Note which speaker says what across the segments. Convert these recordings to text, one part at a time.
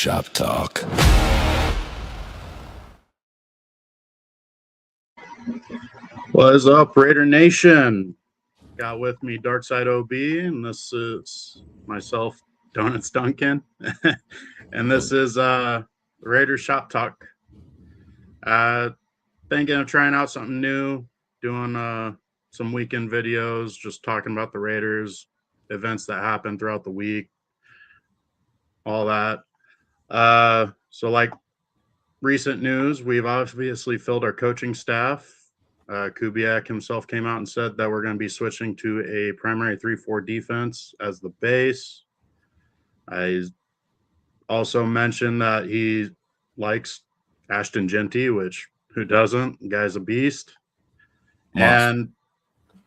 Speaker 1: Shop Talk.
Speaker 2: What is up, Raider Nation? Got with me Darkside OB, and this is myself, Donuts Duncan, and this is Raider Shop Talk. Thinking of trying out something new, doing some weekend videos, just talking about the Raiders, events that happen throughout the week, all that. So like recent news, we've obviously filled our coaching staff. Kubiak himself came out and said that we're going to be switching to a primary 3-4 defense as the base. I also mentioned that he likes Ashton Genty, which who doesn't? The guy's a beast.
Speaker 1: Monster.
Speaker 2: And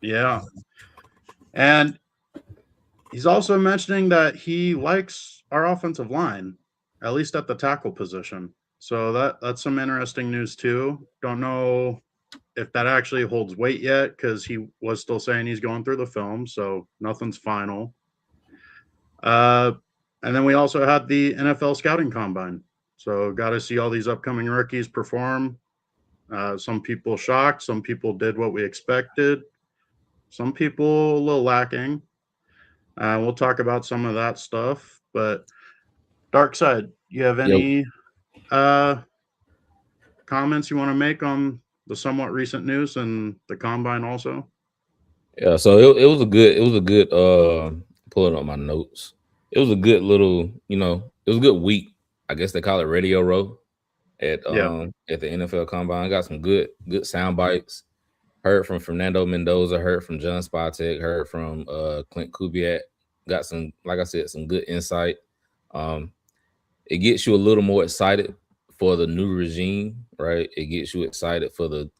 Speaker 2: yeah. And he's also mentioning that he likes our offensive line, at least at the tackle position. So that's some interesting news too. Don't know if that actually holds weight yet, because he was still saying he's going through the film, so nothing's final. And then we also had the NFL scouting combine. So got to see all these upcoming rookies perform. Some people shocked. Some people did what we expected. Some people a little lacking. We'll talk about some of that stuff. But Darkside, you have any comments you want to make on the somewhat recent news and the combine also?
Speaker 3: Yeah, so it was a good pulling up my notes. It was a good little, it was a good week. I guess they call it Radio Row at the NFL Combine. Got some good sound bites. Heard from Fernando Mendoza, heard from John Spatek, heard from Clint Kubiak. Got some, like I said, some good insight. It gets you a little more excited for the new regime, right? It gets you excited for the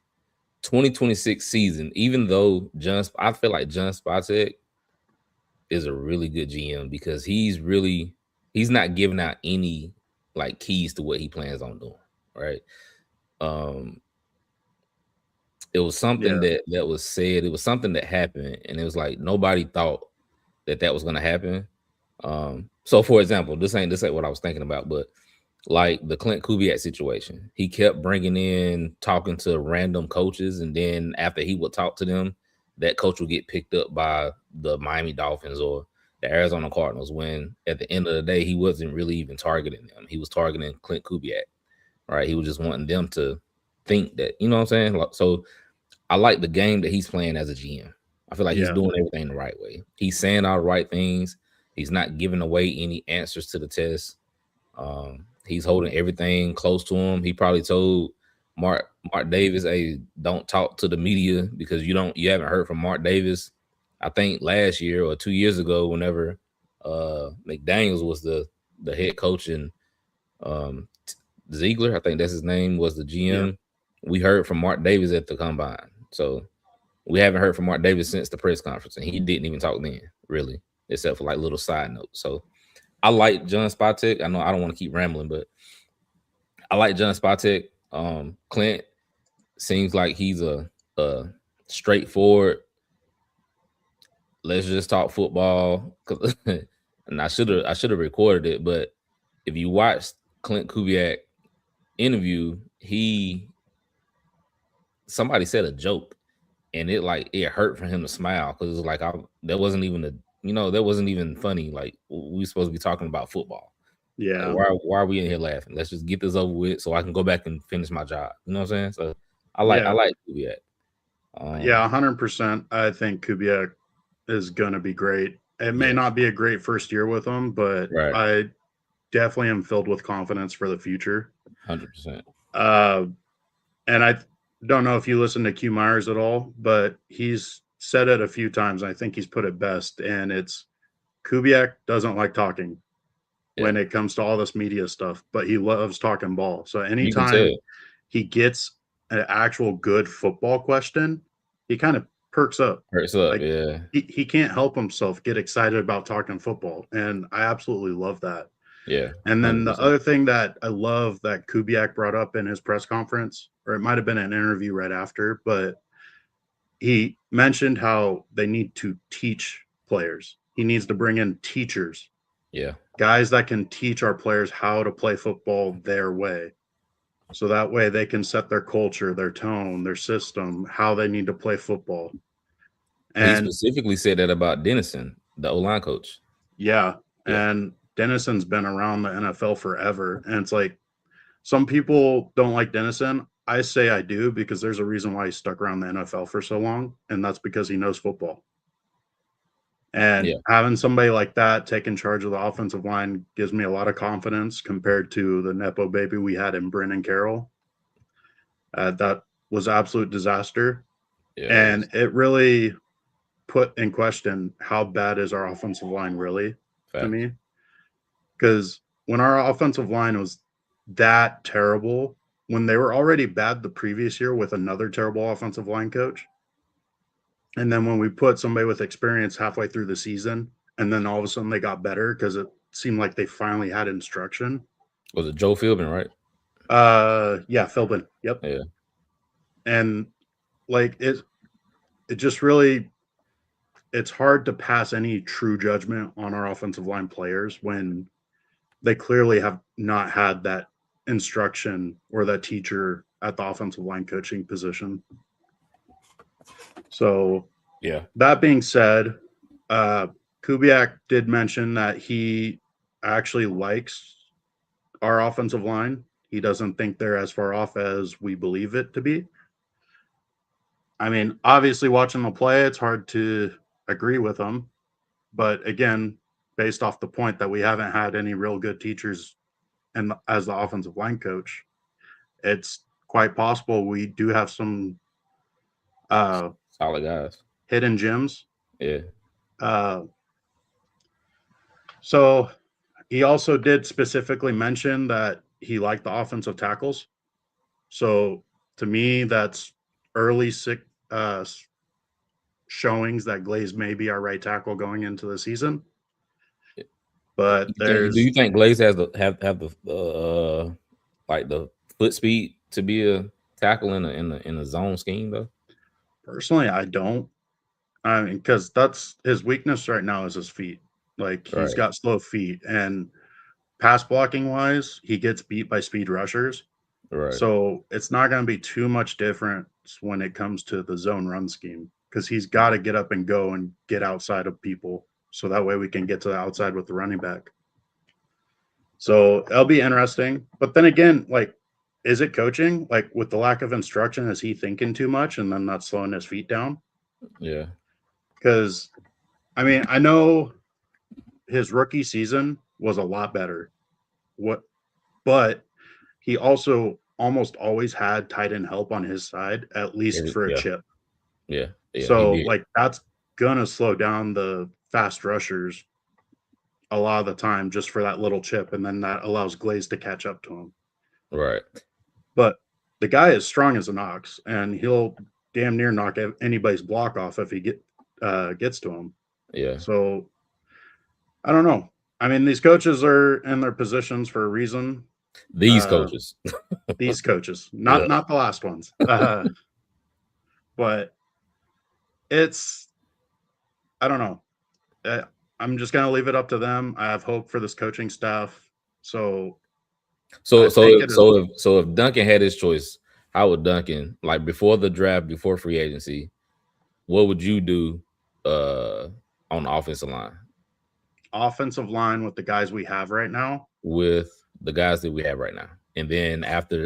Speaker 3: 2026 season, even though I feel like John Spatek is a really good GM because he's not giving out any like keys to what he plans on doing, right? It was something that was said, it was something that happened, and it was like nobody thought that was going to happen. So for example, this ain't what I was thinking about, but like the Clint Kubiak situation, he kept bringing in talking to random coaches, and then after he would talk to them, that coach would get picked up by the Miami Dolphins or the Arizona Cardinals, when at the end of the day, he wasn't really even targeting them. He was targeting Clint Kubiak, right? He was just wanting them to think that, you know what I'm saying? So I like the game that he's playing as a GM. I feel like he's doing everything the right way. He's saying all the right things. He's not giving away any answers to the test. He's holding everything close to him. He probably told Mark Davis, "Hey, don't talk to the media because you haven't heard from Mark Davis." I think last year or 2 years ago, whenever McDaniels was the head coach and Ziegler, I think that's his name, was the GM. We heard from Mark Davis at the combine. So we haven't heard from Mark Davis since the press conference, and he didn't even talk then, really, except for like little side notes. So I like John Spatek. I know I don't want to keep rambling, but I like John Spatek. Clint seems like he's a straightforward, let's just talk football. And I should have recorded it, but if you watched Clint Kubiak interview, somebody said a joke, and it hurt for him to smile because it was like that wasn't even funny. Like, we supposed to be talking about football.
Speaker 2: Yeah.
Speaker 3: Like, why are we in here laughing? Let's just get this over with so I can go back and finish my job. You know what I'm saying? So I like Kubiak.
Speaker 2: 100%. I think Kubiak is gonna be great. It may not be a great first year with him, but I definitely am filled with confidence for the future.
Speaker 3: 100%.
Speaker 2: And I don't know if you listen to Q Myers at all, but he's said it a few times. I think he's put it best, and it's Kubiak doesn't like talking when it comes to all this media stuff, but he loves talking ball. So anytime he gets an actual good football question, he kind of perks up. He can't help himself get excited about talking football, and I absolutely love that.
Speaker 3: Yeah.
Speaker 2: And then the other thing that I love that Kubiak brought up in his press conference, or it might have been an interview right after, but he mentioned how they need to teach players. He needs to bring in teachers
Speaker 3: Yeah.
Speaker 2: Guys that can teach our players how to play football their way. So that way they can set their culture, their tone, their system, how they need to play football.
Speaker 3: He
Speaker 2: And
Speaker 3: specifically said that about Dennison, the O-line coach.
Speaker 2: yeah. And Dennison's been around the NFL forever. And it's like some people don't like Dennison. I say I do because there's a reason why he stuck around the NFL for so long, and that's because he knows football. And having somebody like that taking charge of the offensive line gives me a lot of confidence compared to the Nepo baby we had in Brennan Carroll. That was absolute disaster.
Speaker 3: Yeah,
Speaker 2: And it really put in question how bad is our offensive line really to me. Because when our offensive line was that terrible, when they were already bad the previous year with another terrible offensive line coach, and then when we put somebody with experience halfway through the season, and then all of a sudden they got better because it seemed like they finally had instruction.
Speaker 3: Was it Joe Philbin, right?
Speaker 2: Yeah, Philbin. Yep.
Speaker 3: Yeah.
Speaker 2: And like it just really, it's hard to pass any true judgment on our offensive line players when they clearly have not had that instruction or that teacher at the offensive line coaching position. So,
Speaker 3: yeah.
Speaker 2: That being said, Kubiak did mention that he actually likes our offensive line. He doesn't think they're as far off as we believe it to be. I mean, obviously, watching them play, it's hard to agree with them. But again, based off the point that we haven't had any real good teachers and as the offensive line coach, it's quite possible we do have some
Speaker 3: solid guys,
Speaker 2: hidden gems.
Speaker 3: Yeah.
Speaker 2: So he also did specifically mention that he liked the offensive tackles. So to me, that's early showings that Glaze may be our right tackle going into the season. But
Speaker 3: do you think Glaze has the have the like the foot speed to be a tackle in a zone scheme though?
Speaker 2: Personally, I don't. I mean, because that's his weakness right now is his feet. Like he's got slow feet, and pass blocking wise, he gets beat by speed rushers.
Speaker 3: Right.
Speaker 2: So it's not going to be too much difference when it comes to the zone run scheme because he's got to get up and go and get outside of people. So that way we can get to the outside with the running back. So it'll be interesting. But then again, like, is it coaching? Like with the lack of instruction, is he thinking too much and then not slowing his feet down?
Speaker 3: Yeah.
Speaker 2: Because, I mean, I know his rookie season was a lot better. But he also almost always had tight end help on his side, at least for a chip.
Speaker 3: Yeah.
Speaker 2: So, like, that's going to slow down the fast rushers a lot of the time just for that little chip. And then that allows Glaze to catch up to him.
Speaker 3: Right.
Speaker 2: But the guy is strong as an ox, and he'll damn near knock anybody's block off if he gets to him.
Speaker 3: Yeah.
Speaker 2: So, I don't know. I mean, these coaches are in their positions for a reason.
Speaker 3: These coaches,
Speaker 2: not the last ones. But it's, I don't know. I'm just gonna leave it up to them. I have hope for this coaching staff. So
Speaker 3: if Duncan had his choice, how would Duncan, like before the draft, before free agency, what would you do on the offensive line?
Speaker 2: Offensive line with the guys we have right now.
Speaker 3: With the guys that we have right now. And then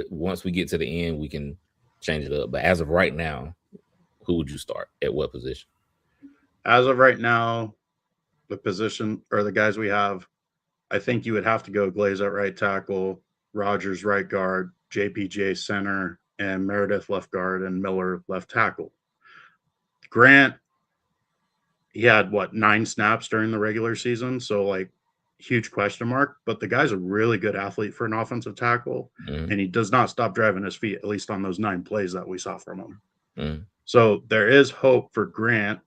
Speaker 3: once we get to the end, we can change it up. But as of right now, who would you start at what position?
Speaker 2: As of right now, the position or the guys we have, I think you would have to go Glaze at right tackle, Rogers right guard, JPJ center, and Meredith left guard, and Miller left tackle. Grant, he had 9 snaps during the regular season, so like huge question mark, but the guy's a really good athlete for an offensive tackle, and he does not stop driving his feet, at least on those 9 plays that we saw from him. So there is hope for Grant.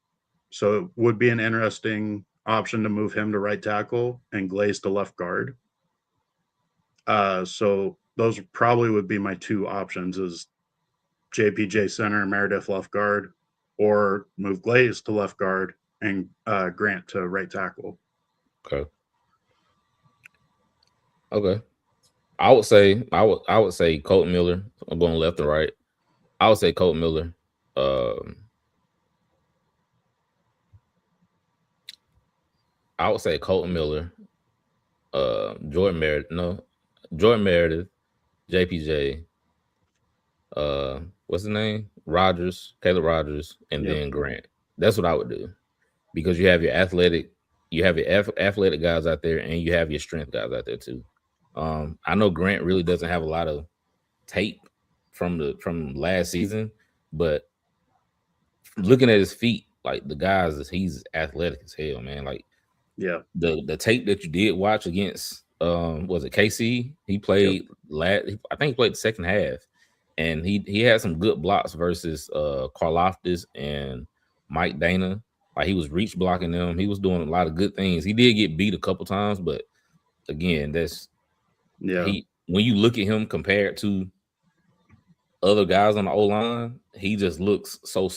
Speaker 2: So it would be an interesting option to move him to right tackle and Glaze to left guard. So those probably would be my 2 options: is JPJ center and Meredith left guard, or move Glaze to left guard and Grant to right tackle.
Speaker 3: Okay. Okay. I would say Colton Miller. I'm going left and right. I would say Colton Miller. Um, I would say Colton Miller. Jordan Meredith. No, Jordan Meredith. JPJ. What's his name? Rogers. Caleb Rogers, and
Speaker 2: Yep.
Speaker 3: then Grant. That's what I would do because you have your athletic guys out there, and you have your strength guys out there too. I know Grant really doesn't have a lot of tape from last season, but looking at his feet, like the guys, he's athletic as hell, man. Like
Speaker 2: Yeah.
Speaker 3: the tape that you did watch against was it KC? He played I think he played the second half, and he had some good blocks versus Karlaftis and Mike Dana. Like he was reach blocking them. He was doing a lot of good things. He did get beat a couple times, but again, that's
Speaker 2: Yeah.
Speaker 3: when you look at him compared to other guys on the O line, he just looks so much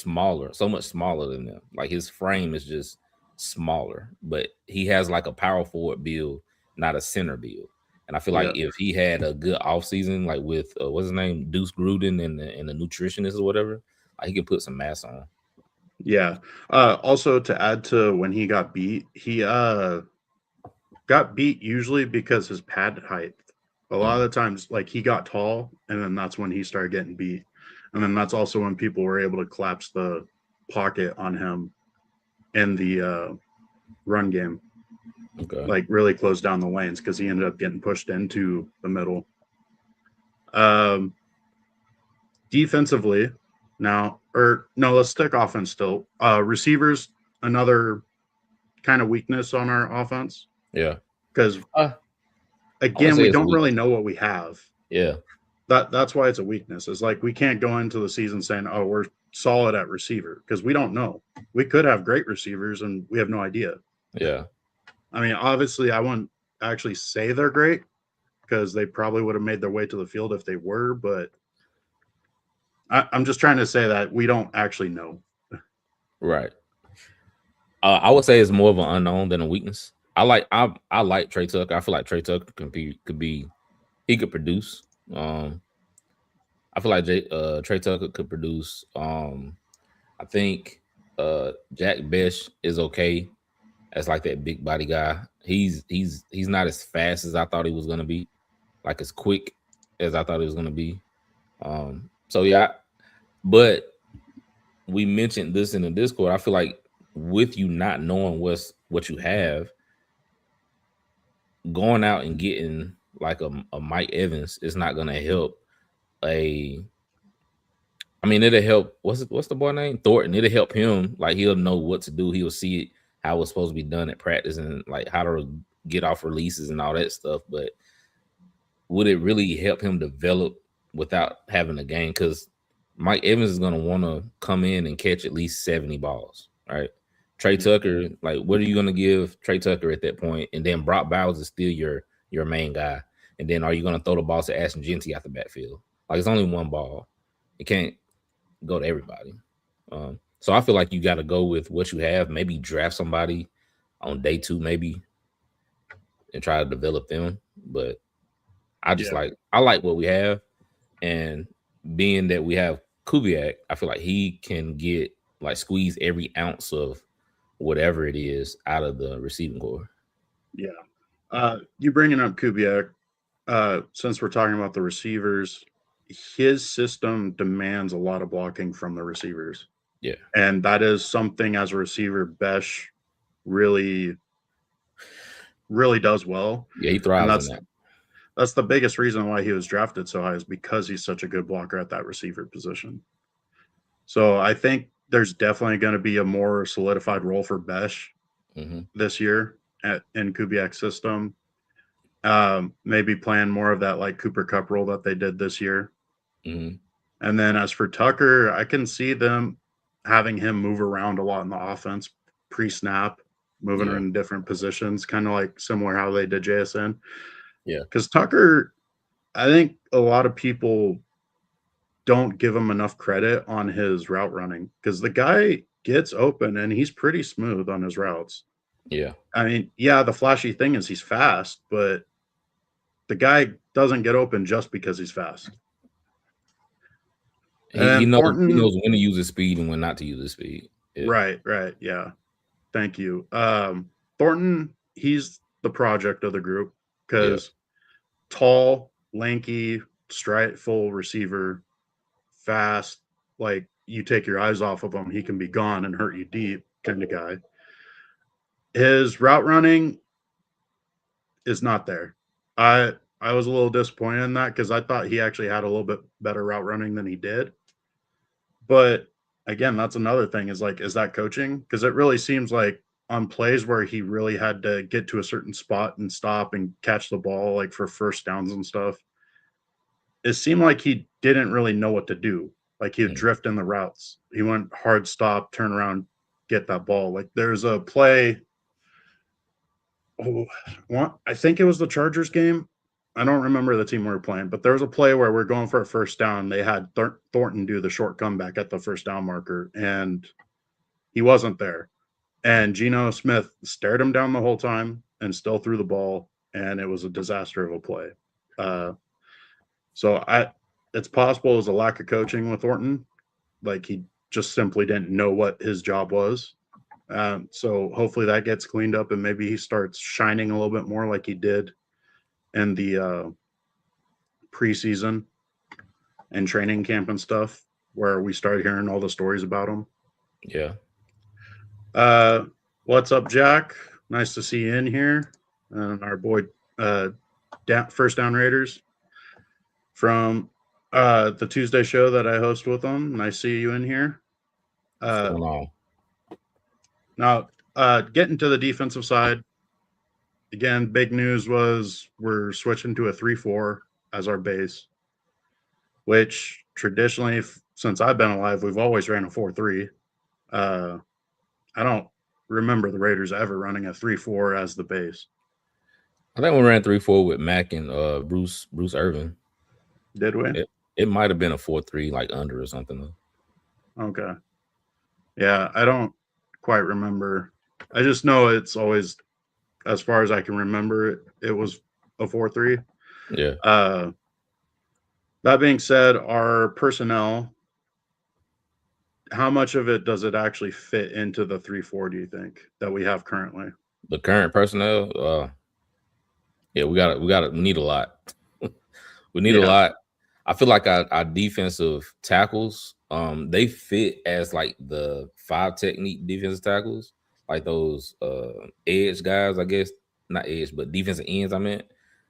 Speaker 3: smaller than them. Like his frame is just smaller, but he has like a power forward build, not a center build. And I feel like if he had a good offseason, like with what's his name, Deuce Gruden and the nutritionist or whatever, like he could put some mass on.
Speaker 2: Yeah. Also to add to when he got beat, he got beat usually because his pad height. A lot of the times, like he got tall, and then that's when he started getting beat. And then that's also when people were able to collapse the pocket on him in the run game.
Speaker 3: Okay.
Speaker 2: Like really close down the lanes because he ended up getting pushed into the middle. Defensively, let's stick offense still. Receivers, another kind of weakness on our offense.
Speaker 3: Yeah.
Speaker 2: Because again, we don't really know what we have.
Speaker 3: Yeah.
Speaker 2: That's why it's a weakness. It's like we can't go into the season saying, "Oh, we're solid at receiver," because we don't know. We could have great receivers, and we have no idea.
Speaker 3: Yeah.
Speaker 2: I mean, obviously, I wouldn't actually say they're great because they probably would have made their way to the field if they were. But I'm just trying to say that we don't actually know.
Speaker 3: Right. I would say it's more of an unknown than a weakness. I like Trey Tucker. I feel like Trey Tucker he could produce. I feel like Trey Tucker could produce. I think Jack Besh is okay as like that big body guy. He's not as fast as I thought he was gonna be, like as quick as I thought he was gonna be. So yeah, but we mentioned this in the Discord. I feel like with you not knowing what you have, going out and getting like a Mike Evans is not gonna help. It'll help. What's the boy name? Thornton. It'll help him. Like he'll know what to do. He'll see it how it's supposed to be done at practice and like how to get off releases and all that stuff. But would it really help him develop without having a game? Because Mike Evans is gonna want to come in and catch at least 70 balls, right? Trey Tucker, like what are you gonna give Trey Tucker at that point? And then Brock Bowers is still your main guy. And then are you gonna throw the ball to Ashton Jeanty out the backfield? Like it's only one ball. It can't go to everybody. So I feel like you got to go with what you have. Maybe draft somebody on day 2, maybe, and try to develop them. But I like what we have, and being that we have Kubiak, I feel like he can squeeze every ounce of whatever it is out of the receiving core.
Speaker 2: Yeah. You bringing up Kubiak, since we're talking about the receivers, his system demands a lot of blocking from the receivers.
Speaker 3: Yeah.
Speaker 2: And that is something as a receiver, Besh really, really does well.
Speaker 3: Yeah, he thrives on that.
Speaker 2: That's the biggest reason why he was drafted so high is because he's such a good blocker at that receiver position. So I think there's definitely going to be a more solidified role for Besh this year in Kubiak's system. Maybe playing more of that like Cooper Kupp role that they did this year. And then as for Tucker, I can see them having him move around a lot in the offense pre-snap, moving in different positions, kind of like similar how they did JSN.
Speaker 3: Yeah.
Speaker 2: Because Tucker, I think a lot of people don't give him enough credit on his route running because the guy gets open and he's pretty smooth on his routes.
Speaker 3: Yeah.
Speaker 2: I mean, yeah, the flashy thing is he's fast, but the guy doesn't get open just because he's fast.
Speaker 3: He
Speaker 2: And
Speaker 3: knows
Speaker 2: Thornton,
Speaker 3: he knows when to use his speed and when not to use his speed. Yeah.
Speaker 2: right, yeah. Thank you. Thornton, he's the project of the group because tall, lanky, strightful receiver, fast. Like you take your eyes off of him, he can be gone and hurt you deep kind of guy. His route running is not there. I was a little disappointed in that because I thought he actually had a little bit better route running than he did. But again, that's another thing is like, is that coaching? Because it really seems like on plays where he really had to get to a certain spot and stop and catch the ball, like for first downs and stuff, it seemed like he didn't really know what to do. Like he'd drift in the routes. He went hard stop, turn around, get that ball. Like there's a play. I think it was the Chargers game. I don't remember the team we were playing, but there was a play where we're going for a first down. They had Thornton do the short comeback at the first down marker, and he wasn't there. And Geno Smith stared him down the whole time and still threw the ball, and it was a disaster of a play. It's possible it was a lack of coaching with Thornton. Like he just simply didn't know what his job was. So hopefully that gets cleaned up and maybe he starts shining a little bit more like he did in the preseason and training camp and stuff, where we started hearing all the stories about him.
Speaker 3: Yeah.
Speaker 2: What's up, Jack? Nice to see you in here. And our boy, First Down Raiders from the Tuesday show that I host with them. Nice to see you in here. Now, getting to the defensive side, again, big news was we're switching to a 3-4 as our base, which traditionally, since I've been alive, we've always ran a 4-3. I don't remember the Raiders ever running a 3-4 as the base.
Speaker 3: I think we ran 3-4 with Mac and Bruce Irvin.
Speaker 2: Did we?
Speaker 3: It might have been a 4-3, like under or something.
Speaker 2: Okay. Yeah, I don't quite remember. I just know it's always, as far as I can remember, it was a 4-3.
Speaker 3: Yeah.
Speaker 2: That being said, our personnel, how much of it does it actually fit into the 3-4, do you think, that we have currently?
Speaker 3: The current personnel, we need a lot. We need a lot. I feel like our defensive tackles, they fit as like the 5 technique defensive tackles, like those edge guys, I guess, not edge, but defensive ends, I meant.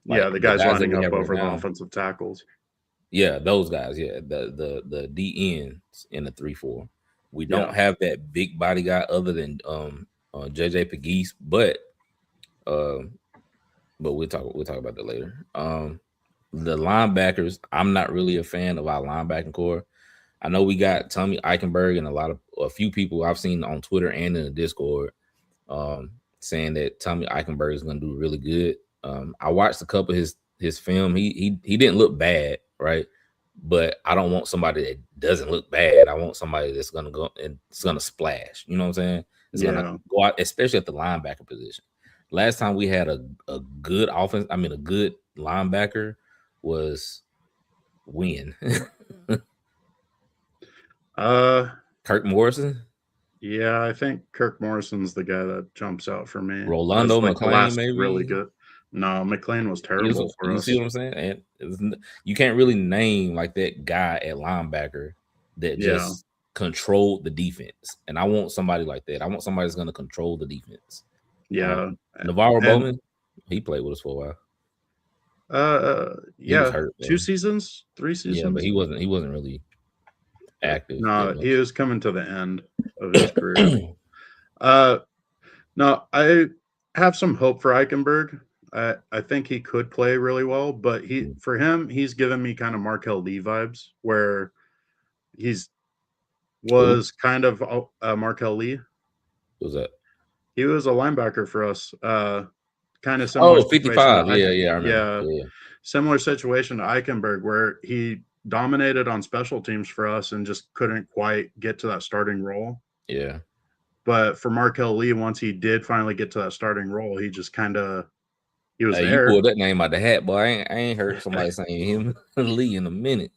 Speaker 2: Like the guys lining up over the offensive tackles.
Speaker 3: Yeah, those guys. Yeah, the D ends in the 3-4. We don't have that big body guy other than JJ Pegues, but we'll talk about that later. The linebackers, I'm not really a fan of our linebacking core. I know we got Tommy Eichenberg and a few people I've seen on Twitter and in the Discord saying that Tommy Eichenberg is going to do really good. I watched a couple of his film. He didn't look bad, right? But I don't want somebody that doesn't look bad. I want somebody that's going to go and it's going to splash. You know what I'm saying? It's going to go out, especially at the linebacker position. Last time we had a good offense, a good linebacker was when? Kirk Morrison?
Speaker 2: Yeah, I think Kirk Morrison's the guy that jumps out for me.
Speaker 3: Rolando McClain, maybe?
Speaker 2: Really good. No, McClain was terrible for us.
Speaker 3: You see what I'm saying? And you can't really name like that guy at linebacker that just controlled the defense. And I want somebody like that. I want somebody that's going to control the defense.
Speaker 2: Yeah.
Speaker 3: Navarro Bowman, he played with us for a while.
Speaker 2: Hurt, 2 seasons, 3 seasons.
Speaker 3: Yeah, but he wasn't really active.
Speaker 2: No, he was coming to the end of his career. No, I have some hope for Eichenberg. I think he could play really well, but he's given me kind of Markel Lee vibes, where was kind of Markel Lee.
Speaker 3: What was that?
Speaker 2: He was a linebacker for us. Kind of similar.
Speaker 3: 55. I remember.
Speaker 2: Yeah. Similar situation to Eichenberg, where he dominated on special teams for us and just couldn't quite get to that starting role. He was
Speaker 3: Hey, you
Speaker 2: there.
Speaker 3: pulled that name out the hat, boy. I ain't heard somebody saying him Lee in a minute.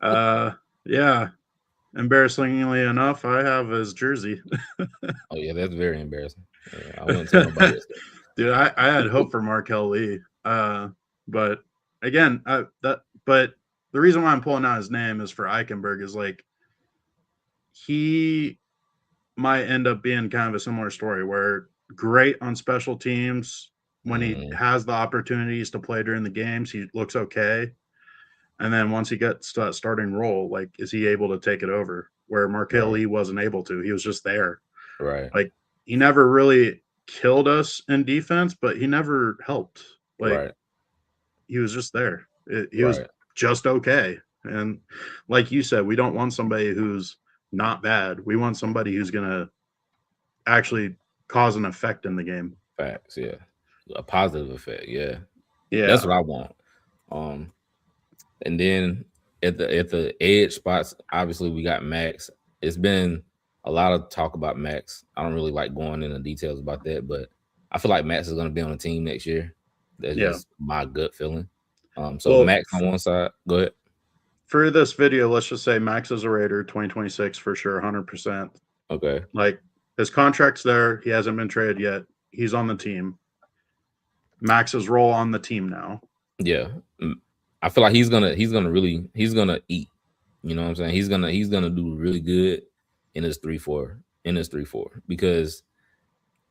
Speaker 2: Yeah. Embarrassingly enough, I have his jersey.
Speaker 3: Oh yeah, that's very embarrassing. Yeah, I wouldn't tell nobody else.
Speaker 2: Dude, I had hope for Markel Lee. But again, but the reason why I'm pulling out his name is for Eichenberg is like he might end up being kind of a similar story where great on special teams when he has the opportunities to play during the games, he looks okay. And then once he gets to that starting role, like, is he able to take it over? Where Markel Lee wasn't able to. He was just there.
Speaker 3: Right.
Speaker 2: Like, he never really killed us in defense, but he never helped. Like, he was just there. He was just okay. And like you said, we don't want somebody who's not bad. We want somebody who's going to actually cause an effect in the game.
Speaker 3: Facts, yeah. A positive effect, yeah.
Speaker 2: Yeah.
Speaker 3: That's what I want. And then at the edge spots, obviously we got Max. It's been a lot of talk about Max. I don't really like going into details about that, but I feel like Max is going to be on the team next year. That's just my gut feeling. So Max on one side. Go ahead.
Speaker 2: For this video, let's just say Max is a Raider 2026 for sure, 100%.
Speaker 3: Okay.
Speaker 2: Like, his contract's there. He hasn't been traded yet. He's on the team. Max's role on the team now.
Speaker 3: Yeah. I feel like he's gonna eat. You know what I'm saying? He's gonna do really good in his 3-4 because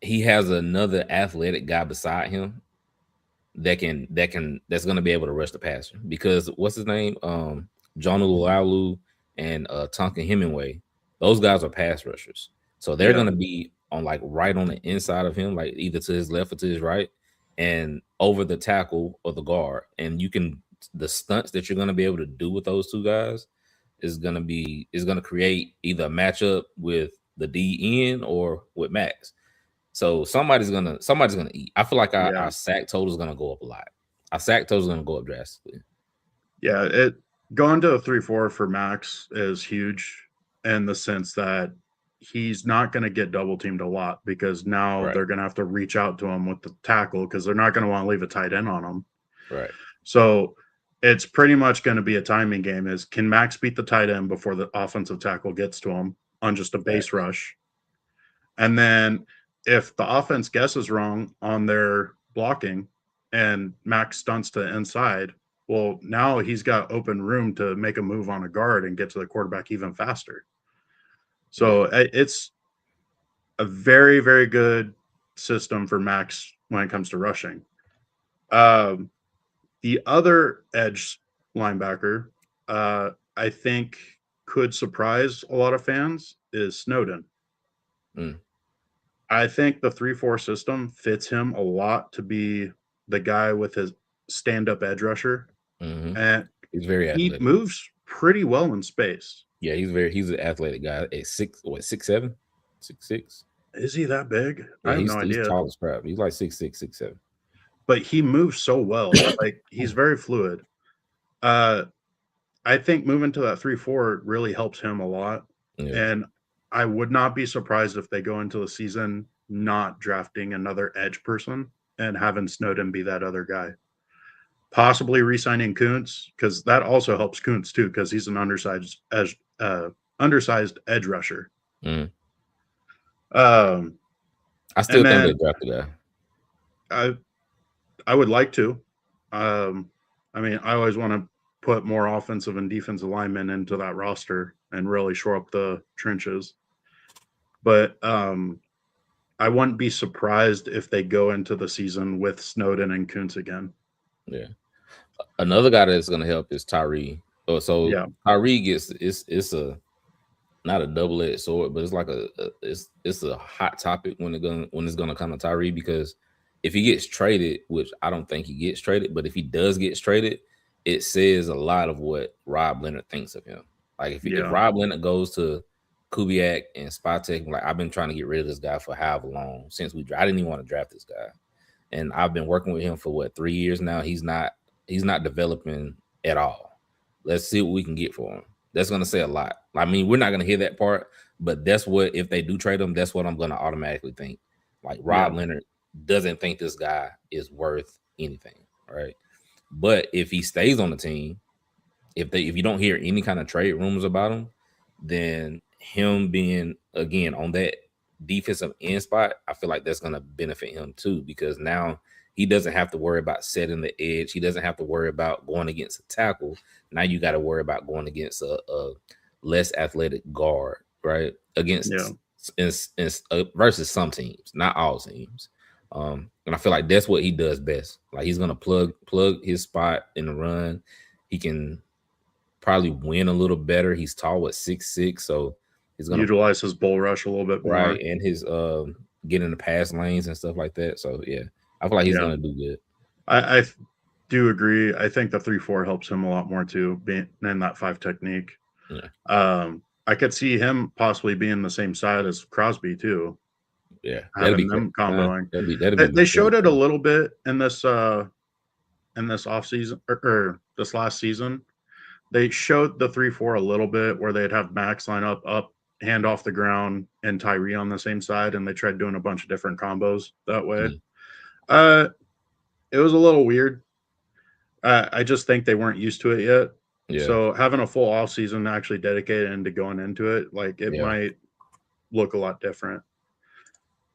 Speaker 3: he has another athletic guy beside him that's gonna be able to rush the passer. Because what's his name? John Ulualu and Tonka Hemingway, those guys are pass rushers. So they're gonna be on like right on the inside of him, like either to his left or to his right, and over the tackle or the guard. And the stunts that you're gonna be able to do with those two guys is gonna create either a matchup with the DN or with Max. So somebody's gonna eat. I feel like our sack total is gonna go up a lot. Our sack total is gonna go up drastically.
Speaker 2: Yeah, going to a 3-4 for Max is huge in the sense that he's not going to get double teamed a lot because now they're going to have to reach out to him with the tackle because they're not going to want to leave a tight end on him.
Speaker 3: Right.
Speaker 2: So it's pretty much going to be a timing game. Is can Max beat the tight end before the offensive tackle gets to him on just a base rush? And then if the offense guesses wrong on their blocking and Max stunts to the inside, well, now he's got open room to make a move on a guard and get to the quarterback even faster. So it's a very, very good system for Max when it comes to rushing. The other edge linebacker, I think could surprise a lot of fans is Snowden. I think the 3-4 system fits him a lot to be the guy with his stand-up edge rusher. And
Speaker 3: he's very athletic.
Speaker 2: He moves pretty well in space.
Speaker 3: Yeah, he's an athletic guy. At 6'7", 6'6".
Speaker 2: Is he that big?
Speaker 3: Yeah,
Speaker 2: I have no idea.
Speaker 3: He's tall as crap. He's like 6'6", 6'7".
Speaker 2: But he moves so well. Like, he's very fluid. I think moving to that 3-4 really helps him a lot. Yeah. And I would not be surprised if they go into the season not drafting another edge person and having Snowden be that other guy. Possibly re-signing Kuntz, because that also helps Kuntz too, because he's an undersized edge rusher.
Speaker 3: I still think they draft the
Speaker 2: guy. I would like to. I mean, I always want to put more offensive and defensive linemen into that roster and really shore up the trenches. But I wouldn't be surprised if they go into the season with Snowden and Kuntz again.
Speaker 3: Yeah. Another guy that's going to help is Tyree. Tyree gets it's a not a double-edged sword, but it's like it's a hot topic when it's going to come to Tyree, because if he gets traded, which I don't think he gets traded, but if he does get traded, it says a lot of what Rob Leonard thinks of him. Like if Rob Leonard goes to Kubiak and Spatek, like, I've been trying to get rid of this guy for however long since I didn't even want to draft this guy, and I've been working with him for 3 years now. He's not developing at all. Let's see what we can get for him. That's going to say a lot. I mean, we're not going to hear that part, but that's what, if they do trade him, that's what I'm going to automatically think. Like, Rob Leonard doesn't think this guy is worth anything, right? But if he stays on the team, if you don't hear any kind of trade rumors about him, then him being again on that defensive end spot, I feel like that's gonna benefit him too, because now he doesn't have to worry about setting the edge. He doesn't have to worry about going against a tackle. Now you got to worry about going against a less athletic guard, right? Against versus some teams, not all teams. And I feel like that's what he does best. Like he's gonna plug his spot in the run. He can probably win a little better. He's tall at 6'6", so he's gonna
Speaker 2: utilize his bull rush a little bit more,
Speaker 3: right? And his get in the pass lanes and stuff like that. So yeah, I feel like he's gonna do good.
Speaker 2: I do agree. I think the 3-4 helps him a lot more too, being in that 5 technique.
Speaker 3: Yeah.
Speaker 2: I could see him possibly being the same side as Crosby too.
Speaker 3: Yeah,
Speaker 2: having them comboing.
Speaker 3: That'd be
Speaker 2: they showed it a little bit in this off season or this last season. They showed the 3-4 a little bit where they'd have Max line up, hand off the ground, and Tyree on the same side, and they tried doing a bunch of different combos that way. It was a little weird. I just think they weren't used to it yet.
Speaker 3: Yeah.
Speaker 2: So having a full off season actually dedicated into going into it, like it might look a lot different.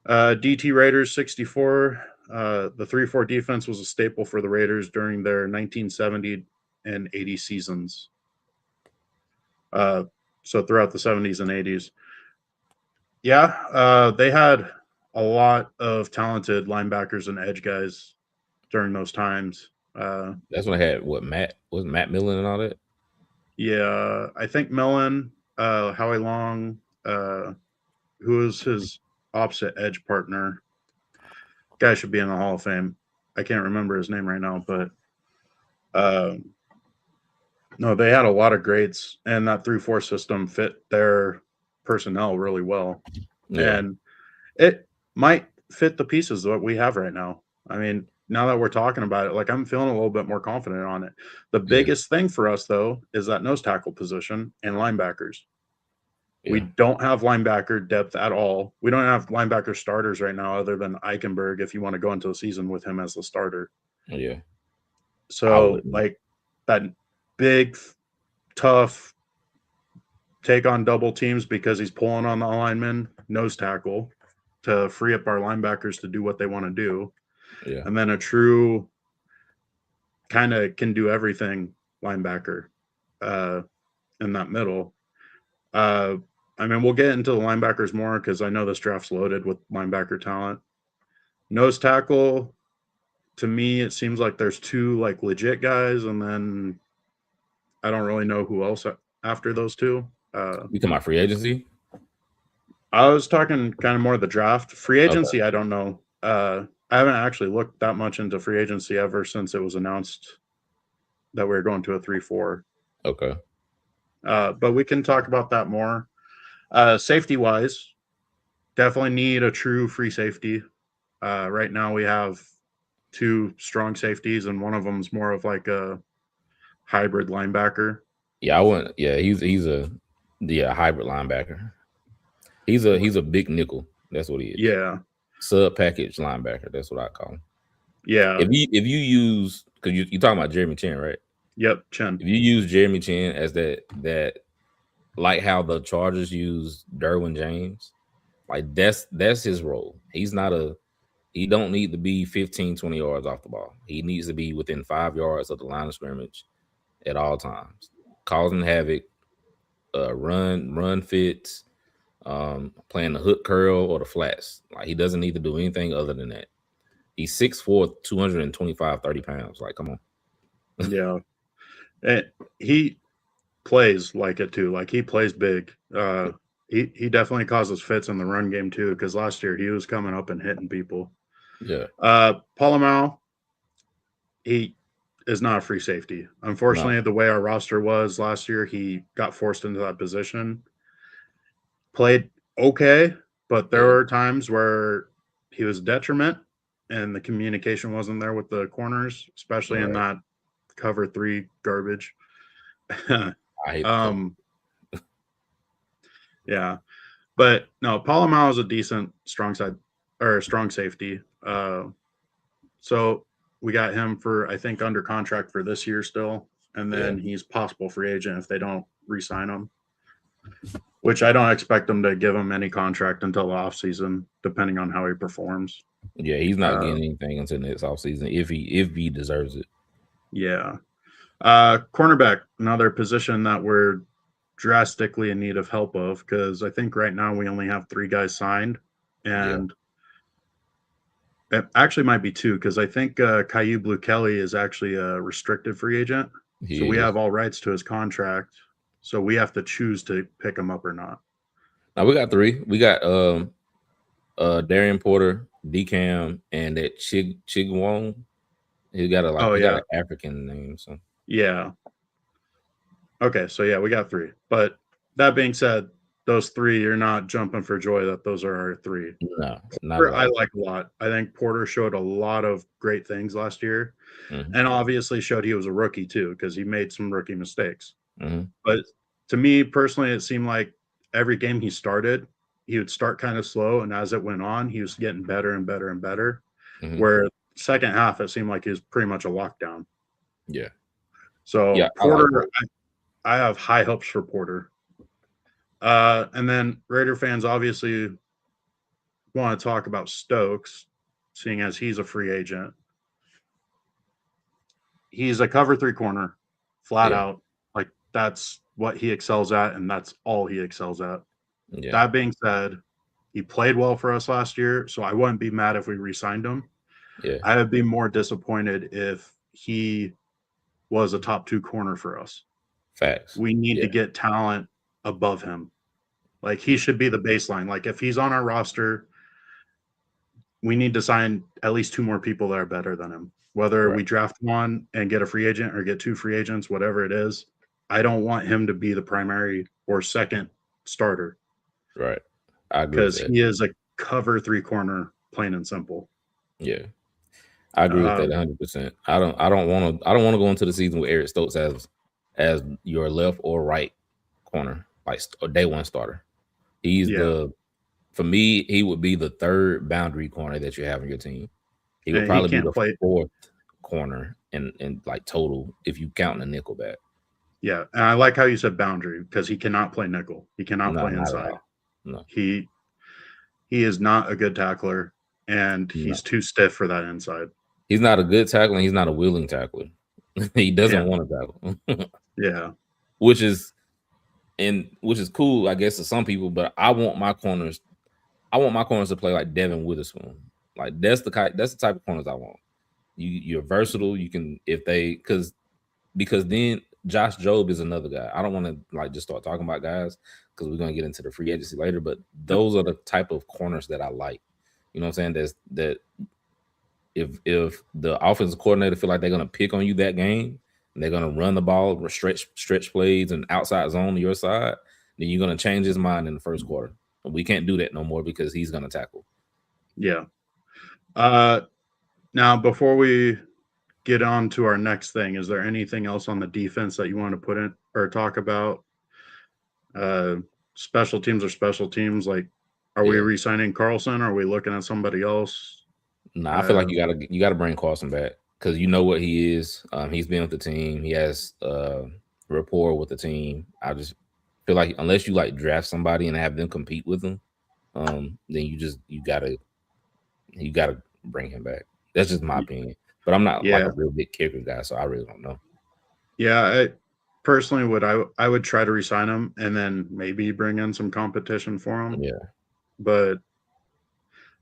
Speaker 2: DT Raiders 64. The 3-4 defense was a staple for the Raiders during their 1970 and 80 seasons. So throughout the 70s and 80s. Yeah, they had a lot of talented linebackers and edge guys during those times.
Speaker 3: That's when I had Matt Millen and all that.
Speaker 2: Yeah, I think Millen, Howie Long, who is his opposite edge partner. Guy should be in the Hall of Fame. I can't remember his name right now, but no, they had a lot of greats, and that 3-4 system fit their personnel really well. Yeah. And it might fit the pieces that we have right now. I mean, now that we're talking about it, like I'm feeling a little bit more confident on it. The biggest thing for us, though, is that nose tackle position and linebackers. Yeah. We don't have linebacker depth at all. We don't have linebacker starters right now other than Eichenberg if you want to go into the season with him as the starter.
Speaker 3: Yeah.
Speaker 2: So, like, that big, tough take on double teams because he's pulling on the lineman, nose tackle, to free up our linebackers to do what they want to do.
Speaker 3: Yeah.
Speaker 2: And then a true kind of can do everything linebacker in that middle. I mean, we'll get into the linebackers more because I know this draft's loaded with linebacker talent. Nose tackle, to me, it seems like there's 2 like legit guys, and then I don't really know who else after those 2.
Speaker 3: You talking about free agency?
Speaker 2: I was talking kind of more of the draft. Free agency, okay. I don't know. I haven't actually looked that much into free agency ever since it was announced that we were going to a 3-4.
Speaker 3: Okay.
Speaker 2: But we can talk about that more. Safety-wise, definitely need a true free safety. Right now we have 2 strong safeties, and one of them is more of like a hybrid linebacker.
Speaker 3: Yeah, I wouldn't. Yeah, he's a hybrid linebacker. He's a big nickel. That's what he is.
Speaker 2: Yeah,
Speaker 3: sub package linebacker. That's what I call him.
Speaker 2: Yeah.
Speaker 3: If you use, because you're talking about Jeremy Chinn, right?
Speaker 2: Yep, Chinn.
Speaker 3: If you use Jeremy Chinn as that like how the Chargers use Derwin James, like that's his role. He don't need to be 15, 20 yards off the ball. He needs to be within 5 yards of the line of scrimmage at all times, causing havoc, run fits, playing the hook curl or the flats. Like he doesn't need to do anything other than that. He's 6'4", 225, 30 pounds. Like, come on.
Speaker 2: Yeah. And he plays like it too. Like he plays big. He definitely causes fits in the run game too, because last year he was coming up and hitting people.
Speaker 3: Yeah.
Speaker 2: Polamalu, he is not a free safety. Unfortunately, the way our roster was last year, he got forced into that position. Played okay, but there were times where he was a detriment and the communication wasn't there with the corners, especially in that cover 3 garbage.
Speaker 3: I hate
Speaker 2: yeah. But no, Polamalu is a decent strong safety. So we got him for, I think, under contract for this year still, and then he's possible free agent if they don't re-sign him. Which I don't expect them to give him any contract until the offseason, depending on how he performs.
Speaker 3: Yeah, he's not getting anything until next offseason if he deserves it.
Speaker 2: Yeah. Cornerback, another position that we're drastically in need of help of, because I think right now we only have 3 guys signed, and it actually might be 2, because I think Caillou Blue Kelly is actually a restricted free agent. So we have all rights to his contract. So we have to choose to pick him up or not.
Speaker 3: Now we got 3. We got Darian Porter, DCAM, and that Chigwong. He got an African name. So
Speaker 2: yeah. Okay, so yeah, we got 3. But that being said, those 3, you're not jumping for joy that those are our 3.
Speaker 3: No,
Speaker 2: Porter, I like a lot. I think Porter showed a lot of great things last year, and obviously showed he was a rookie too, because he made some rookie mistakes. But to me personally, it seemed like every game he started, he would start kind of slow, and as it went on, he was getting better and better and better. Where second half, it seemed like he was pretty much a lockdown.
Speaker 3: Yeah.
Speaker 2: So yeah, Porter, I have high hopes for Porter. And then Raider fans obviously want to talk about Stokes, seeing as he's a free agent. He's a cover 3 corner, flat out. Like, that's what he excels at, and that's all he excels at. Yeah. That being said, he played well for us last year, so I wouldn't be mad if we re-signed him. Yeah. I would be more disappointed if he was a top 2 corner for us.
Speaker 3: Facts.
Speaker 2: We need to get talent above him. Like, he should be the baseline. Like, if he's on our roster, we need to sign at least 2 more people that are better than him. Whether we draft 1 and get a free agent or get 2 free agents, whatever it is, I don't want him to be the primary or second starter.
Speaker 3: Right. I agree.
Speaker 2: Because he is a cover 3 corner, plain and simple.
Speaker 3: Yeah. I agree with that 100%. I don't want to go into the season with Eric Stokes as your left or right corner, like a day 1 starter. He's for me, he would be the 3rd boundary corner that you have on your team. He would probably be the 4th corner in like total if you count the nickel back.
Speaker 2: Yeah, and I like how you said boundary, because he cannot play nickel. He cannot play inside.
Speaker 3: No,
Speaker 2: he is not a good tackler, and he's too stiff for that inside.
Speaker 3: He's not a good tackler, and he's not a willing tackler. He doesn't want to tackle.
Speaker 2: Yeah,
Speaker 3: which is cool, I guess, to some people. But I want my corners to play like Devin Witherspoon. Like, that's the type of corners I want. You're versatile. You can because then Josh Jobe is another guy. I don't want to like just start talking about guys because we're gonna get into the free agency later. But those are the type of corners that I like. You know what I'm saying? That if the offensive coordinator feel like they're gonna pick on you that game and they're gonna run the ball, stretch plays and outside zone to your side, then you're gonna change his mind in the first quarter. We can't do that no more because he's gonna tackle.
Speaker 2: Yeah. Now, before we get on to our next thing, is there anything else on the defense that you want to put in or talk about? Special teams or special teams? Like, are we re-signing Carlson? Or are we looking at somebody else?
Speaker 3: No, I feel like you gotta bring Carlson back because you know what he is. He's been with the team. He has rapport with the team. I just feel like unless you like draft somebody and have them compete with them, then you gotta bring him back. That's just my opinion. But I'm not like a real big kicker guy, so I really don't know.
Speaker 2: Yeah, I personally would try to re-sign him and then maybe bring in some competition for him.
Speaker 3: Yeah.
Speaker 2: But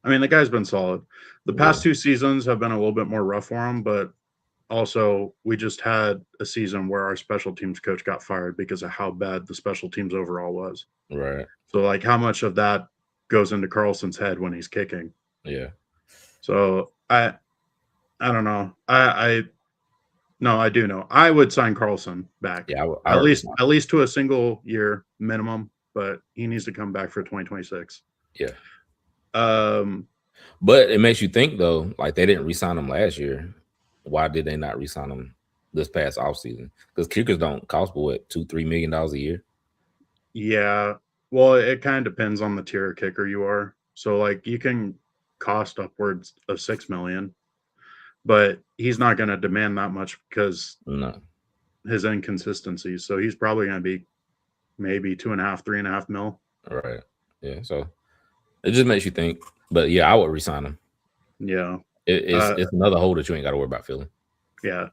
Speaker 2: I mean, the guy's been solid. The past 2 seasons have been a little bit more rough for him, but also we just had a season where our special teams coach got fired because of how bad the special teams overall was.
Speaker 3: Right.
Speaker 2: So like how much of that goes into Carlson's head when he's kicking?
Speaker 3: Yeah.
Speaker 2: So I don't know. I do know. I would sign Carlson back.
Speaker 3: Yeah,
Speaker 2: at least to a single year minimum, but he needs to come back for 2026.
Speaker 3: Yeah.
Speaker 2: But
Speaker 3: it makes you think though, like they didn't re-sign him last year. Why did they not re-sign him this past offseason? Because kickers don't cost what $2-3 million a year.
Speaker 2: Yeah. Well, it kind of depends on the tier of kicker you are. So like you can cost upwards of $6 million. but he's not going to demand that much because
Speaker 3: No.
Speaker 2: his inconsistencies. So he's probably going to be maybe 2.5, 3.5 mil.
Speaker 3: Right. Yeah. So it just makes you think. But yeah, I would resign him.
Speaker 2: Yeah.
Speaker 3: It's another hole that you ain't got to worry about filling.
Speaker 2: Yeah.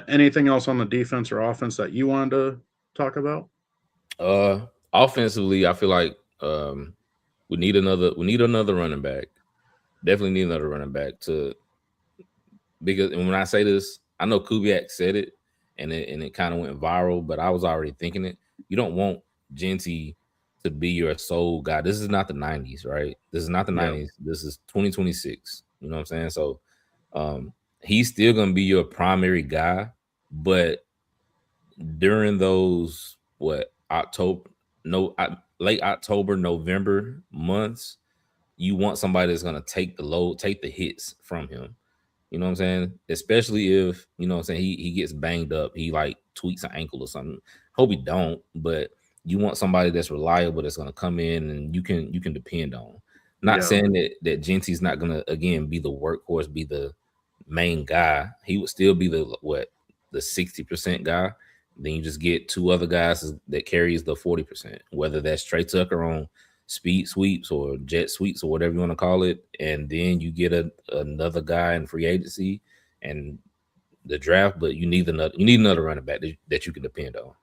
Speaker 2: Anything else on the defense or offense that you wanted to talk about?
Speaker 3: Offensively, I feel like we need another running back. Definitely need another running back because when I say this, I know Kubiak said it and it kind of went viral, but I was already thinking it. You don't want Genty to be your sole guy. This is not the 90s, right? This is not the 90s. This is 2026. You know what I'm saying? So he's still gonna be your primary guy, but during those late October, November months, you want somebody that's gonna take the load, take the hits from him. You know what I'm saying? Especially if, you know what I'm saying, he gets banged up, he like tweaks an ankle or something. Hope he don't, but you want somebody that's reliable, that's gonna come in and you can depend on. Not saying that Genty's not gonna again be the workhorse, be the main guy. He would still be the 60% guy. Then you just get two other guys that carries the 40%, whether that's Trey Tucker on speed sweeps or jet sweeps or whatever you want to call it, and then you get another guy in free agency and the draft. But you need another running back that you can depend on.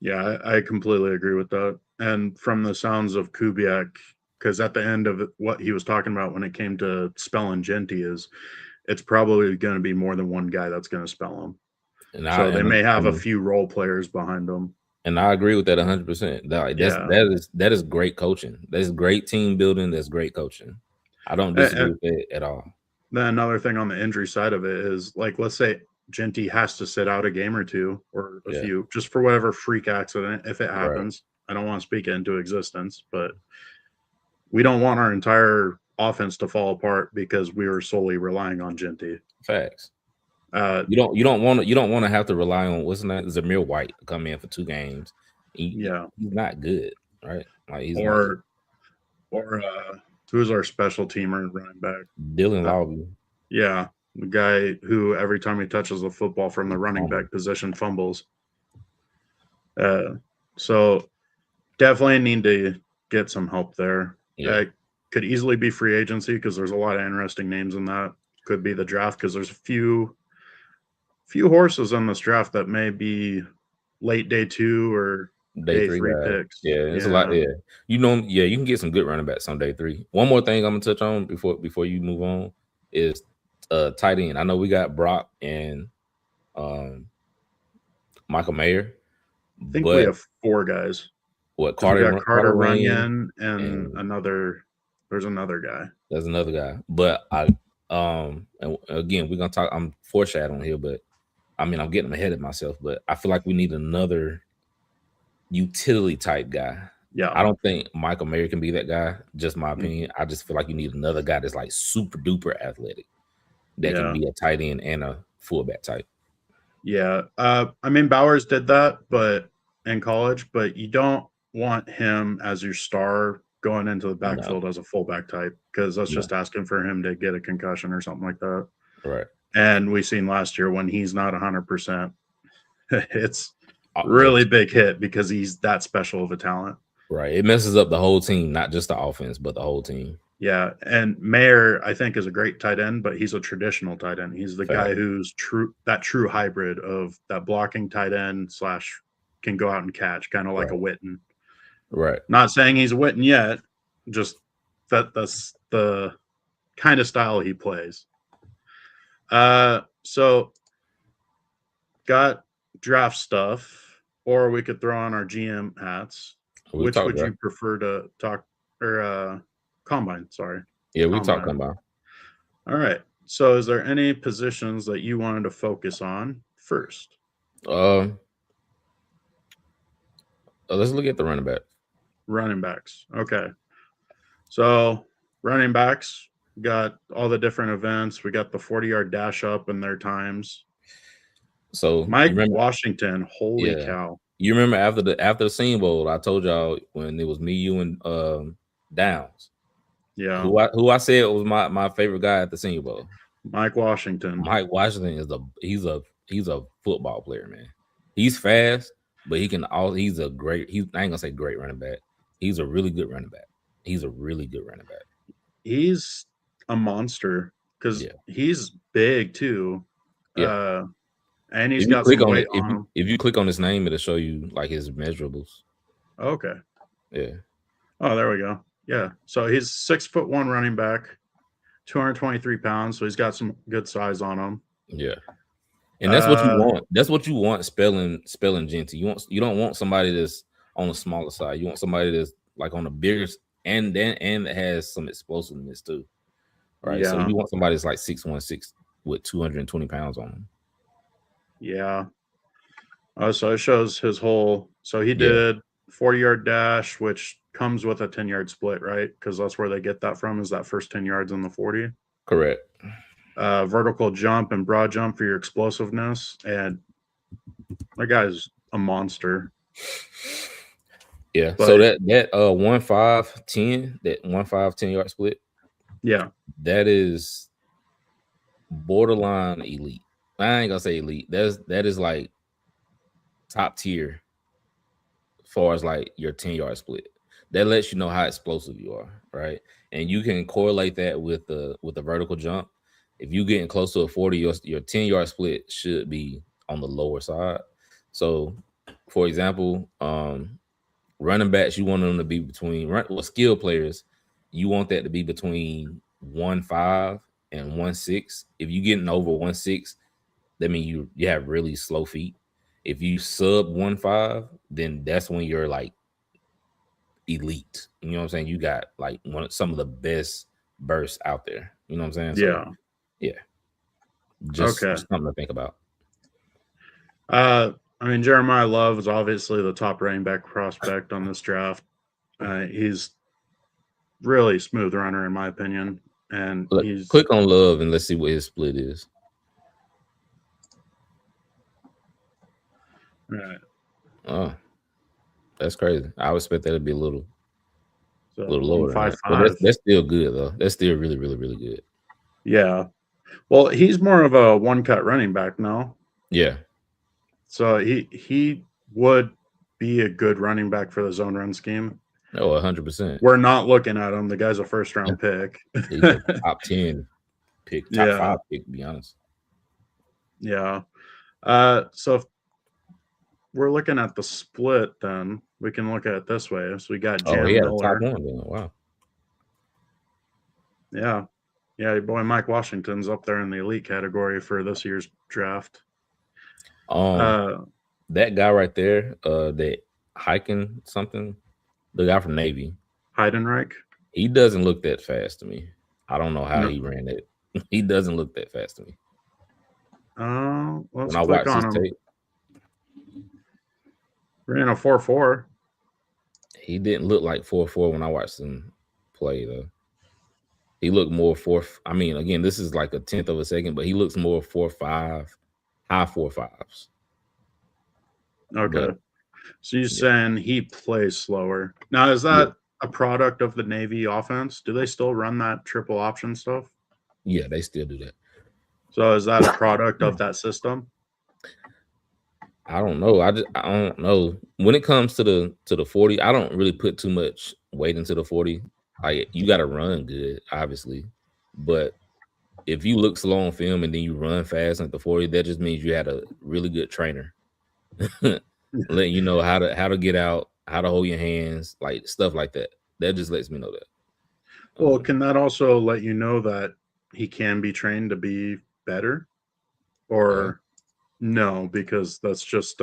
Speaker 2: Yeah, I completely agree with that. And from the sounds of Kubiak, because at the end of what he was talking about when it came to spelling Genty is, it's probably going to be more than one guy that's going to spell him. So they may have a few role players behind them.
Speaker 3: And I agree with that 100%. That is great coaching. That's great team building. That's great coaching. I don't disagree with it at all.
Speaker 2: Then another thing on the injury side of it is, like, let's say Genty has to sit out a game or two or a few, just for whatever freak accident, if it happens. Right. I don't want to speak it into existence, but we don't want our entire offense to fall apart because we were solely relying on Genty.
Speaker 3: Facts. You don't want to have to rely on what's that Zamir White to come in for 2 games. He's not good, right? Like
Speaker 2: who's our special teamer running back?
Speaker 3: Dylan Lawby.
Speaker 2: Yeah, the guy who every time he touches the football from the running back position fumbles. So definitely need to get some help there.
Speaker 3: Yeah.
Speaker 2: Could easily be free agency because there's a lot of interesting names in that. Could be the draft because there's a few horses in this draft that may be late day 2 or day 3 picks.
Speaker 3: Yeah, it's a lot. Yeah, you can get some good running backs on day 3. One more thing I'm gonna touch on before you move on is tight end. I know we got Brock and Michael Mayer.
Speaker 2: I think we have 4 guys.
Speaker 3: What
Speaker 2: Carter Runyon and another. There's another guy.
Speaker 3: There's another guy, but and again we're gonna talk. I'm foreshadowing here, but I mean I'm getting ahead of myself. But I feel like we need another utility type guy.
Speaker 2: Yeah,
Speaker 3: I don't think Michael Mayer can be that guy. Just my opinion. I just feel like you need another guy that's like super duper athletic that can be a tight end and a fullback type.
Speaker 2: Yeah, I mean Bowers did that, but in college, but you don't want him as your star going into the backfield as a fullback type because that's just asking for him to get a concussion or something like that.
Speaker 3: Right.
Speaker 2: And we seen last year when he's not 100%, it's really big hit because he's that special of a talent.
Speaker 3: Right. It messes up the whole team, not just the offense, but the whole team.
Speaker 2: Yeah. And Mayer, I think, is a great tight end, but he's a traditional tight end. He's the guy who's true hybrid of that blocking tight end / can go out and catch, kind of like a Witten.
Speaker 3: Right.
Speaker 2: Not saying he's a Witten yet, just that's the kind of style he plays. So got draft stuff, or we could throw on our GM hats. Which would you prefer to talk or combine? Sorry.
Speaker 3: Yeah, we talked about.
Speaker 2: All right. So is there any positions that you wanted to focus on first?
Speaker 3: Let's look at the running back.
Speaker 2: Running backs. Okay. So running backs, got all the different events. We got the 40-yard dash up and their times.
Speaker 3: So
Speaker 2: Mike Washington, holy cow.
Speaker 3: You remember after the Senior Bowl, I told y'all when it was me, you, and Downs.
Speaker 2: Yeah.
Speaker 3: Who I said was my favorite guy at the Senior Bowl.
Speaker 2: Mike Washington.
Speaker 3: Mike Washington is he's a football player, man. He's fast, but he's a great. I ain't gonna say great running back. He's a really good running back. He's a really good running back.
Speaker 2: He's a monster because he's big too.
Speaker 3: Yeah.
Speaker 2: And he's got some weight on him.
Speaker 3: If you click on his name, it'll show you like his measurables.
Speaker 2: Okay.
Speaker 3: Yeah.
Speaker 2: Oh, there we go. Yeah. So he's 6'1" running back, 223 pounds. So he's got some good size on him.
Speaker 3: Yeah. And that's what you want. That's what you want spelling Jeanty. You don't want somebody that's on the smaller side. You want somebody that's like on the bigger and that has some explosiveness too. Right.
Speaker 2: Yeah.
Speaker 3: So you want somebody that's like 6'1" with 220 pounds on him.
Speaker 2: Yeah. So it shows his whole. So he did 40-yard dash, which comes with a 10-yard split, right? Because that's where they get that from, is that first 10 yards in the 40.
Speaker 3: Correct.
Speaker 2: Vertical jump and broad jump for your explosiveness. And that guy's a monster.
Speaker 3: Yeah. But, so that 1-5-10, that 1-5-10-yard split.
Speaker 2: Yeah.
Speaker 3: That is borderline elite. I ain't gonna say elite. That is like top tier as far as like your 10-yard split. That lets you know how explosive you are, right? And you can correlate that with the vertical jump. If you're getting close to a 40, your 10-yard split should be on the lower side. So, for example, running backs, you want them to be between skill players, you want that to be between 1.5 and 1.6. If you're getting over 1.6, that means you have really slow feet. If you sub 1.5, then that's when you're like elite. You know what I'm saying? You got like some of the best bursts out there. You know what I'm saying? So, yeah. Just something to think about.
Speaker 2: I mean, Jeremiah Love is obviously the top running back prospect on this draft. He's really smooth runner in my opinion. And
Speaker 3: click on Love and let's see what his split is.
Speaker 2: Right.
Speaker 3: Oh, that's crazy. I would expect that to be a little lower.
Speaker 2: 5'5".
Speaker 3: But that's still good though. That's still really, really, really good.
Speaker 2: Yeah. Well, he's more of a one-cut running back now.
Speaker 3: Yeah.
Speaker 2: So he would be a good running back for the zone run scheme.
Speaker 3: Oh, 100%.
Speaker 2: We're not looking at him. The guy's a first-round pick.
Speaker 3: He's a top 10 pick, top 5 pick, to be honest.
Speaker 2: Yeah. So if we're looking at the split, then we can look at it this way. So we got Jam Miller.
Speaker 3: Top 1 then. Wow.
Speaker 2: Yeah. Yeah, your boy Mike Washington's up there in the elite category for this year's draft.
Speaker 3: That guy right there, that hiking something, the guy from Navy,
Speaker 2: Heidenreich.
Speaker 3: He doesn't look that fast to me. I don't know how he ran it. He doesn't look that fast to me.
Speaker 2: Let's
Speaker 3: when I
Speaker 2: click
Speaker 3: watch
Speaker 2: on
Speaker 3: his
Speaker 2: him.
Speaker 3: tape,
Speaker 2: Ran a 4.4.
Speaker 3: he didn't look like 4.4 when I watched him play though. He looked more 4. I mean, again, this is like a 10th of a second, but he looks more 4.5, high 4.5s.
Speaker 2: Okay. But, so you're saying he plays slower. Now, is that a product of the Navy offense? Do they still run that triple option stuff?
Speaker 3: Yeah, they still do that.
Speaker 2: So is that a product of that system?
Speaker 3: I don't know. I don't know. When it comes to the 40, I don't really put too much weight into the 40. Like, you got to run good, obviously. But if you look slow on film and then you run fast at the 40, that just means you had a really good trainer. Letting you know how to get out, how to hold your hands, like stuff like that. That just lets me know that.
Speaker 2: Well, can that also let you know that he can be trained to be better? Or no, because that's just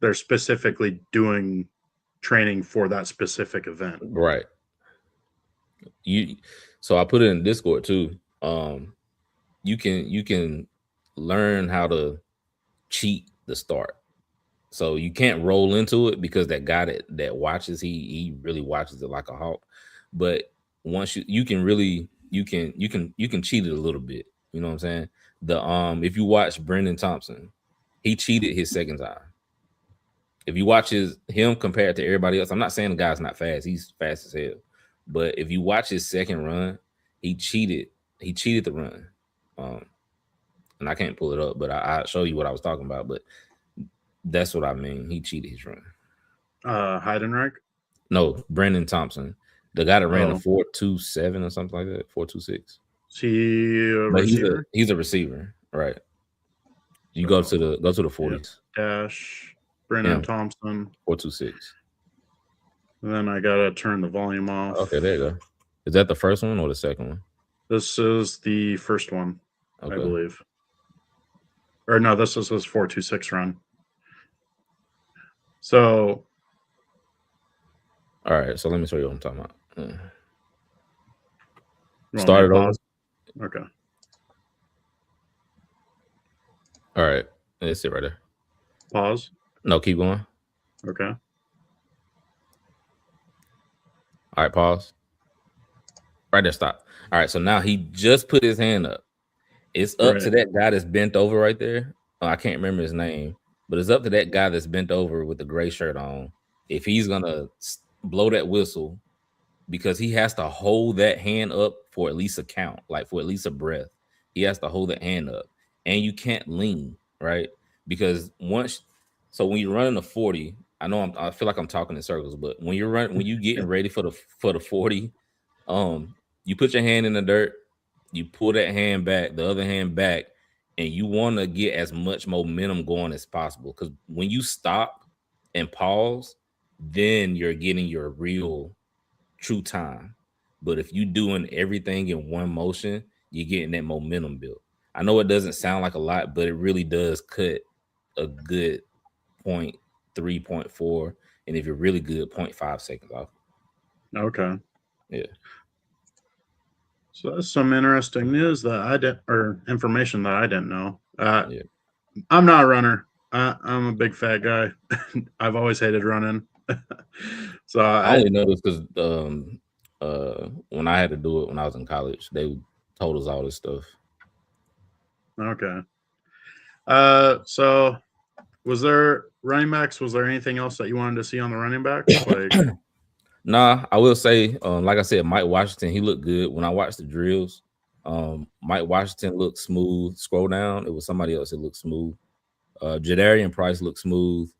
Speaker 2: they're specifically doing training for that specific event.
Speaker 3: Right. So I put it in Discord too. You can learn how to cheat the start. So you can't roll into it because that guy that watches, he really watches it like a hawk. But once you can cheat it a little bit. You know what I'm saying? If you watch Brendan Thompson, he cheated his second time. If you watch him compared to everybody else, I'm not saying the guy's not fast. He's fast as hell. But if you watch his second run, he cheated he cheated the run. And I can't pull it up, but I'll show you what I was talking about. But that's what I mean. He cheated his run.
Speaker 2: Heidenreich?
Speaker 3: No, Brandon Thompson, the guy that ran the
Speaker 2: Oh.
Speaker 3: 4.27 or something like that, 4.26.
Speaker 2: Is he a
Speaker 3: But
Speaker 2: receiver?
Speaker 3: he's a receiver, right? You go to the 40s.
Speaker 2: Dash Brandon Thompson
Speaker 3: 4.26.
Speaker 2: And then I gotta turn the volume off.
Speaker 3: Okay, there you go. Is that the first one or the second one?
Speaker 2: This is the first one,
Speaker 3: Okay.
Speaker 2: I believe. Or no, this is his 4.26 run. So,
Speaker 3: all right. So let me show you what I'm talking about.
Speaker 2: Started over. Okay.
Speaker 3: All right. Let's sit right there.
Speaker 2: Pause.
Speaker 3: No, keep going.
Speaker 2: Okay.
Speaker 3: All right, pause. Right there, stop. All right, so now he just put his hand up. It's up to that guy that's bent over right there. Oh, I can't remember his name, but it's up to that guy that's bent over with the gray shirt on. If he's gonna blow that whistle, because he has to hold that hand up for at least a count, like for at least a breath. He has to hold that hand up, and you can't lean, right? Because when you're running a 40, I feel like I'm talking in circles, but when you getting ready for the 40, you put your hand in the dirt, you pull that hand back, the other hand back, and you want to get as much momentum going as possible. Because when you stop and pause, then you're getting your real true time. But if you doing everything in one motion, you're getting that momentum built. I know it doesn't sound like a lot, but it really does cut a good 0.3, 0.4, and if you're really good, 0.5 seconds off.
Speaker 2: Okay.
Speaker 3: Yeah.
Speaker 2: So that's some interesting news that information that I didn't know.
Speaker 3: Yeah.
Speaker 2: I'm not a runner. I'm a big fat guy. I've always hated running. So
Speaker 3: I only know this because when I had to do it when I was in college, they told us all this stuff.
Speaker 2: Okay. So was there running backs? Was there anything else that you wanted to see on the running backs? Like,
Speaker 3: nah, I will say, like I said, Mike Washington, he looked good. When I watched the drills, Mike Washington looked smooth. Scroll down, it was somebody else that looked smooth. Jadarian Price looked smooth.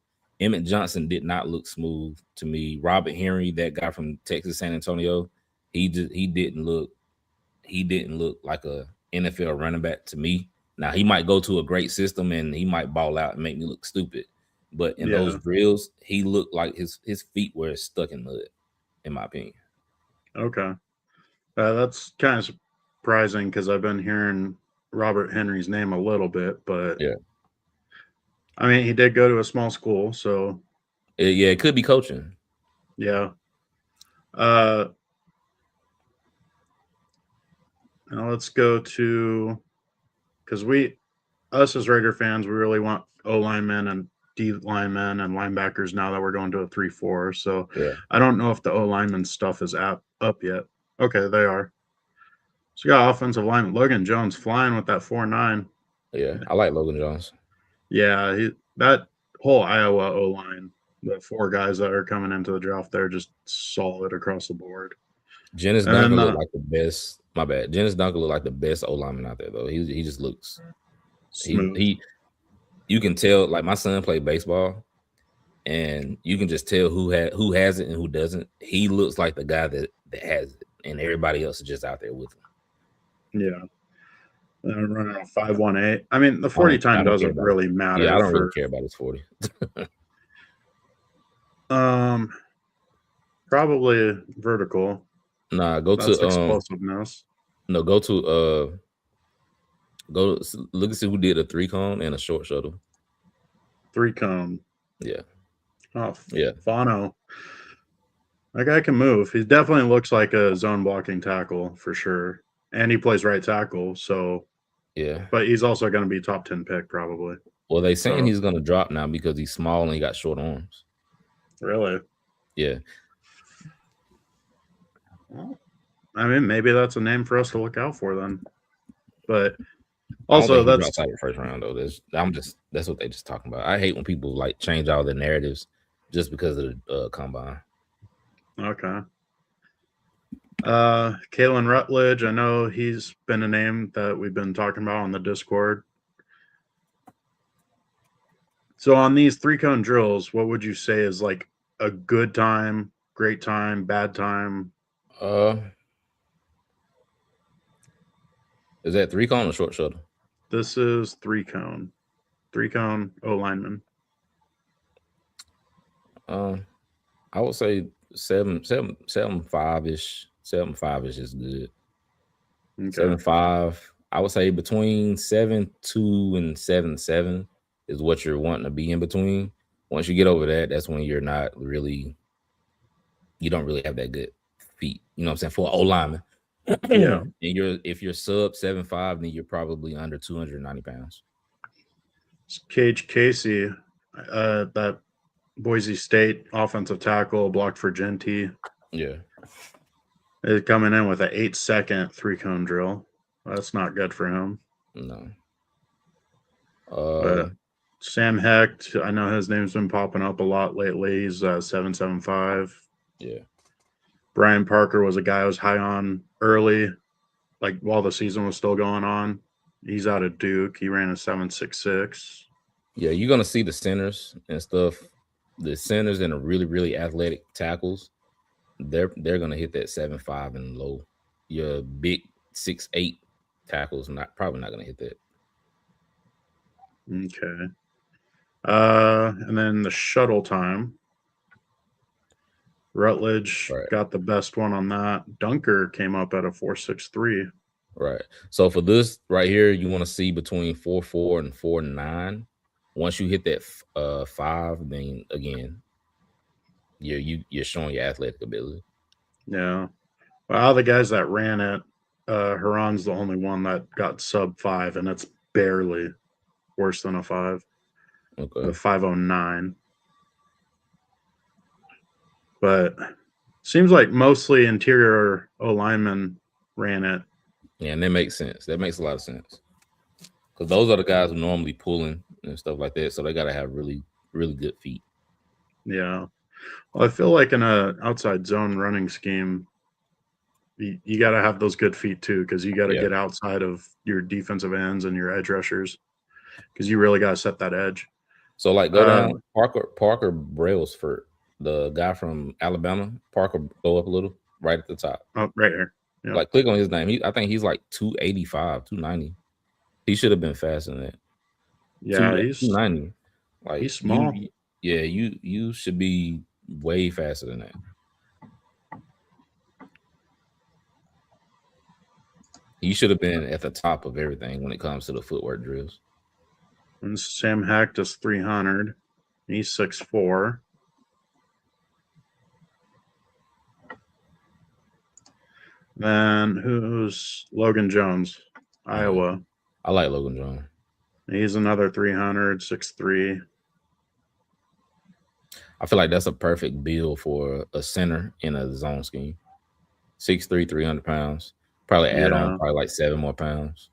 Speaker 3: Emmett Johnson did not look smooth to me. Robert Henry, that guy from Texas San Antonio, he didn't look like a NFL running back to me. Now he might go to a great system and he might ball out and make me look stupid, but in those drills, he looked like his feet were stuck in mud, in my opinion.
Speaker 2: Okay, that's kind of surprising because I've been hearing Robert Henry's name a little bit, but
Speaker 3: yeah.
Speaker 2: I mean, he did go to a small school, so
Speaker 3: yeah, it could be coaching.
Speaker 2: Yeah. Now let's go to, because us as Raider fans, we really want O linemen and D linemen and linebackers now that we're going to a 3-4. So I don't know if the O lineman stuff is up yet. Okay, they are. So you got offensive lineman Logan Jones flying with that 4.9.
Speaker 3: Yeah, I like Logan Jones.
Speaker 2: Yeah, that whole Iowa O line, the 4 guys that are coming into the draft, they're just solid across the board.
Speaker 3: Janice Duncan looked like the best. My bad. Janice Duncan looked like the best O lineman out there, though. He just looks smooth. You can tell. Like my son played baseball, and you can just tell who has it and who doesn't. He looks like the guy that has it, and everybody else is just out there with him.
Speaker 2: Yeah. And running a 5.18. I mean, the 40 time doesn't really matter.
Speaker 3: Yeah, I don't really care about his 40.
Speaker 2: Probably vertical.
Speaker 3: Nah, go
Speaker 2: That's
Speaker 3: to
Speaker 2: explosiveness.
Speaker 3: No, go to look and see who did a 3-cone and a short shuttle.
Speaker 2: 3-cone.
Speaker 3: Yeah.
Speaker 2: Oh
Speaker 3: yeah.
Speaker 2: Fano. That guy can move. He definitely looks like a zone blocking tackle for sure. And he plays right tackle, so
Speaker 3: yeah.
Speaker 2: But he's also going to be top 10 pick probably.
Speaker 3: Well, they saying he's going to drop now because he's small and he got short arms.
Speaker 2: Really?
Speaker 3: Yeah.
Speaker 2: Well, I mean, maybe that's a name for us to look out for then. But also, that's
Speaker 3: outside the first round though. That's what they just talking about. I hate when people like change all their narratives just because of the combine.
Speaker 2: Okay. Kalen Rutledge, I know he's been a name that we've been talking about on the Discord. So on these 3-cone drills, what would you say is like a good time, great time, bad time?
Speaker 3: Is that 3-cone or short shuttle?
Speaker 2: This is 3-cone. 3-cone O lineman.
Speaker 3: I would say 7.5-ish. 7.5-ish is good.
Speaker 2: Okay.
Speaker 3: 7.5. I would say between 7.2 and 7.7 is what you're wanting to be in between. Once you get over that, that's when you don't really have that good feet. You know what I'm saying? For an O lineman.
Speaker 2: Yeah.
Speaker 3: And if you're sub 7.5, then you're probably under 290 pounds.
Speaker 2: Cage Casey, that Boise State offensive tackle, blocked for Genty.
Speaker 3: Yeah.
Speaker 2: Is coming in with an 8-second 3-cone drill. That's not good for him.
Speaker 3: No.
Speaker 2: Sam Hecht, I know his name's been popping up a lot lately. He's 7.75.
Speaker 3: Yeah.
Speaker 2: Brian Parker was a guy I was high on early, like while the season was still going on. He's out of Duke. He ran a 7.66.
Speaker 3: Yeah, you're gonna see the centers and stuff. The centers and the really, really athletic tackles, they're gonna hit that 7.5 and low. Your big 6'8" tackles probably not gonna hit that.
Speaker 2: Okay. And then the shuttle time. Rutledge got the best one on that. Dunker came up at a 4.63.
Speaker 3: Right. So for this right here, you want to see between 4.4 and 4.9. Once you hit that 5, then again, you're showing your athletic ability.
Speaker 2: Yeah. Well, the guys that ran it, Huron's the only one that got sub 5, and it's barely worse than a 5.
Speaker 3: Okay.
Speaker 2: A 5.09. But seems like mostly interior O linemen ran it.
Speaker 3: Yeah, and that makes sense. That makes a lot of sense. Because those are the guys who normally pulling and stuff like that. So they got to have really, really good feet.
Speaker 2: Yeah. Well, I feel like in an outside zone running scheme, you got to have those good feet too, because you got to get outside of your defensive ends and your edge rushers, because you really got to set that edge.
Speaker 3: So like go down Parker Brailsford, the guy from Alabama. Parker, go up a little, right at the top.
Speaker 2: Oh, right here. Yep.
Speaker 3: Like click on his name. I think he's like 285, 290. He should have been faster than that.
Speaker 2: Yeah, he's
Speaker 3: 290. Like
Speaker 2: he's small.
Speaker 3: You should be way faster than that. You should have been at the top of everything when it comes to the footwork drills.
Speaker 2: And Sam Hecht is 300. He's 6'4". Then who's Logan Jones, Iowa?
Speaker 3: I like Logan Jones.
Speaker 2: He's another 300, 6'3".
Speaker 3: I feel like that's a perfect build for a center in a zone scheme. 6'3", 300 pounds. Probably add on probably like 7 more pounds.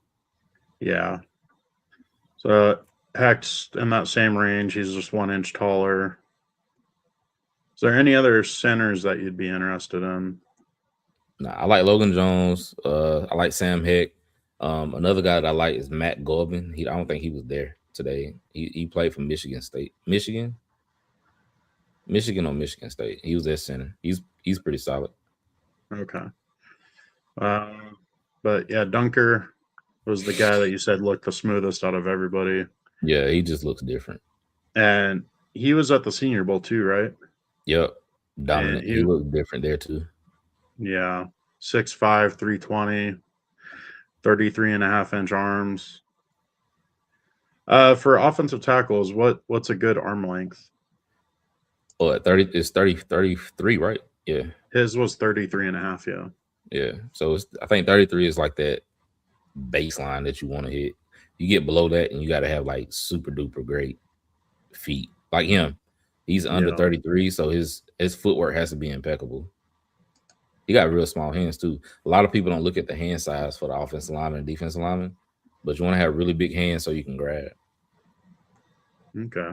Speaker 2: Yeah. So Hecht's in that same range. He's just 1 inch taller. Is there any other centers that you'd be interested in?
Speaker 3: Nah, I like Logan Jones. I like Sam Hecht. Another guy that I like is Matt Gorbin. I don't think he was there today. He played for Michigan State. Michigan or Michigan State. He was at center. He's pretty solid.
Speaker 2: Okay. But yeah, Dunker was the guy that you said looked the smoothest out of everybody.
Speaker 3: Yeah, he just looks different.
Speaker 2: And he was at the Senior Bowl too, right?
Speaker 3: Yep. Dominant. He looked different there too.
Speaker 2: Yeah. 6'5", 320, 33.5-inch arms. For offensive tackles, what's a good arm length?
Speaker 3: Oh, 33, right? Yeah.
Speaker 2: His was 33.5, yeah.
Speaker 3: Yeah. So I think 33 is like that baseline that you want to hit. You get below that and you got to have like super duper great feet. Like him. He's under 33, so his footwork has to be impeccable. He got real small hands too. A lot of people don't look at the hand size for the offensive lineman and defensive lineman, but you want to have really big hands so you can grab.
Speaker 2: Okay.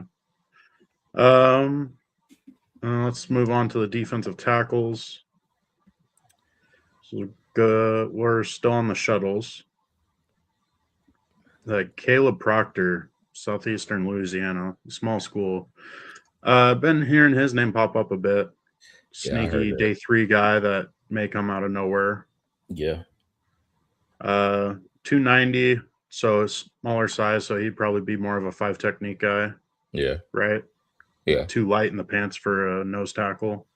Speaker 2: Let's move on to the defensive tackles. So we're still on the shuttles. Caleb Proctor, Southeastern Louisiana, small school. I've been hearing his name pop up a bit.
Speaker 3: Yeah, I heard
Speaker 2: Sneaky
Speaker 3: that.
Speaker 2: day 3 guy that may come out of nowhere.
Speaker 3: Yeah.
Speaker 2: 290, so smaller size, so he'd probably be more of a 5 technique guy,
Speaker 3: Yeah.
Speaker 2: right?
Speaker 3: Yeah.
Speaker 2: Too light in the pants for a nose tackle.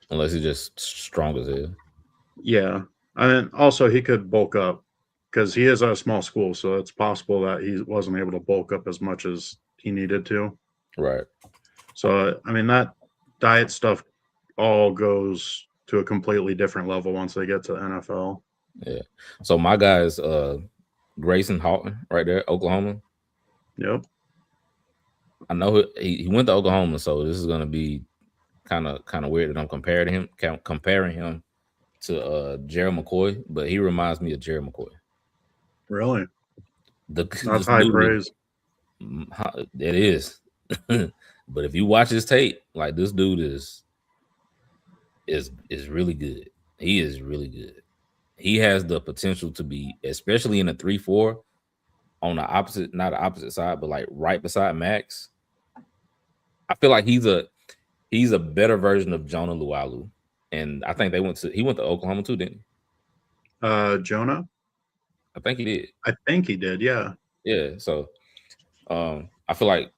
Speaker 3: Unless he's just strong as hell.
Speaker 2: Yeah. And also he could bulk up because he is at a small school, so it's possible that he wasn't able to bulk up as much as he needed to.
Speaker 3: Right.
Speaker 2: So, I mean, that diet stuff all goes to a completely different level once they get to the NFL.
Speaker 3: Yeah. So my guy is Grayson Houghton right there, Oklahoma.
Speaker 2: Yep.
Speaker 3: I know he went to Oklahoma, so this is gonna be kind of weird that I'm comparing him to Jerry McCoy, but he reminds me of Jerry McCoy.
Speaker 2: Really?
Speaker 3: That's
Speaker 2: high praise.
Speaker 3: It is. But if you watch his tape, like, this dude is really good. He is really good. He has the potential to be, especially in a 3-4 on the opposite, not the opposite side, but like right beside Max. I feel like he's a better version of Jonah Lualu. And I think he went to Oklahoma too, didn't
Speaker 2: he? Jonah?
Speaker 3: I think he did.
Speaker 2: I think he did, yeah.
Speaker 3: Yeah. So I feel like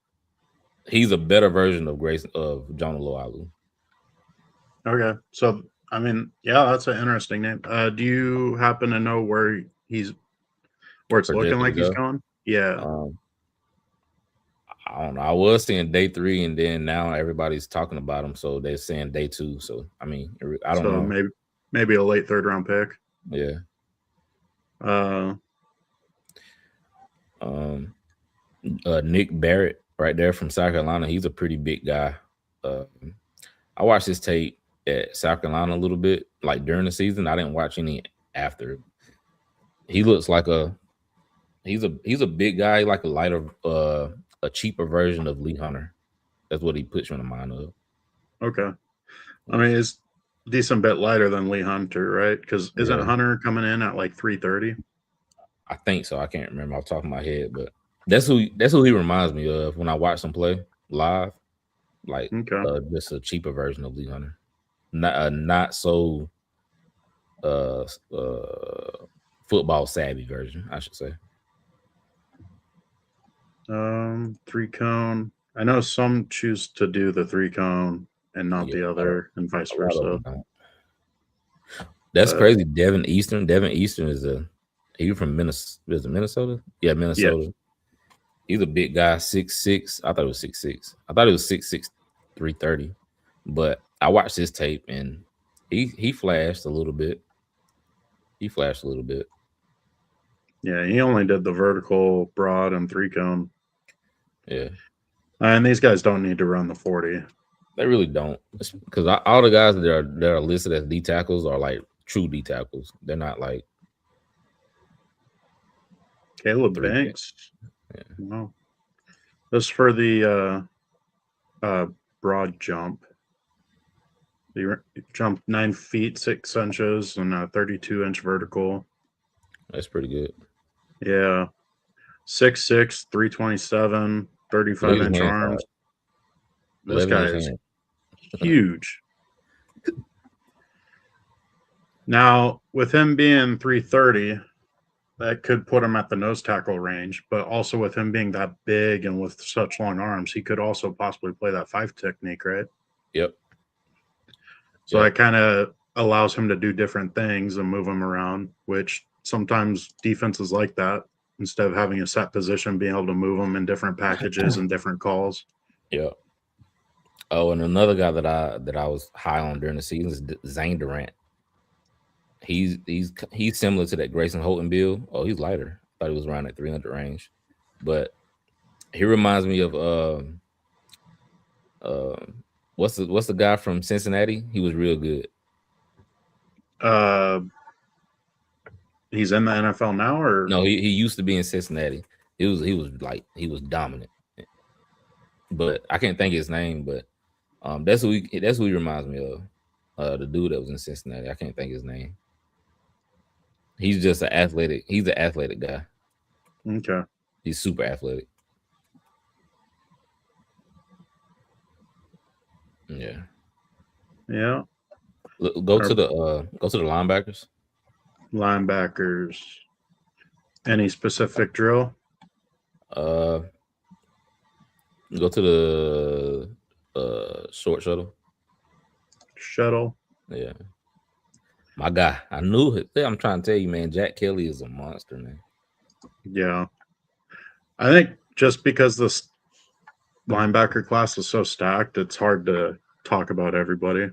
Speaker 3: he's a better version of Jonah Lualu.
Speaker 2: Okay. So, I mean, yeah, that's an interesting name. Do you happen to know where it's looking like he's going? Yeah.
Speaker 3: I don't know. I was saying day 3, and then now everybody's talking about him, so they're saying day 2. So, I mean, I don't know.
Speaker 2: Maybe a late 3rd round pick.
Speaker 3: Yeah. Nick Barrett right there from South Carolina. He's a pretty big guy. I watched his tape at South Carolina a little bit, like during the season. I didn't watch any after. He looks like he's a big guy, like a lighter, a cheaper version of Lee Hunter. That's what he puts you in the mind of.
Speaker 2: Okay. I mean, it's a decent bit lighter than Lee Hunter, right? Because isn't Hunter coming in at like 330?
Speaker 3: I think so. I can't remember off the top of my head, but that's who he reminds me of when I watch him play live. Like, just a cheaper version of Lee Hunter, not so football savvy version, I should say.
Speaker 2: 3-cone. I know some choose to do the 3-cone and not the other, and vice versa.
Speaker 3: That's crazy. Devin Eastern is he from Minnesota? Is it Minnesota? Yeah, Minnesota. Yeah. He's a big guy, 6'6". I thought it was 6'6". I thought it was 6'6", 330. But I watched his tape and he flashed a little bit.
Speaker 2: Yeah, he only did the vertical, broad, and 3-cone.
Speaker 3: Yeah.
Speaker 2: And these guys don't need to run the 40.
Speaker 3: They really don't. Because all the guys that are listed as D tackles are like true D tackles. They're not like
Speaker 2: Caleb Banks. Yeah. No. This is for the broad jump. He jumped 9 feet 6 inches and a 32-inch vertical.
Speaker 3: That's pretty good.
Speaker 2: Yeah. 6'6", 327, 35-inch arms. This guy is huge. Now, with him being 330, that could put him at the nose tackle range, but also with him being that big and with such long arms, he could also possibly play that 5 technique, right?
Speaker 3: Yep.
Speaker 2: So that kind of allows him to do different things and move him around, which sometimes defenses like that. Instead of having a set position, being able to move them in different packages and different calls.
Speaker 3: Yeah. Oh, and another guy that I was high on during the season is Zane Durant. He's similar to that Grayson Houghton build. Oh, he's lighter. I thought he was around that 300 range, but he reminds me of what's the guy from Cincinnati? He was real good.
Speaker 2: He's in the NFL now, or
Speaker 3: no? He used to be in Cincinnati. He was dominant, but I can't think of his name. But that's who he reminds me of. The dude that was in Cincinnati. I can't think of his name. He's just an athletic. He's an athletic guy.
Speaker 2: Okay.
Speaker 3: He's super athletic. Yeah.
Speaker 2: Yeah.
Speaker 3: Go to the linebackers.
Speaker 2: Linebackers. Any specific drill?
Speaker 3: Go to the short shuttle.
Speaker 2: Shuttle.
Speaker 3: Yeah. My guy. I knew it. I'm trying to tell you, man, Jack Kelly is a monster, man.
Speaker 2: Yeah. I think just because this linebacker class is so stacked, it's hard to talk about everybody.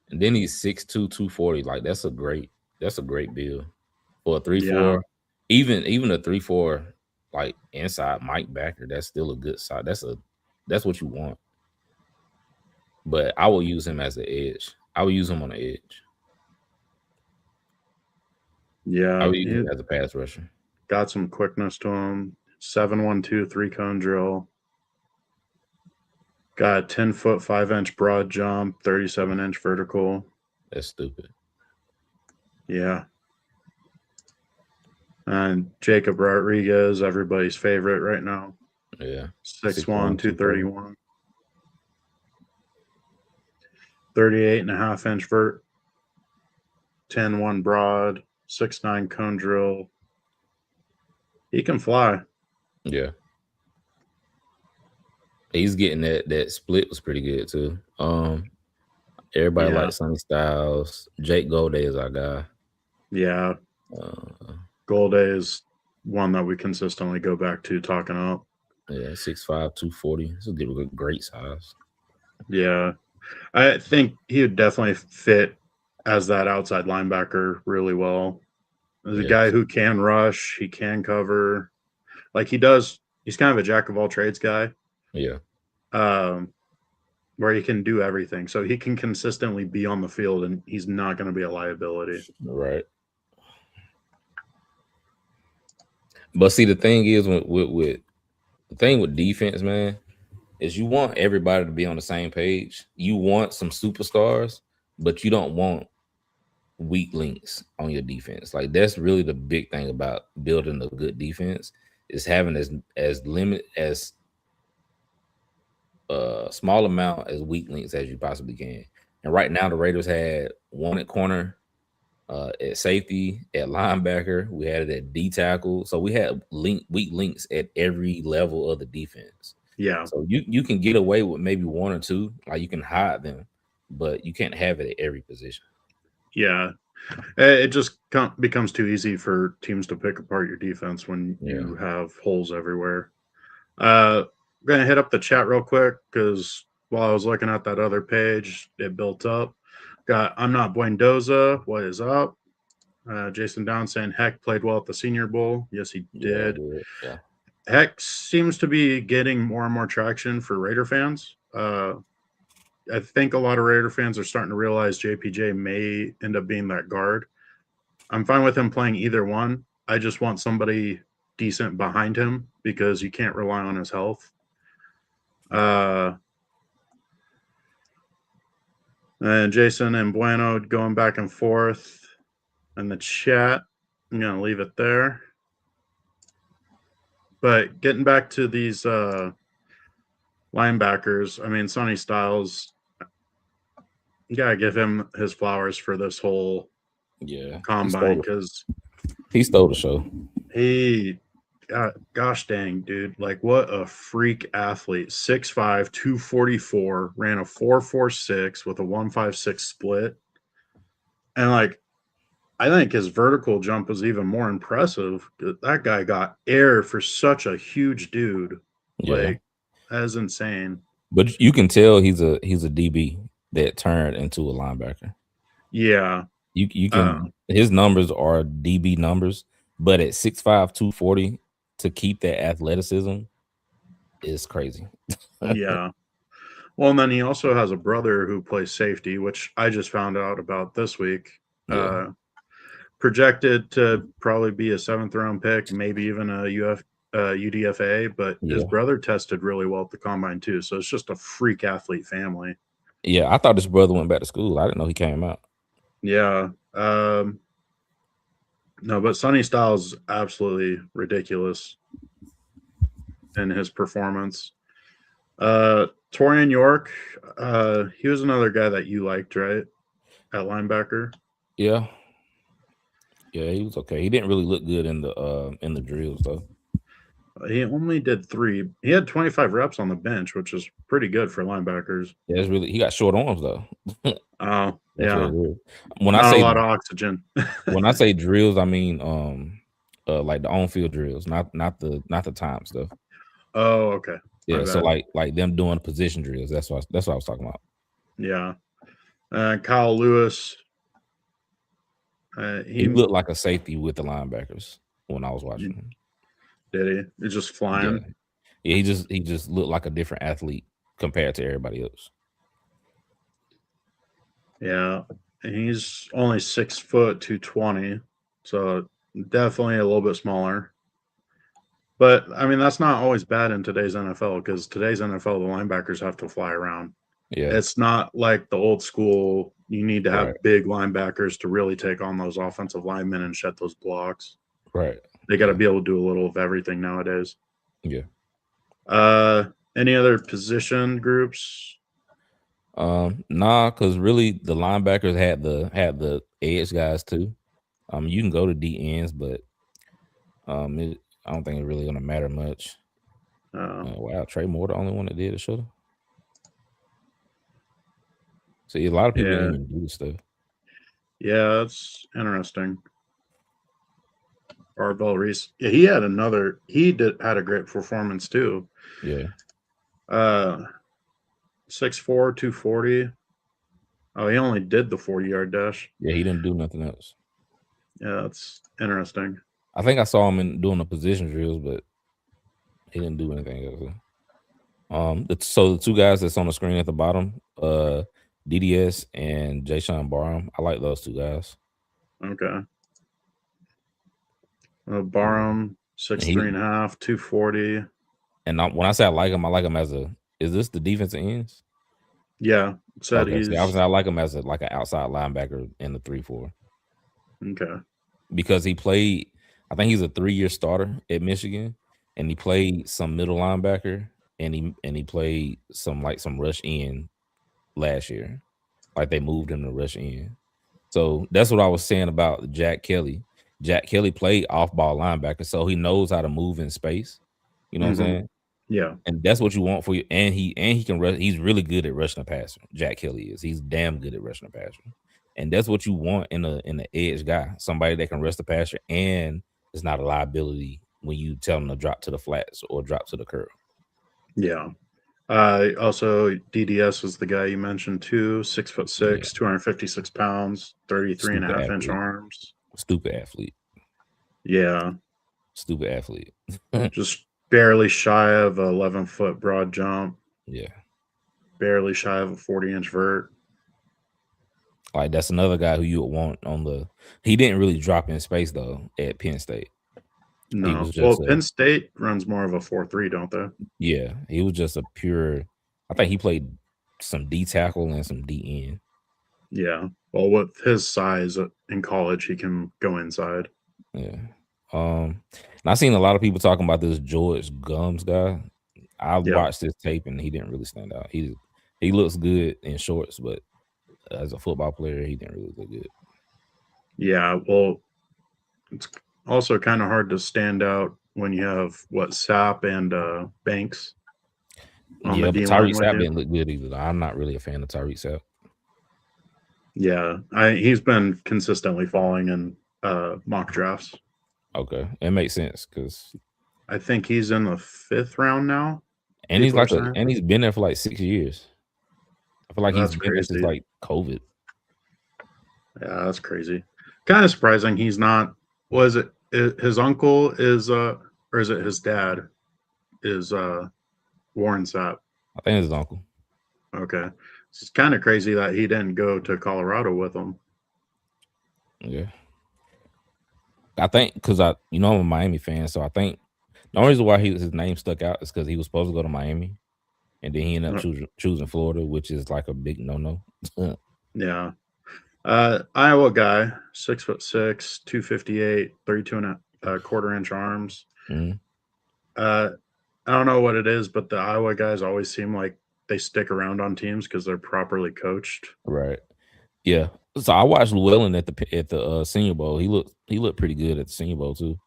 Speaker 3: And then he's 6'2", 240. Like that's a great build. For a 3-4.
Speaker 2: Yeah.
Speaker 3: Even a 3-4 like inside Mike backer, that's still a good side. That's what you want. But I will use him as an edge. I will use him on the edge.
Speaker 2: Yeah.
Speaker 3: I will use him as a pass rusher.
Speaker 2: Got some quickness to him. 7-1-2 3-cone drill. Got a 10-foot 5-inch broad jump, 37-inch vertical.
Speaker 3: That's stupid.
Speaker 2: Yeah. And Jacob Rodriguez, everybody's favorite right now.
Speaker 3: Yeah.
Speaker 2: 6'1", 231. 38.5-inch vert. 10-1 broad. 6'9" cone drill. He can fly.
Speaker 3: Yeah. He's getting that split was pretty good too. Everybody likes Sonny Styles. Jake Golday is our guy.
Speaker 2: Yeah. Golday is one that we consistently go back to talking up.
Speaker 3: Yeah, 6'5", 240. It's a great size.
Speaker 2: Yeah. I think he would definitely fit as that outside linebacker really well. As a guy who can rush, he can cover. Like he does, he's kind of a jack of all trades guy.
Speaker 3: Yeah.
Speaker 2: Where he can do everything. So he can consistently be on the field and he's not going to be a liability.
Speaker 3: Right. But see, the thing is with the thing with defense, man, is you want everybody to be on the same page. You want some superstars, but you don't want weak links on your defense. Like that's really the big thing about building a good defense is having as limit as small amount as weak links as you possibly can. And right now the Raiders had one at corner, at safety, at linebacker, we had it at D tackle. So we had weak links at every level of the defense.
Speaker 2: Yeah.
Speaker 3: So you can get away with maybe one or two, like you can hide them, but you can't have it at every position.
Speaker 2: Yeah. It just becomes too easy for teams to pick apart your defense when you have holes everywhere. I'm going to hit up the chat real quick because while I was looking at that other page, it built up. Got I'm Not Buendoza. What is up? Jason Down saying Heck played well at the Senior Bowl. Yes, he did.
Speaker 3: Yeah.
Speaker 2: Heck seems to be getting more and more traction for Raider fans. I think a lot of Raider fans are starting to realize JPJ may end up being that guard. I'm fine with him playing either one. I just want somebody decent behind him because you can't rely on his health. And Jason and Bueno going back and forth in the chat. I'm going to leave it there. But getting back to these linebackers, I mean, Sonny Styles, you got to give him his flowers for this whole combine because
Speaker 3: he stole the show.
Speaker 2: Gosh dang, dude. Like, what a freak athlete. 6'5", 244, ran a 4.46 with a 1.56 split. And, like, I think his vertical jump was even more impressive. That guy got air for such a huge dude.
Speaker 3: Yeah.
Speaker 2: Like, that is insane.
Speaker 3: But you can tell he's a DB that turned into a linebacker.
Speaker 2: Yeah.
Speaker 3: You can his numbers are DB numbers, but at 6'5", 240 to keep that athleticism is crazy.
Speaker 2: Yeah. Well, and then he also has a brother who plays safety, which I just found out about this week.
Speaker 3: Yeah.
Speaker 2: Projected to probably be a 7th-round pick, maybe even a UDFA, but his brother tested really well at the combine too. So it's just a freak athlete family.
Speaker 3: Yeah, I thought his brother went back to school. I didn't know he came out.
Speaker 2: Yeah. No, but Sonny Styles is absolutely ridiculous in his performance. Torian York, he was another guy that you liked, right? At linebacker.
Speaker 3: Yeah. Yeah, he was okay. He didn't really look good in the drills though.
Speaker 2: He only did 3. He had 25 reps on the bench, which is pretty good for linebackers.
Speaker 3: Yeah, it's really he got short arms though.
Speaker 2: Oh,
Speaker 3: That's what
Speaker 2: yeah.
Speaker 3: it is. When
Speaker 2: Not
Speaker 3: I
Speaker 2: a
Speaker 3: say
Speaker 2: lot of oxygen.
Speaker 3: when I say drills, I mean like the on-field drills, not the time stuff.
Speaker 2: Oh, okay. My
Speaker 3: Yeah, so
Speaker 2: bad.
Speaker 3: like them doing position drills. That's what I was talking about.
Speaker 2: Yeah. Kyle Lewis.
Speaker 3: He looked like a safety with the linebackers when I was watching him.
Speaker 2: Did he? He's just flying.
Speaker 3: Yeah, he just looked like a different athlete compared to everybody else.
Speaker 2: Yeah. And he's only 6 foot 220. So definitely a little bit smaller. But I mean, that's not always bad in today's NFL, because today's NFL, the linebackers have to fly around.
Speaker 3: Yeah.
Speaker 2: It's not like the old school. You need to have
Speaker 3: Right.
Speaker 2: big linebackers to really take on those offensive linemen and shed those blocks.
Speaker 3: Right.
Speaker 2: They got to be able to do a little of everything nowadays.
Speaker 3: Yeah.
Speaker 2: Any other position groups?
Speaker 3: Nah, because really the linebackers had the edge guys too. You can go to D ends, but I don't think it's really gonna matter much. Wow, Trey Moore the only one that did it, should have. See, a lot of people didn't even do this stuff.
Speaker 2: Yeah, that's interesting. Arbel Reese. Yeah, he had a great performance too.
Speaker 3: Yeah.
Speaker 2: 6'4", 240. Oh, he only did the 40-yard dash.
Speaker 3: Yeah, he didn't do nothing else.
Speaker 2: Yeah, that's interesting.
Speaker 3: I think I saw him doing the position drills, but he didn't do anything else. So the two guys that's on the screen at the bottom, DDS and Jayshon Barham, I like those two guys.
Speaker 2: Okay. Barham, 6'3.5", 240.
Speaker 3: And when I say I like him as is this the defensive ends?
Speaker 2: Yeah. Said
Speaker 3: okay,
Speaker 2: he's.
Speaker 3: So I like him as like an outside linebacker in the 3-4.
Speaker 2: Okay.
Speaker 3: Because he played, I think he's a 3-year starter at Michigan, and he played some middle linebacker, and he played some rush in last year. Like they moved him to rush in. So that's what I was saying about Jack Kelly. Jack Kelly played off-ball linebacker, so he knows how to move in space. You know what I'm saying?
Speaker 2: Yeah.
Speaker 3: And that's what you want for you. And he can rush. He's really good at rushing a passer. Jack Kelly is. He's damn good at rushing a passer. And that's what you want in the edge guy. Somebody that can rush the passer and is not a liability when you tell them to drop to the flats or drop to the curl.
Speaker 2: Yeah. Also, DDS was the guy you mentioned too. 6'6", 256 pounds, 33.5-inch arms.
Speaker 3: Stupid athlete.
Speaker 2: Yeah.
Speaker 3: Stupid athlete.
Speaker 2: Just barely shy of a 11-foot broad jump.
Speaker 3: Yeah.
Speaker 2: Barely shy of a 40-inch vert.
Speaker 3: Like that's another guy who you would want he didn't really drop in space though at Penn State.
Speaker 2: No. Well, Penn State runs more of a 4-3, don't they?
Speaker 3: Yeah. He was just a pure, I think he played some D tackle and some D end.
Speaker 2: Yeah. Well, with his size in college, he can go inside.
Speaker 3: Yeah. And I seen a lot of people talking about this George Gums guy. I watched his tape and he didn't really stand out. He looks good in shorts, but as a football player, he didn't really look good.
Speaker 2: Yeah, well, it's also kind of hard to stand out when you have Sapp and Banks.
Speaker 3: Yeah, but Tyreek Sapp didn't look good either. I'm not really a fan of Tyreek Sapp.
Speaker 2: Yeah, he's been consistently falling in mock drafts.
Speaker 3: Okay, it makes sense because
Speaker 2: I think he's in the 5th round now,
Speaker 3: and he's he's been there for like 6 years. I feel like he's been there since like COVID.
Speaker 2: Yeah, that's crazy. Kind of surprising he's not. Was it his uncle is or is it his dad is Warren Sapp?
Speaker 3: I think it's his uncle.
Speaker 2: Okay, it's kind of crazy that he didn't go to Colorado with him.
Speaker 3: Yeah. I think because I'm a Miami fan, so I think the only reason why his name stuck out is because he was supposed to go to Miami, and then he ended up choosing Florida, which is like a big no-no.
Speaker 2: Yeah. Iowa guy, 6'6", 258, 32 and a quarter inch arms.
Speaker 3: Mhm.
Speaker 2: I don't know what it is, but the Iowa guys always seem like they stick around on teams because they're properly coached.
Speaker 3: Right. Yeah. So I watched Llewellyn at the Senior Bowl. He looked pretty good at the Senior Bowl too.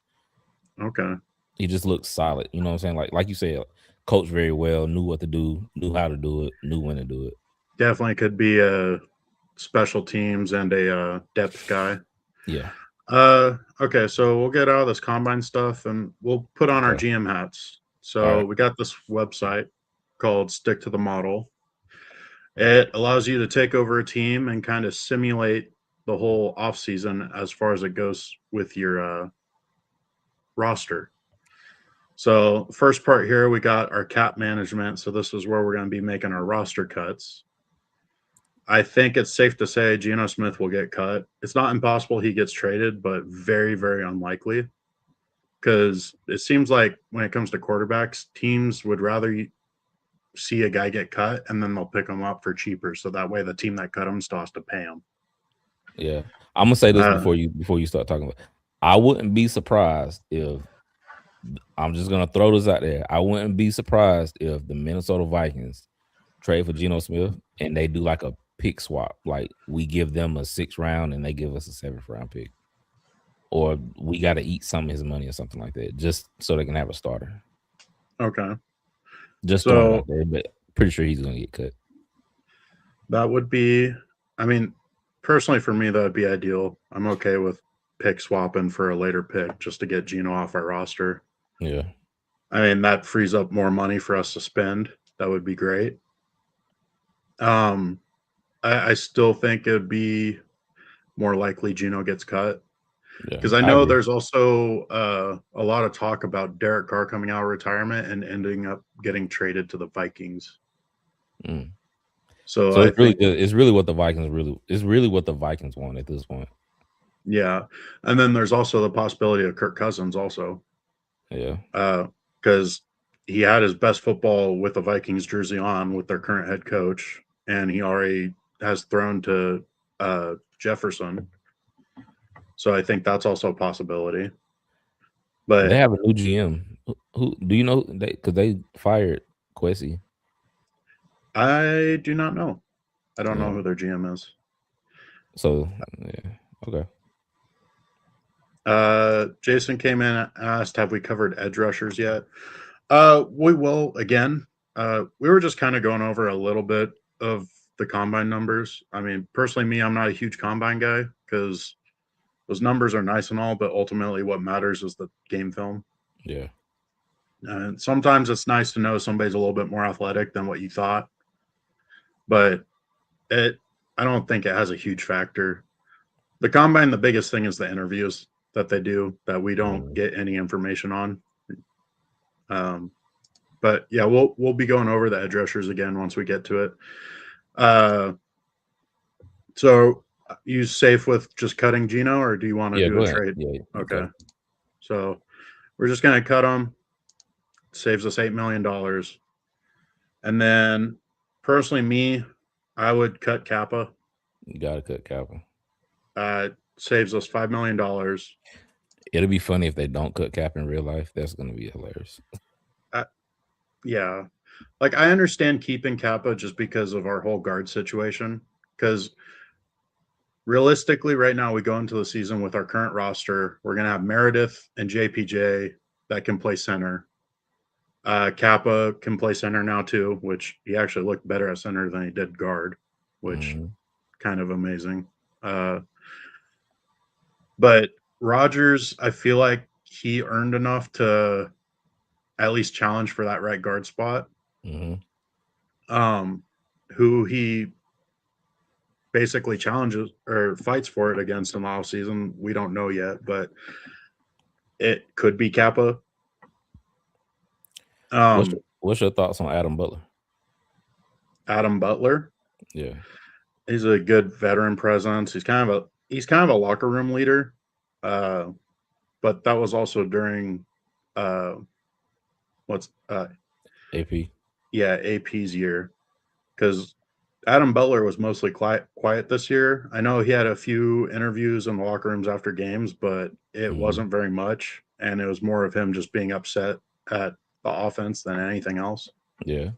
Speaker 2: Okay.
Speaker 3: He just looked solid. You know what I'm saying? Like you said, coached very well, knew what to do, knew how to do it, knew when to do it.
Speaker 2: Definitely could be a special teams and a depth guy.
Speaker 3: Yeah.
Speaker 2: Okay, so we'll get out of this combine stuff and we'll put on our
Speaker 3: Okay.
Speaker 2: GM hats.
Speaker 3: All
Speaker 2: So
Speaker 3: right.
Speaker 2: we got this website called Stick to the Model. It allows you to take over a team and kind of simulate the whole offseason as far as it goes with your roster. So first part here, we got our cap management. So this is where we're going to be making our roster cuts. I think it's safe to say Geno Smith will get cut. It's not impossible he gets traded, but very, very unlikely. Because it seems like when it comes to quarterbacks, teams would rather see a guy get cut and then they'll pick him up for cheaper. So that way the team that cut him still has to pay him.
Speaker 3: Yeah. I'm gonna say this before you start talking about. I wouldn't be surprised if I'm just gonna throw this out there. I wouldn't be surprised if the Minnesota Vikings trade for Geno Smith and they do like a pick swap. Like we give them a 6th round and they give us a 7th round pick. Or we got to eat some of his money or something like that, just so they can have a starter.
Speaker 2: Okay.
Speaker 3: Just throwing it out there, but pretty sure he's gonna get cut.
Speaker 2: That would be, I mean, personally for me, that would be ideal. I'm okay with pick swapping for a later pick just to get Geno off our roster.
Speaker 3: Yeah.
Speaker 2: I mean, that frees up more money for us to spend. That would be great. I still think it'd be more likely Geno gets cut. Because I know there's also a lot of talk about Derek Carr coming out of retirement and ending up getting traded to the Vikings.
Speaker 3: Mm.
Speaker 2: So
Speaker 3: it's really good. It's really what the Vikings want at this point.
Speaker 2: Yeah, and then there's also the possibility of Kirk Cousins also.
Speaker 3: Yeah.
Speaker 2: Because he had his best football with the Vikings jersey on with their current head coach, and he already has thrown to Jefferson. So I think that's also a possibility. But
Speaker 3: they have a new GM. Who do you know? Because they fired Kwesi.
Speaker 2: I do not know. I don't know who their GM is.
Speaker 3: So yeah, okay.
Speaker 2: Jason came in and asked, "Have we covered edge rushers yet?" We will again. We were just kind of going over a little bit of the combine numbers. I mean, personally, me, I'm not a huge combine guy because those numbers are nice and all, but ultimately what matters is the game film.
Speaker 3: Yeah.
Speaker 2: And sometimes it's nice to know somebody's a little bit more athletic than what you thought, but I don't think it has a huge factor. The combine, the biggest thing is the interviews that they do that we don't get any information on. But yeah, we'll be going over the edge rushers again once we get to it. So you safe with just cutting Geno, or do you want to do a trade?
Speaker 3: Yeah,
Speaker 2: okay. So we're just gonna cut him. Saves us $8 million. And then personally, me, I would cut Kappa.
Speaker 3: You gotta cut Kappa.
Speaker 2: Saves us $5 million.
Speaker 3: It'll be funny if they don't cut Cap in real life. That's gonna be hilarious.
Speaker 2: Yeah. Like I understand keeping Kappa just because of our whole guard situation. Because realistically, right now we go into the season with our current roster. We're gonna have Meredith and JPJ that can play center. Kappa can play center now too, which he actually looked better at center than he did guard, which kind of amazing. But Rodgers, I feel like he earned enough to at least challenge for that right guard spot. Who he basically challenges or fights for it against in the offseason, we don't know yet, but it could be Kappa.
Speaker 3: What's your thoughts on Adam Butler?
Speaker 2: Adam Butler?
Speaker 3: Yeah.
Speaker 2: He's a good veteran presence. He's kind of a locker room leader. But that was also during AP?
Speaker 3: Yeah,
Speaker 2: AP's year. Because Adam Butler was mostly quiet this year. I know he had a few interviews in the locker rooms after games, but it wasn't very much, and it was more of him just being upset at the offense than anything else.
Speaker 3: Yeah,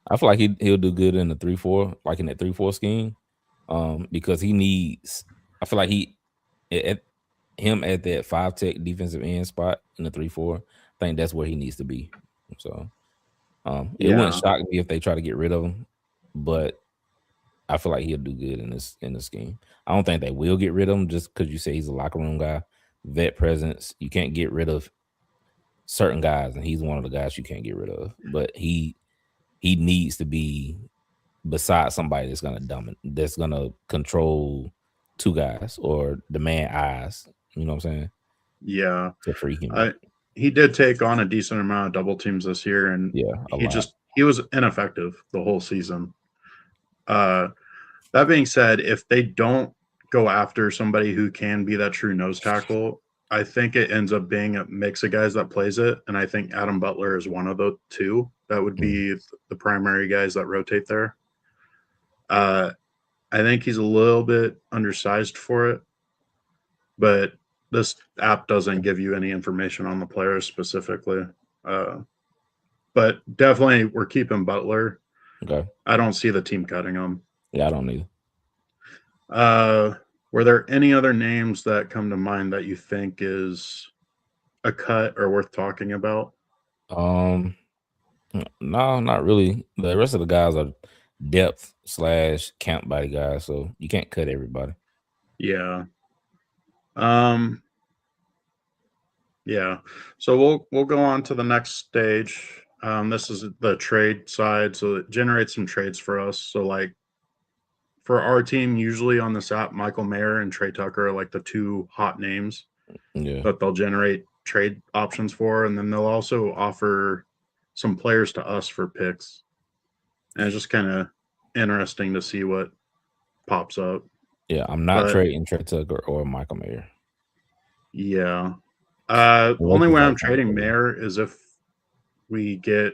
Speaker 3: I feel like he'll do good in the 3-4, like in that 3-4 scheme, because he needs. I feel like at that 5-tech defensive end spot in the 3-4. I think that's where he needs to be. So, it wouldn't shock me if they try to get rid of him, but I feel like he'll do good in this scheme. I don't think they will get rid of him just because you say he's a locker room guy, vet presence. You can't get rid of certain guys, and he's one of the guys you can't get rid of. But he needs to be beside somebody that's gonna control two guys or demand eyes. You know what I'm saying?
Speaker 2: Yeah,
Speaker 3: to free him.
Speaker 2: He did take on a decent amount of double teams this year, and he was ineffective the whole season. That being said, if they don't go after somebody who can be that true nose tackle, I think it ends up being a mix of guys that plays it, and I think Adam Butler is one of the two. That would be the primary guys that rotate there. I think he's a little bit undersized for it, but this app doesn't give you any information on the players specifically. But definitely we're keeping Butler.
Speaker 3: Okay.
Speaker 2: I don't see the team cutting him.
Speaker 3: Yeah, I don't either.
Speaker 2: Were there any other names that come to mind that you think is a cut or worth talking about?
Speaker 3: No, not really. The rest of the guys are depth / camp body guys, so you can't cut everybody.
Speaker 2: Yeah. Yeah. So we'll go on to the next stage. This is the trade side, so it generates some trades for us. So like for our team, usually on this app, Michael Mayer and Trey Tucker are like the two hot names that they'll generate trade options for, and then they'll also offer some players to us for picks. And it's just kind of interesting to see what pops up.
Speaker 3: Yeah, I'm not trading Trey Tucker or Michael Mayer.
Speaker 2: Yeah. Only way I'm trading Mayer is if we get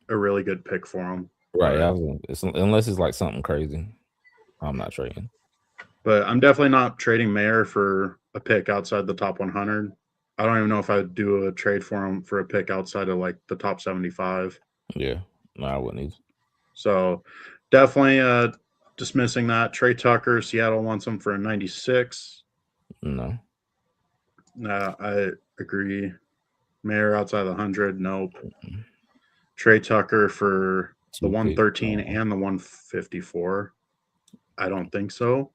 Speaker 2: a really good pick for him.
Speaker 3: Right. Unless it's like something crazy, I'm not trading.
Speaker 2: But I'm definitely not trading Mayer for a pick outside the top 100. I don't even know if I'd do a trade for him for a pick outside of like the top 75.
Speaker 3: Yeah. No, I wouldn't either.
Speaker 2: So definitely dismissing that. Trey Tucker, Seattle wants him for a 96.
Speaker 3: No.
Speaker 2: I agree. Mayer outside the 100, nope. Mm-hmm. Trey Tucker for the 113 and the 154. I don't think so.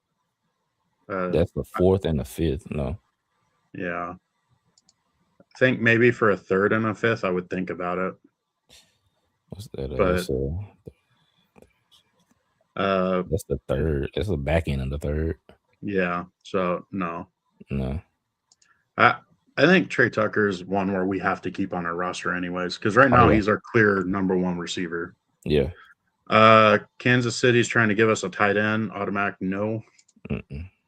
Speaker 3: That's the 4th and the 5th. No.
Speaker 2: Yeah. I think maybe for a 3rd and a 5th, I would think about it.
Speaker 3: What's that?
Speaker 2: That's
Speaker 3: the 3rd. That's the back end of the 3rd.
Speaker 2: Yeah. So no.
Speaker 3: I
Speaker 2: think Trey Tucker is one where we have to keep on our roster anyways, because right now he's our clear number 1 receiver.
Speaker 3: Yeah.
Speaker 2: Kansas City's trying to give us a tight end. Automatic no.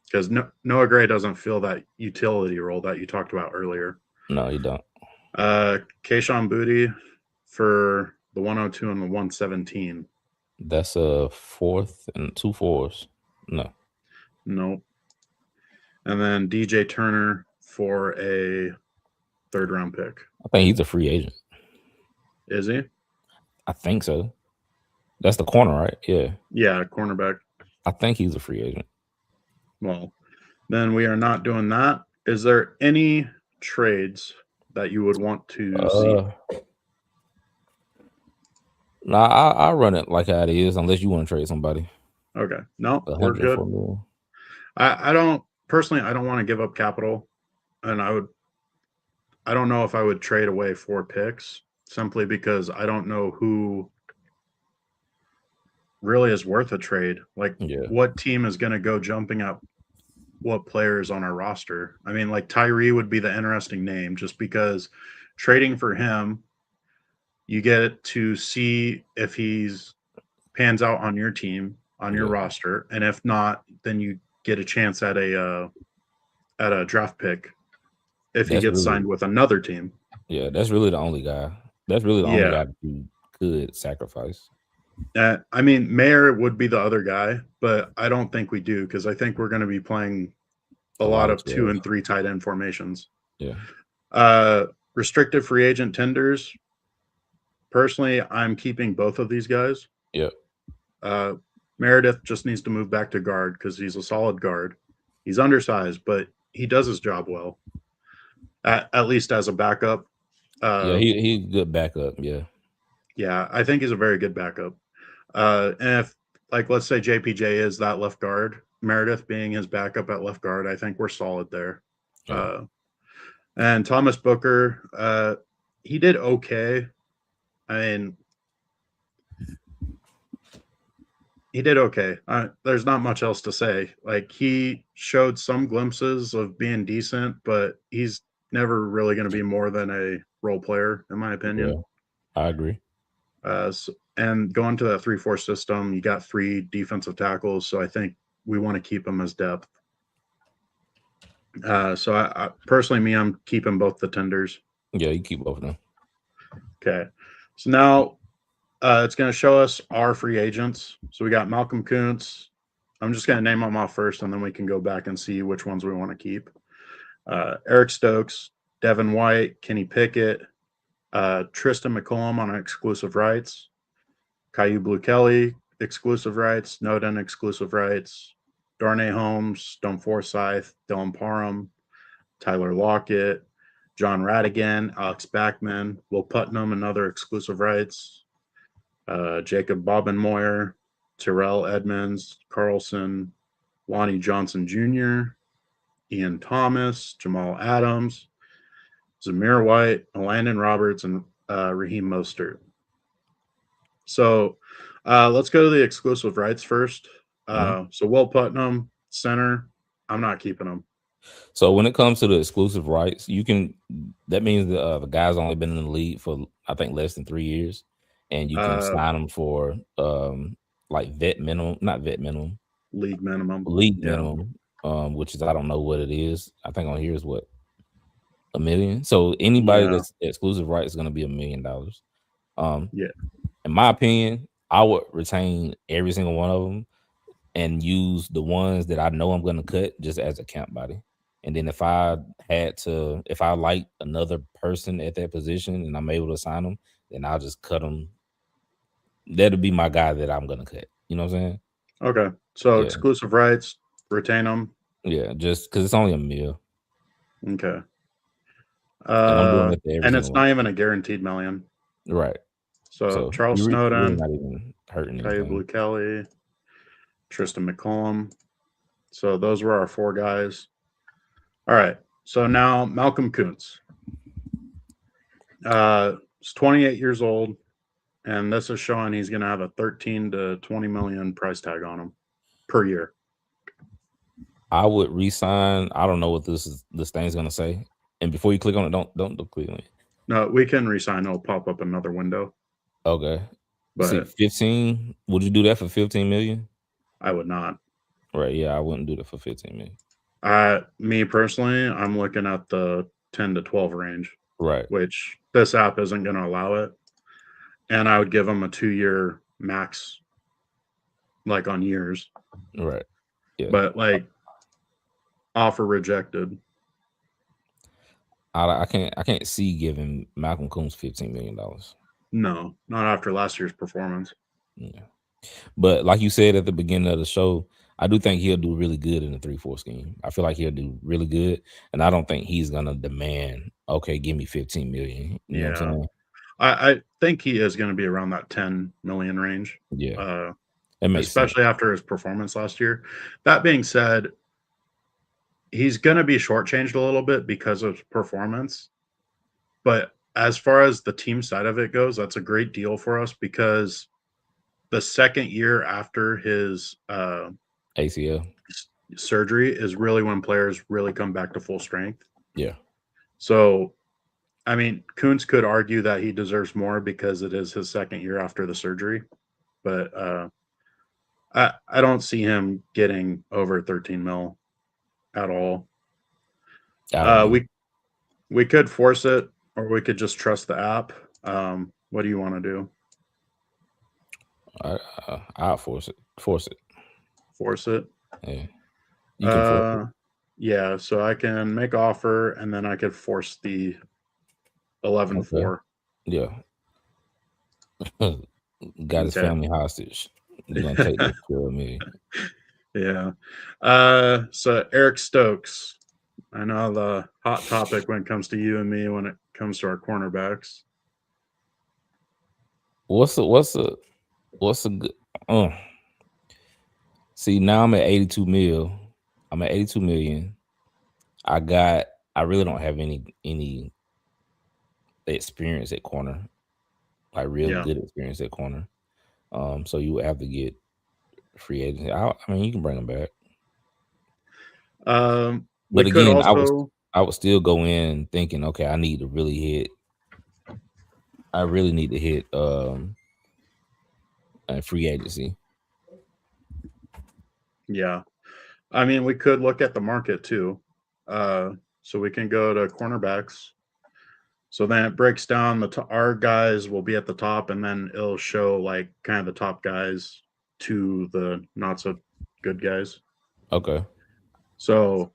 Speaker 2: Because Noah Gray doesn't fill that utility role that you talked about earlier.
Speaker 3: No, you don't.
Speaker 2: Kayshon Boutte for the 102 and the 117.
Speaker 3: That's a 4th and 2 4s. No.
Speaker 2: Nope. And then DJ Turner for a 3rd round pick.
Speaker 3: I think he's a free agent.
Speaker 2: Is he?
Speaker 3: I think so. That's the corner, right? Yeah.
Speaker 2: Yeah, cornerback.
Speaker 3: I think he's a free agent.
Speaker 2: Well, then we are not doing that. Is there any trades that you would want to see?
Speaker 3: Nah, I'll run it like how it is, unless you want to trade somebody.
Speaker 2: Okay. No, we're good. I don't personally. I don't want to give up capital, and I don't know if I would trade away 4 picks simply because I don't know who really is worth a trade. Like, what team is going to go jumping up what players on our roster? I mean, like Tyree would be the interesting name just because trading for him, you get to see if he's pans out on your team, on your roster, and if not, then you get a chance at a draft pick if he gets signed with another team.
Speaker 3: Yeah, that's really the only guy. That's really the only guy that you could sacrifice.
Speaker 2: I mean, Mayer would be the other guy, but I don't think we do because I think we're going to be playing a lot of 2 and 3 tight end formations.
Speaker 3: Yeah.
Speaker 2: Restricted free agent tenders. Personally, I'm keeping both of these guys.
Speaker 3: Yep.
Speaker 2: Meredith just needs to move back to guard because he's a solid guard. He's undersized, but he does his job well. At least as a backup.
Speaker 3: Yeah, he's a good backup. Yeah.
Speaker 2: Yeah, I think he's a very good backup. And if, like, let's say JPJ is that left guard, Meredith being his backup at left guard, I think we're solid there.
Speaker 3: Yeah.
Speaker 2: And Thomas Booker, he did okay. I mean, he did okay. There's not much else to say. Like, he showed some glimpses of being decent, but he's never really going to be more than a role player, in my opinion.
Speaker 3: Yeah, I agree.
Speaker 2: And going to that 3-4 system, you got 3 defensive tackles, so I think we want to keep them as depth. So I personally, I'm keeping both the tenders.
Speaker 3: Yeah, you keep both of them.
Speaker 2: Okay. So now it's going to show us our free agents. So we got Malcolm Kuntz. I'm just going to name them off first, and then we can go back and see which ones we want to keep. Eric Stokes, Devin White, Kenny Pickett, Tristan McCollum on exclusive rights, Caillou Blue Kelly, exclusive rights, Snowden, exclusive rights, Darnay Holmes, Stone Forsyth, Dylan Parham, Tyler Lockett, John Radigan, Alex Backman, Will Putnam, another exclusive rights, Jacob Bobenmoyer, Terrell Edmonds, Carlson, Lonnie Johnson Jr., Ian Thomas, Jamal Adams, Zamir White, Landon Roberts, and Raheem Mostert. So let's go to the exclusive rights first. So Will Putnam, center, I'm not keeping him.
Speaker 3: So when it comes to the exclusive rights, you can. That means the guy's only been in the league for I think less than 3 years, and you can sign him for like vet minimum, not vet minimum,
Speaker 2: league minimum,
Speaker 3: which is I don't know what it is. I think on here is what $1 million. So anybody that's exclusive right is going to be $1 million. In my opinion, I would retain every single one of them and use the ones that I know I'm going to cut just as a camp body. And then if I like another person at that position and I'm able to sign them, then I'll just cut them. That'll be my guy that I'm going to cut. You know what I'm saying?
Speaker 2: Okay. So exclusive rights, retain them.
Speaker 3: Yeah, just because it's only $1 million.
Speaker 2: Okay.
Speaker 3: And
Speaker 2: and it's not even a guaranteed million.
Speaker 3: Right.
Speaker 2: So Charles Snowden,
Speaker 3: not even hurting
Speaker 2: Caillou Blue Kelly, Tristan McCollum. So those were our 4 guys. All right. So now Malcolm Kuntz. He's 28 years old, and this is showing he's going to have a 13 to 20 million price tag on him per year.
Speaker 3: I would re-sign. I don't know what this thing's going to say. And before you click on it, don't click on it.
Speaker 2: No, we can re-sign. It'll pop up another window.
Speaker 3: Okay.
Speaker 2: But
Speaker 3: see, 15. Would you do that for 15 million?
Speaker 2: I would not.
Speaker 3: Right. Yeah, I wouldn't do that for 15 million.
Speaker 2: Me personally, I'm looking at the 10 to 12 range.
Speaker 3: Right.
Speaker 2: Which this app isn't going to allow it. And I would give him a 2-year max, like on years.
Speaker 3: Right. Yeah.
Speaker 2: But like offer rejected.
Speaker 3: I can't see giving Malcolm Kuntz $15 million.
Speaker 2: No, not after last year's performance.
Speaker 3: Yeah. But like you said at the beginning of the show, I do think he'll do really good in the 3-4 scheme. I feel like he'll do really good. And I don't think he's gonna demand, okay, give me 15 million. You know what I'm saying?
Speaker 2: I think he is going to be around that 10 million range.
Speaker 3: Yeah.
Speaker 2: Especially after his performance last year. That being said, he's going to be shortchanged a little bit because of performance. But as far as the team side of it goes, that's a great deal for us because the second year after his
Speaker 3: ACL
Speaker 2: surgery is really when players really come back to full strength.
Speaker 3: Yeah.
Speaker 2: So, I mean, Kuntz could argue that he deserves more because it is his second year after the surgery. But I don't see him getting over 13 mil at all. We could force it, or we could just trust the app. What do you want to do?
Speaker 3: I'll force it. Force it.
Speaker 2: Force it.
Speaker 3: Yeah. You can force it.
Speaker 2: Yeah, so I can make offer and then I could force the 11-4.
Speaker 3: Yeah. Got his family hostage. You're gonna take this for me.
Speaker 2: Yeah. So Eric Stokes. I know the hot topic when it comes to you and me when it comes to our cornerbacks.
Speaker 3: What's a good see, now I'm at 82 mil. I'm at 82 million. I really don't have any experience at corner. Like real good experience at corner. So you would have to get free agents. I mean, you can bring them back. But again, I would still go in thinking, okay, I need to really hit. I really need to hit a free agency.
Speaker 2: Yeah. I mean, we could look at the market too. So we can go to cornerbacks. So then it breaks down our guys will be at the top, and then it'll show like kind of the top guys to the not so good guys.
Speaker 3: Okay.
Speaker 2: So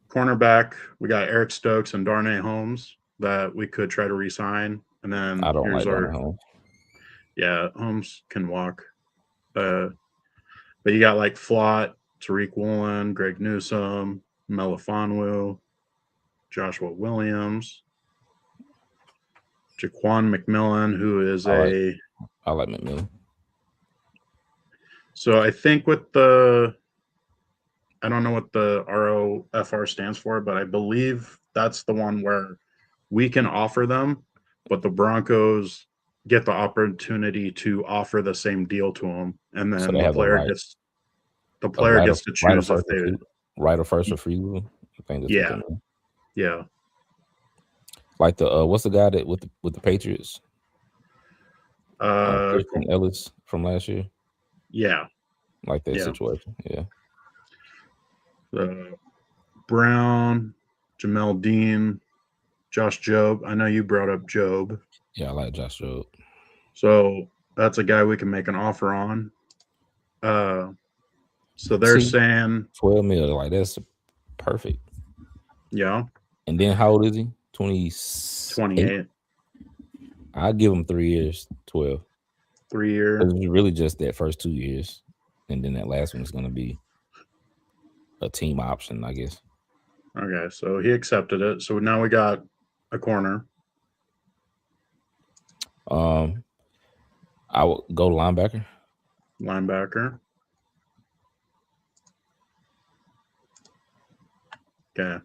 Speaker 2: cornerback, we got Eric Stokes and Darnay Holmes that we could try to re-sign. And then
Speaker 3: I don't like Darnay Holmes.
Speaker 2: Yeah, Holmes can walk. But you got like Flott, Tariq Woolen, Greg Newsome, Melifonwu, Joshua Williams, Jaquan McMillan, who is
Speaker 3: I like McMillan.
Speaker 2: So I think I don't know what the ROFR stands for, but I believe that's the one where we can offer them, but the Broncos get the opportunity to offer the same deal to them, and then the player gets to choose if they
Speaker 3: right of first refusal. I think that's
Speaker 2: yeah.
Speaker 3: Like the what's the guy that with the Patriots? Christian Ellis from last year.
Speaker 2: Yeah,
Speaker 3: like that situation. Yeah.
Speaker 2: Brown, Jamel Dean, Josh Jobe. I know you brought up Jobe.
Speaker 3: Yeah, I like Josh Jobe.
Speaker 2: So that's a guy we can make an offer on. So they're saying
Speaker 3: 12 mil. Like that's perfect.
Speaker 2: Yeah.
Speaker 3: And then how old is he?
Speaker 2: 28.
Speaker 3: I'll give him 3 years, 12.
Speaker 2: 3 years.
Speaker 3: It's really just that first 2 years, and then that last one is going to be a team option, I guess.
Speaker 2: Okay, so he accepted it. So now we got a corner.
Speaker 3: I would go linebacker.
Speaker 2: Okay.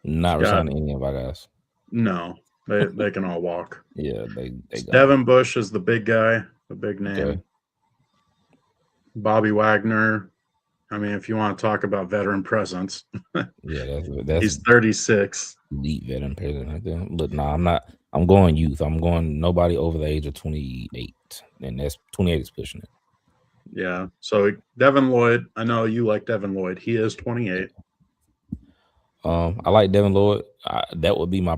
Speaker 3: Not resigning any of our guys.
Speaker 2: No, they can all walk.
Speaker 3: Yeah, they
Speaker 2: Devin Bush is the big guy, the big name. Okay. Bobby Wagner. I mean, if you want to talk about veteran presence,
Speaker 3: yeah, that's
Speaker 2: he's 36.
Speaker 3: Elite veteran presence right there. But no, I'm not. I'm going youth. I'm going nobody over the age of 28, and that's 28 is pushing it.
Speaker 2: Yeah. So Devin Lloyd. I know you like Devin Lloyd. He is 28.
Speaker 3: I like Devin Lloyd. That would be my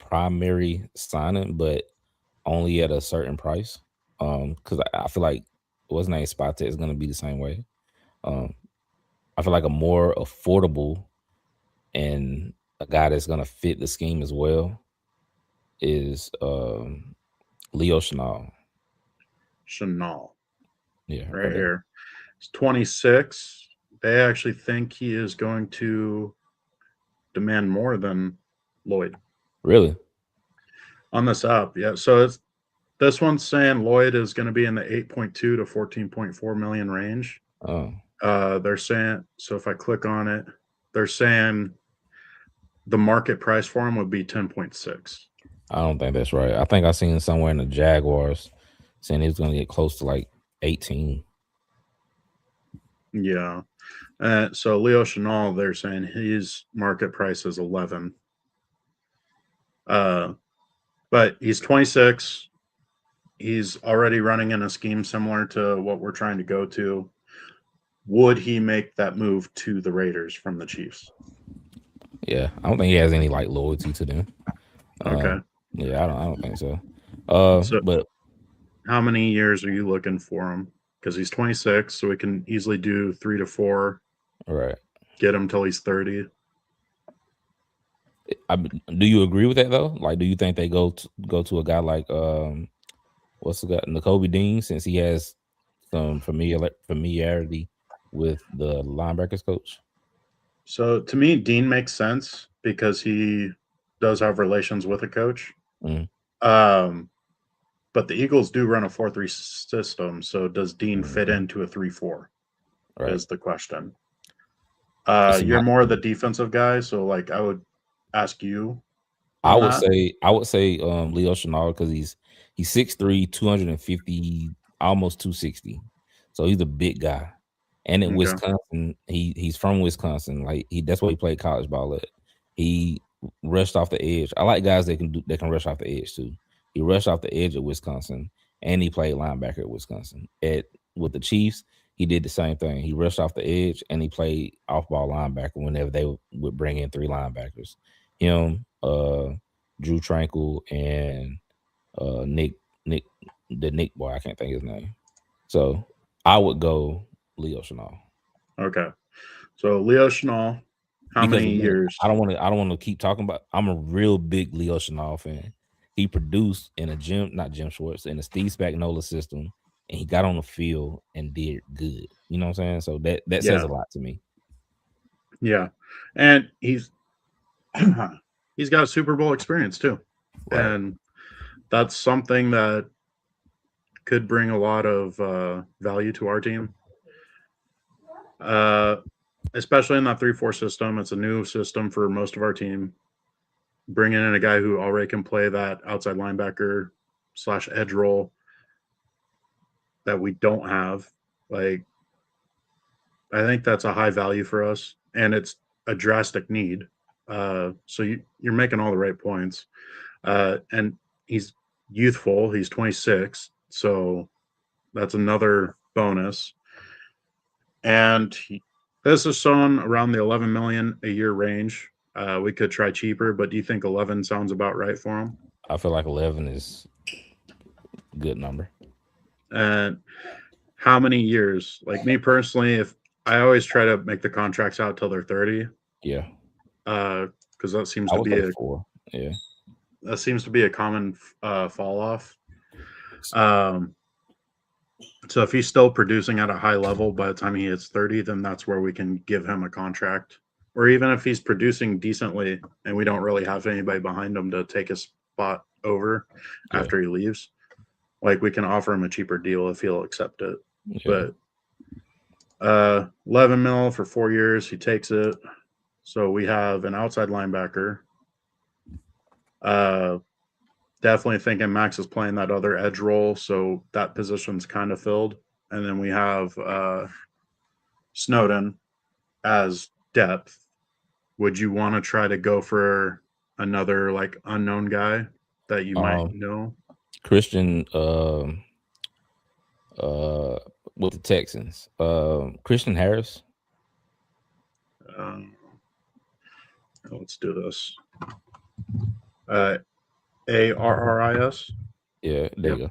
Speaker 3: primary signing, but only at a certain price. Because I feel like what's name Spot is going to be the same way. I feel like a more affordable and a guy that's going to fit the scheme as well is Leo Chenal. Yeah,
Speaker 2: right here. He's 26. They actually think he is going to demand more than Lloyd.
Speaker 3: Really?
Speaker 2: On this app, yeah. So this one's saying Lloyd is going to be in the 8.2 to 14.4 million range.
Speaker 3: Oh.
Speaker 2: They're saying, so if I click on it, they're saying the market price for him would be 10.6.
Speaker 3: I don't think that's right. I think I seen somewhere in the Jaguars saying he was going to get close to like 18.
Speaker 2: Yeah. So Leo Chenal, they're saying his market price is 11. But he's 26. He's already running in a scheme similar to what we're trying to go to. Would he make that move to the Raiders from the Chiefs?
Speaker 3: Yeah, I don't think he has any like loyalty to them.
Speaker 2: Okay.
Speaker 3: Yeah, I don't think so. But
Speaker 2: how many years are you looking for him? Because he's 26, so we can easily do 3 to 4.
Speaker 3: Right.
Speaker 2: Get him till he's 30.
Speaker 3: Do you agree with that though? Like, do you think they go to a guy like what's the guy, Nakobe Dean, since he has some familiarity with the linebackers coach?
Speaker 2: So to me, Dean makes sense because he does have relations with a coach.
Speaker 3: Mm.
Speaker 2: But the Eagles do run a 4-3 system. So does Dean fit into a 3-4?
Speaker 3: Right.
Speaker 2: Is the question.
Speaker 3: See,
Speaker 2: You're more the defensive guy, so like I would ask you.
Speaker 3: I would
Speaker 2: that.
Speaker 3: say Leo Chenal, because he's 6'3", 250, almost 260. So he's a big guy. And in
Speaker 2: Okay.
Speaker 3: Wisconsin, he's from Wisconsin. Like that's where he played college ball at. He rushed off the edge. I like guys that can rush off the edge too. He rushed off the edge at Wisconsin, and he played linebacker at Wisconsin. With the Chiefs, he did the same thing. He rushed off the edge, and he played off-ball linebacker whenever they would bring in 3 linebackers. Him, Drew Tranquil, and Nick boy, I can't think of his name. So I would go Leo Chenal.
Speaker 2: Okay. So Leo Chenal, how many years?
Speaker 3: I don't want to keep talking about. I'm a real big Leo Chenal fan. He produced in Jim Schwartz, in the Steve Spagnuolo system, and he got on the field and did good. You know what I'm saying? So that says a lot to me.
Speaker 2: Yeah. And he's got a Super Bowl experience too. Right. And that's something that could bring a lot of value to our team. Especially in that 3-4 system. It's a new system for most of our team. Bringing in a guy who already can play that outside linebacker / edge role that we don't have. Like, I think that's a high value for us, and it's a drastic need. So you're making all the right points. And he's youthful. He's 26, so that's another bonus. And this is shown around the 11 million a year range. We could try cheaper, but do you think 11 sounds about right for him?
Speaker 3: I feel like 11 is a good number.
Speaker 2: And how many years? Like me personally, if I always try to make the contracts out till they're 30.
Speaker 3: Yeah.
Speaker 2: Because that seems to be
Speaker 3: 4. Yeah.
Speaker 2: That seems to be a common fall off. So if he's still producing at a high level by the time he hits 30, then that's where we can give him a contract. Or even if he's producing decently and we don't really have anybody behind him to take his spot over after he leaves, like we can offer him a cheaper deal if he'll accept it. Yeah. But 11 mil for 4 years, he takes it. So we have an outside linebacker. Definitely thinking Max is playing that other edge role, so that position's kind of filled. And then we have Snowden as depth. Would you want to try to go for another like unknown guy that you might know?
Speaker 3: Christian with the Texans. Christian Harris.
Speaker 2: Let's do this. ARRIS.
Speaker 3: Yeah, there you go.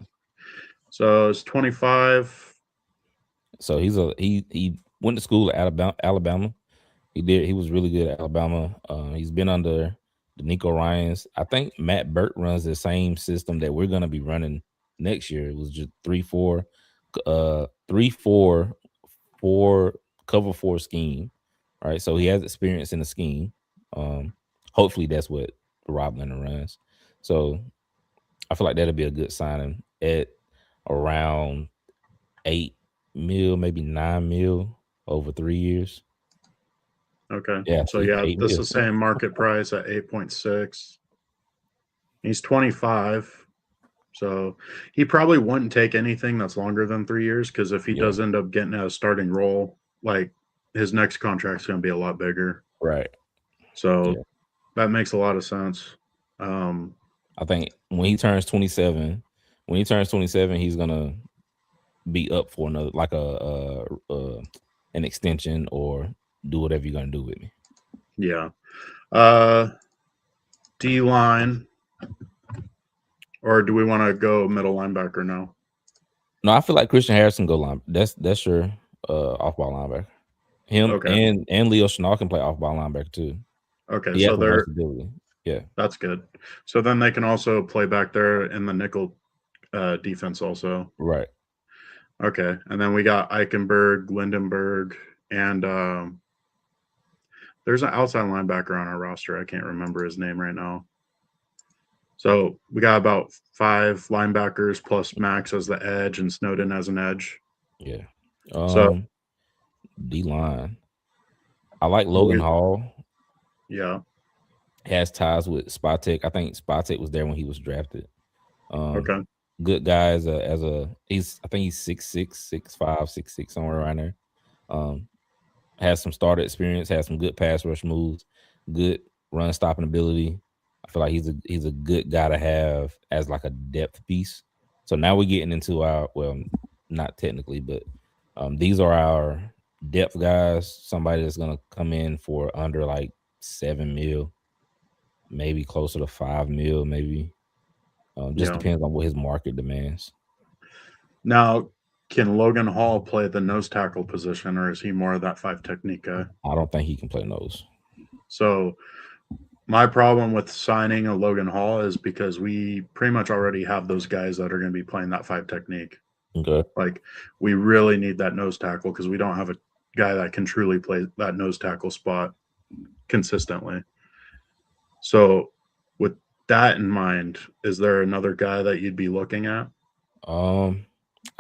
Speaker 2: So it's 25.
Speaker 3: So he went to school at Alabama. He was really good at Alabama. He's been under the Nico Ryans. I think Matt Burt runs the same system that we're gonna be running next year. It was just 3-4, 3-4, 4 cover 4 scheme. Right. So he has experience in the scheme. Hopefully that's what Rob Leonard runs. So I feel like that'll be a good signing at around 8 mil, maybe 9 mil over 3 years.
Speaker 2: Okay. Yeah. So this is the same market price at 8.6. He's 25. So he probably wouldn't take anything that's longer than 3 years, because if he does end up getting a starting role, like his next contract's going to be a lot bigger.
Speaker 3: Right.
Speaker 2: So that makes a lot of sense.
Speaker 3: I think when he turns 27, he's gonna be up for another, like an extension, or do whatever you're gonna do with me.
Speaker 2: Yeah. D line, or do we want to go middle linebacker now?
Speaker 3: No, I feel like Christian Harrison go line. That's your off ball linebacker. Him
Speaker 2: Okay.
Speaker 3: and Leo Chenal can play off ball linebacker too.
Speaker 2: Okay,
Speaker 3: He has
Speaker 2: so
Speaker 3: some versatility. Yeah,
Speaker 2: that's good. So then they can also play back there in the nickel defense also.
Speaker 3: right.
Speaker 2: Okay, and then we got Eichenberg, Lindenberg, and there's an outside linebacker on our roster. I can't remember his name right now. So we got about 5 linebackers plus Max as the edge and Snowden as an edge.
Speaker 3: Yeah.
Speaker 2: So
Speaker 3: D line. I like Logan Hall.
Speaker 2: Yeah.
Speaker 3: Has ties with Spatek. I think Spatek was there when he was drafted.
Speaker 2: Okay.
Speaker 3: Good guy as a he's I think he's 6'6", 6'5", 6'6", somewhere around there. Has some starter experience, has some good pass rush moves, good run stopping ability. I feel like he's a good guy to have as like a depth piece. So now we're getting into our, well, not technically, but these are our depth guys. Somebody that's gonna come in for under like 7 mil, maybe closer to 5 mil, maybe. Just depends on what his market demands.
Speaker 2: Now, can Logan Hall play the nose tackle position, or is he more of that 5 technique guy?
Speaker 3: I don't think he can play nose.
Speaker 2: So my problem with signing a Logan Hall is because we pretty much already have those guys that are going to be playing that 5 technique.
Speaker 3: Okay.
Speaker 2: Like, we really need that nose tackle because we don't have a guy that can truly play that nose tackle spot consistently. So with that in mind, is there another guy that you'd be looking at?
Speaker 3: I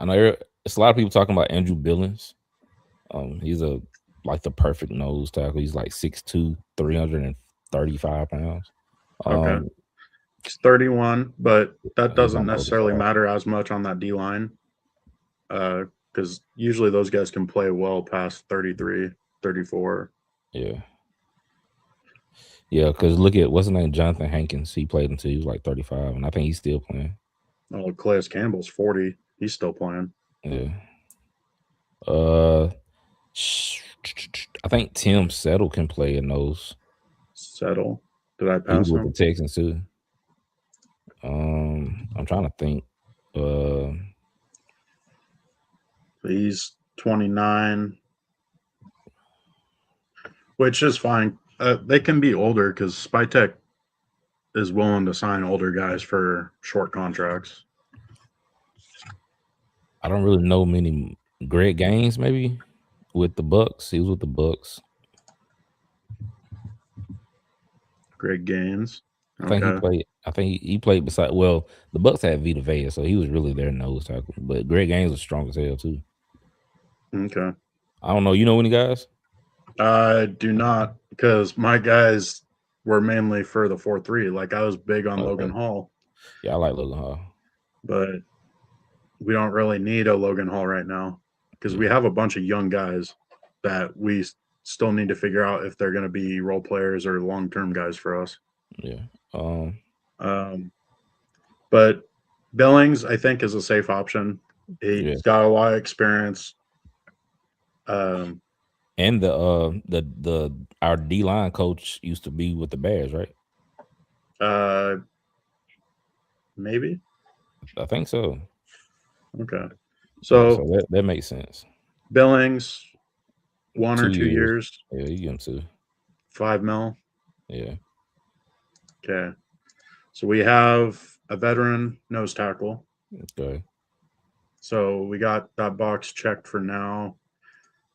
Speaker 3: know it's a lot of people talking about Andrew Billings. He's like the perfect nose tackle. He's like 6'2", 335 pounds.
Speaker 2: Okay. He's 31, but that doesn't necessarily matter as much on that D line. Because usually those guys can play well past 33, 34.
Speaker 3: Yeah. Yeah, because look at what's his name, Jonathan Hankins. He played until he was like 35, and I think he's still playing.
Speaker 2: Oh, Calais Campbell's 40. He's still playing.
Speaker 3: Yeah. I think Tim Settle can play in those.
Speaker 2: Settle. Did I pass him?
Speaker 3: With the Texans too. I'm trying to think.
Speaker 2: He's 29, which is fine. They can be older because Spytech is willing to sign older guys for short contracts.
Speaker 3: I don't really know many. Greg Gaines, maybe with the Bucks. He was with the Bucks.
Speaker 2: Greg Gaines.
Speaker 3: I think he played. I think he played beside. Well, the Bucks had Vita Vea, so he was really their nose tackle. But Greg Gaines was strong as hell too.
Speaker 2: Okay.
Speaker 3: I don't know. You know any guys?
Speaker 2: I do not, because my guys were mainly for the 4-3. Like, I was big on Logan Hall.
Speaker 3: Yeah, I like Logan Hall.
Speaker 2: But we don't really need a Logan Hall right now because we have a bunch of young guys that we still need to figure out if they're going to be role players or long-term guys for us.
Speaker 3: Yeah.
Speaker 2: But Billings, I think, is a safe option. He's got a lot of experience.
Speaker 3: And the our D line coach used to be with the Bears, right?
Speaker 2: Maybe.
Speaker 3: I think so.
Speaker 2: Okay. So
Speaker 3: that makes sense.
Speaker 2: Billings, 1 or 2 years.
Speaker 3: Yeah, you get him too.
Speaker 2: 5 mil.
Speaker 3: Yeah.
Speaker 2: Okay. So we have a veteran nose tackle.
Speaker 3: Okay.
Speaker 2: So we got that box checked for now.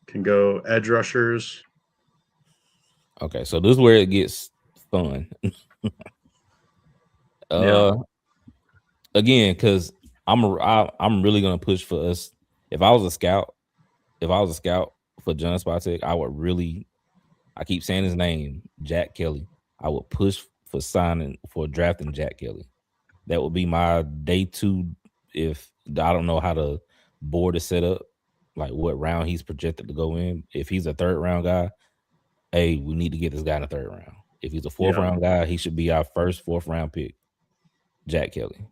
Speaker 2: Can go edge rushers.
Speaker 3: Okay, so this is where it gets fun. Again, because I'm really gonna push for us. If I was a scout for John Spatek, I would really. I keep saying his name, Jack Kelly. I would push for drafting Jack Kelly. That would be my day 2. If I don't know how the board is set up, like what round he's projected to go in. If he's a 3rd round guy, hey, we need to get this guy in the 3rd round. If he's a 4th round guy, he should be our first 4th round pick, Jack Kelly.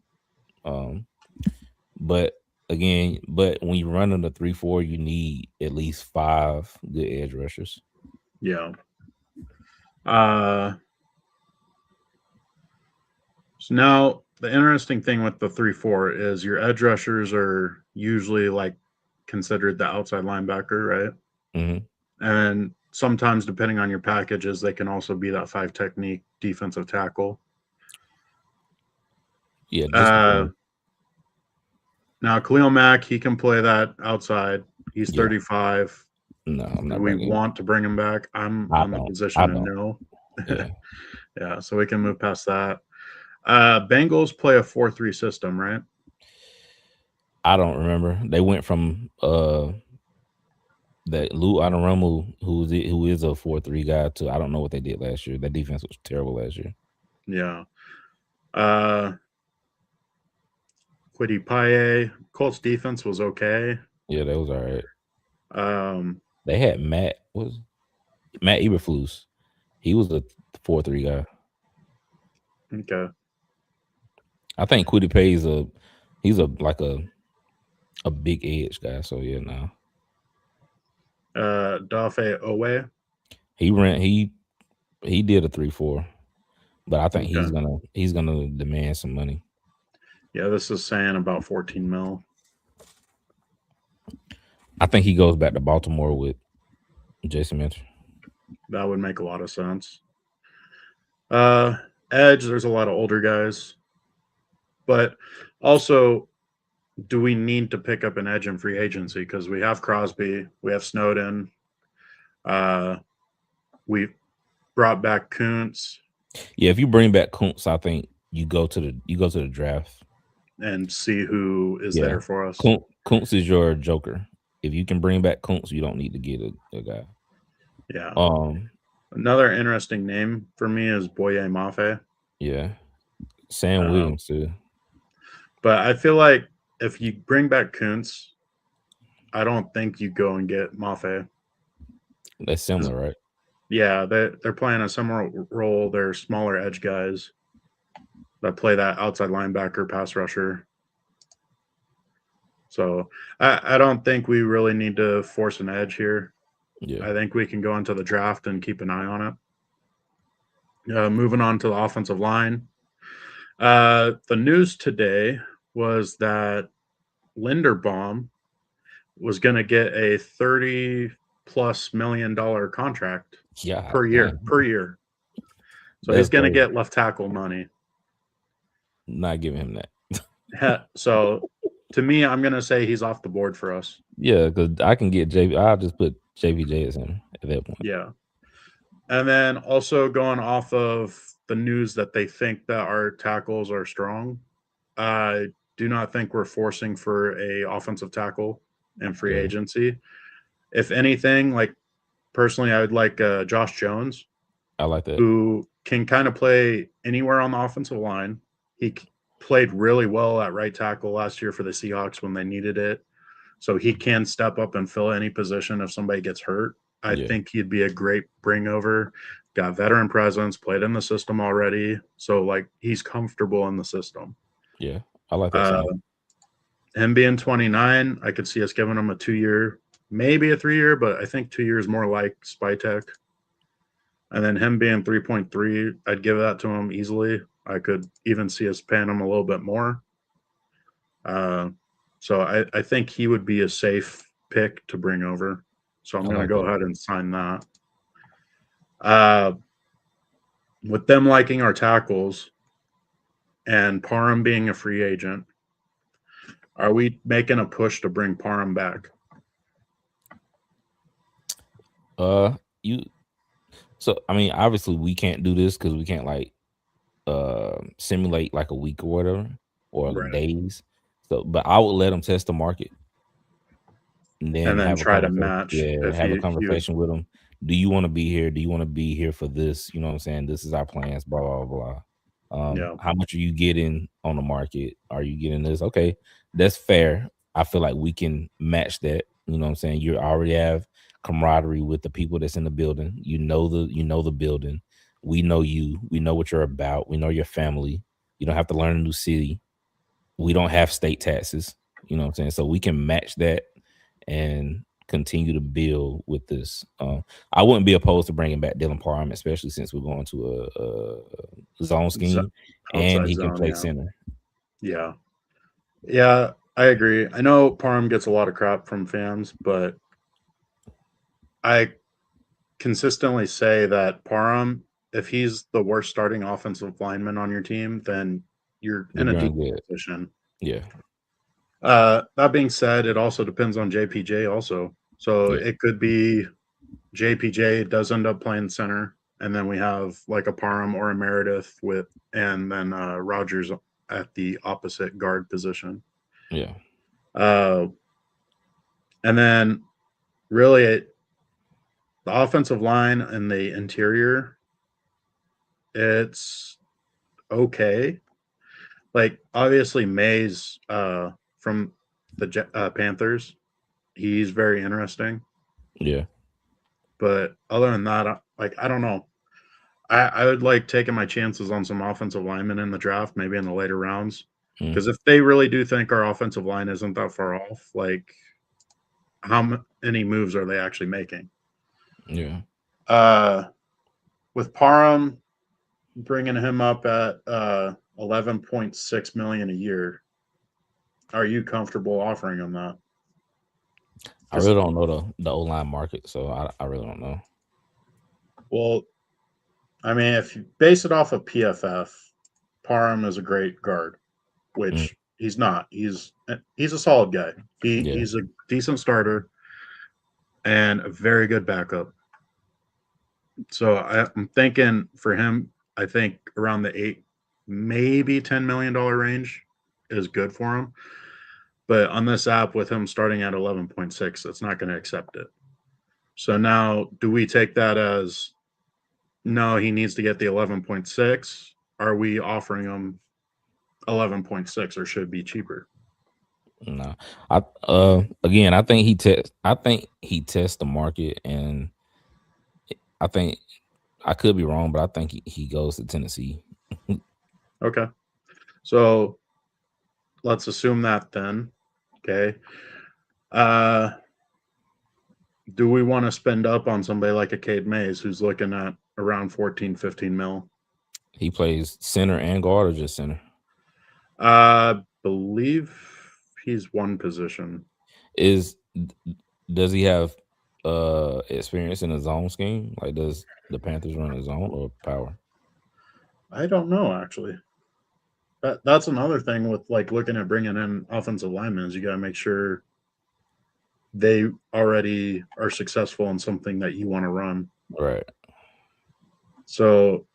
Speaker 3: But when you run in the 3-4, you need at least 5 good edge rushers.
Speaker 2: Yeah. So now the interesting thing with the 3-4 is your edge rushers are usually like considered the outside linebacker, right?
Speaker 3: Mhm.
Speaker 2: And sometimes, depending on your packages, they can also be that 5 technique defensive tackle.
Speaker 3: Yeah,
Speaker 2: now Khalil Mack, he can play that outside. He's
Speaker 3: Yeah.
Speaker 2: 35.
Speaker 3: No, I'm not
Speaker 2: Do we
Speaker 3: bringing him.
Speaker 2: want to bring him back? I'm
Speaker 3: I
Speaker 2: on the
Speaker 3: don't.
Speaker 2: position
Speaker 3: I
Speaker 2: and
Speaker 3: don't.
Speaker 2: no.
Speaker 3: Yeah.
Speaker 2: Yeah, so we can move past that. Bengals play a 4-3 system, right?
Speaker 3: I don't remember. They went from that Lou Anarumo, who is a 4-3 guy, to I don't know what they did last year. That defense was terrible last year.
Speaker 2: Yeah. Kwity Paye, Colts defense was okay.
Speaker 3: Yeah, that was all right. They had Matt Eberflus. He was a 4-3 guy.
Speaker 2: Okay.
Speaker 3: I think Kwity Paye's he's a big edge guy. So yeah, no.
Speaker 2: Dafe Owe.
Speaker 3: He did a 3-4, but I think
Speaker 2: Okay.
Speaker 3: he's gonna demand some money.
Speaker 2: Yeah, this is saying about 14 mil.
Speaker 3: I think he goes back to Baltimore with Jason Mitchell.
Speaker 2: That would make a lot of sense. Edge, there's a lot of older guys. But also, do we need to pick up an edge in free agency? Because we have Crosby, we have Snowden. We brought back Kuntz.
Speaker 3: Yeah, if you bring back Kuntz, I think you go to the draft
Speaker 2: and see who is there for us.
Speaker 3: Kuntz is your joker. If you can bring back Kuntz, you don't need to get a guy.
Speaker 2: Yeah. Another interesting name for me is Boye Mafe.
Speaker 3: Yeah. Sam Williams too.
Speaker 2: But I feel like if you bring back Kuntz, I don't think you go and get Mafe.
Speaker 3: That's similar, right?
Speaker 2: Yeah, they're playing a similar role. They're smaller edge guys that play that outside linebacker, pass rusher. So I don't think we really need to force an edge here.
Speaker 3: Yeah.
Speaker 2: I think we can go into the draft and keep an eye on it. Moving on to the offensive line. The news today was that Linderbaum was going to get a $30+ million contract per year. So he's going to get left tackle money.
Speaker 3: Not giving him
Speaker 2: that. So to me, I'm going to say he's off the board for us.
Speaker 3: Yeah, because I can get JV. I'll just put JVJ as him at that point.
Speaker 2: Yeah. And then also going off of the news that they think that our tackles are strong, I do not think we're forcing for a offensive tackle in free agency. If anything, like personally, I would like Josh Jones.
Speaker 3: I like that.
Speaker 2: Who can kind of play anywhere on the offensive line. He played really well at right tackle last year for the Seahawks when they needed it. So he can step up and fill any position if somebody gets hurt. I think he'd be a great bring over. Got veteran presence, played in the system already. So, like, he's comfortable in the system.
Speaker 3: Yeah, I like that.
Speaker 2: Him being 29, I could see us giving him a 2-year, maybe a 3-year, but I think 2 years more like Spytek. And then him being 3.3, I'd give that to him easily. I could even see us paying him a little bit more. So I think he would be a safe pick to bring over. So I'm going to go ahead and sign that. With them liking our tackles and Parham being a free agent, are we making a push to bring Parham back?
Speaker 3: So I mean, obviously we can't do this because we can't like simulate like a week or whatever or days. So, but I would let them test the market and then
Speaker 2: try to match.
Speaker 3: Yeah, have a conversation with them. Do you want to be here? Do you want to be here for this? You know what I'm saying? This is our plans. Blah blah blah. How much are you getting on the market? Are you getting this? Okay, that's fair. I feel like we can match that. You know what I'm saying? You already have camaraderie with the people that's in the building. You know the building. We know you. We know what you're about. We know your family. You don't have to learn a new city. We don't have state taxes. You know what I'm saying? So we can match that and continue to build with this. I wouldn't be opposed to bringing back Dylan Parham, especially since we're going to a zone scheme and he can play center.
Speaker 2: Yeah. Yeah, I agree. I know Parham gets a lot of crap from fans, but I consistently say that Parham, if he's the worst starting offensive lineman on your team, then you're in a deep
Speaker 3: good.
Speaker 2: position.
Speaker 3: Yeah.
Speaker 2: That being said, it also depends on JPJ also. So
Speaker 3: Yeah.
Speaker 2: it could be JPJ does end up playing center, and then we have like a Parham or a Meredith and then Rogers at the opposite guard position.
Speaker 3: Yeah.
Speaker 2: And then really the offensive line and the interior, it's okay. Like obviously Mays from the Panthers, he's very interesting.
Speaker 3: Yeah.
Speaker 2: But other than that, like I don't know. I would like taking my chances on some offensive linemen in the draft, maybe in the later rounds. Because if they really do think our offensive line isn't that far off, like how many moves are they actually making?
Speaker 3: Yeah.
Speaker 2: With Parham bringing him up at 11.6 million a year, are you comfortable offering him that?
Speaker 3: I really don't know the O-line market, so I really don't know.
Speaker 2: Well, I mean, if you base it off of PFF, Parham is a great guard, which he's not. He's a solid guy. He's a decent starter and a very good backup. So I'm thinking for him, I think around the $8, maybe $10 million range is good for him. But on this app, with him starting at 11.6, it's not going to accept it. So now, do we take that as no? He needs to get the 11.6. Are we offering him 11.6, or should it be cheaper?
Speaker 3: No, again, I think he tests the market, and I think I could be wrong, but I think he goes to Tennessee.
Speaker 2: Okay, so let's assume that then. Okay, do we want to spend up on somebody like a Cade Mays who's looking at around 14, 15 mil?
Speaker 3: He plays center and guard, or just center?
Speaker 2: Believe he's one position.
Speaker 3: Does he have experience in a zone scheme? Like, does the Panthers run a zone or power?
Speaker 2: I don't know, actually. That's another thing with like looking at bringing in offensive linemen is you got to make sure they already are successful in something that you want to run.
Speaker 3: Right.
Speaker 2: So,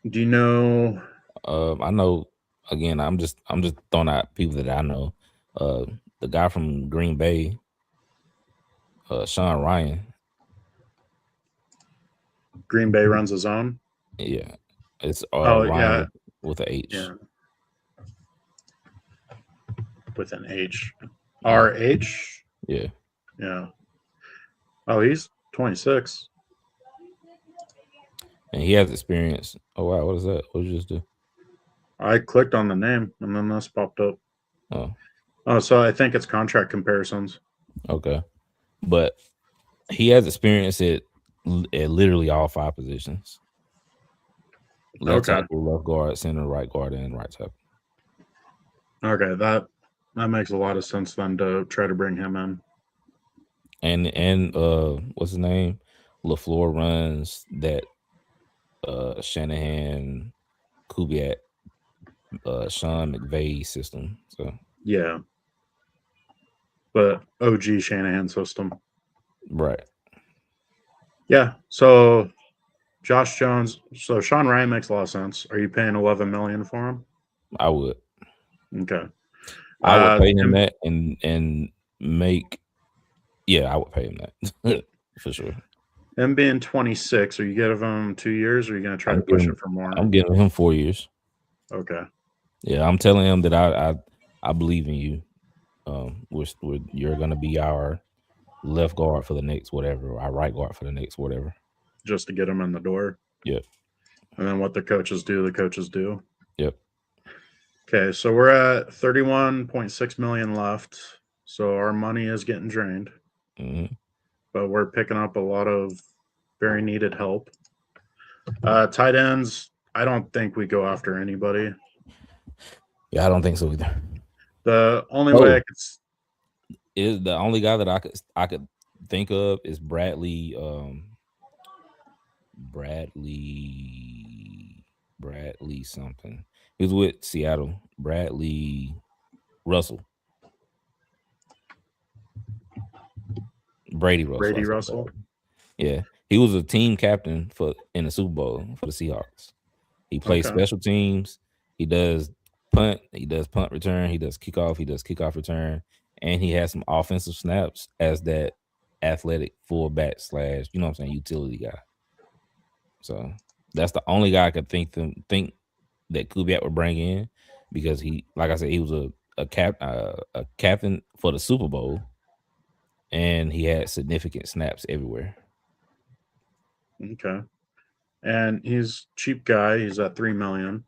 Speaker 2: do you know?
Speaker 3: I know. Again, I'm just throwing out people that I know. The guy from Green Bay, Sean Ryan.
Speaker 2: Green Bay runs a zone.
Speaker 3: Yeah, it's
Speaker 2: Ryan
Speaker 3: with an H.
Speaker 2: Yeah, with an H. RH.
Speaker 3: Yeah.
Speaker 2: Yeah. Oh, he's 26.
Speaker 3: And he has experience. Oh wow, what is that? What did you just do?
Speaker 2: I clicked on the name and then this popped up. Oh, so I think it's contract comparisons.
Speaker 3: Okay, but he has experience at literally all 5 positions. Left tackle, left guard, center, right guard, and right tackle.
Speaker 2: Okay, that makes a lot of sense then to try to bring him in.
Speaker 3: And what's his name? LaFleur runs that Shanahan, Kubiak, Sean McVay system. So
Speaker 2: yeah, but OG Shanahan system,
Speaker 3: right?
Speaker 2: Yeah. So Josh Jones. So Sean Ryan makes a lot of sense. Are you paying $11 million for him?
Speaker 3: I would.
Speaker 2: Okay.
Speaker 3: I would pay him that and make. Yeah, I would pay him that for sure.
Speaker 2: Him being 26, are you giving him 2 years, or are you going to try to push it for more?
Speaker 3: I'm giving him 4 years.
Speaker 2: Okay.
Speaker 3: Yeah, I'm telling him that I believe in you. You're going to be our left guard for the next whatever, or our right guard for the next whatever.
Speaker 2: Just to get him in the door.
Speaker 3: Yep.
Speaker 2: And then what the coaches do, the coaches do.
Speaker 3: Yep.
Speaker 2: Okay, so we're at 31.6 million left. So our money is getting drained.
Speaker 3: Mm-hmm.
Speaker 2: But we're picking up a lot of very needed help. Tight ends, I don't think we go after anybody.
Speaker 3: Yeah, I don't think so either.
Speaker 2: The only way I could
Speaker 3: is the only guy that I could think of is Bradley something. He was with Seattle. Bradley Russell. Brady Russell.
Speaker 2: Brady Russell.
Speaker 3: Yeah. He was a team captain in the Super Bowl for the Seahawks. He plays special teams. He does punt. He does punt return. He does kickoff. He does kickoff return. And he has some offensive snaps as that athletic fullback / utility guy. So that's the only guy I could think that Kubiak would bring in, because he, like I said, he was a captain for the Super Bowl, and he had significant snaps everywhere.
Speaker 2: Okay. And he's cheap guy. He's at $3 million.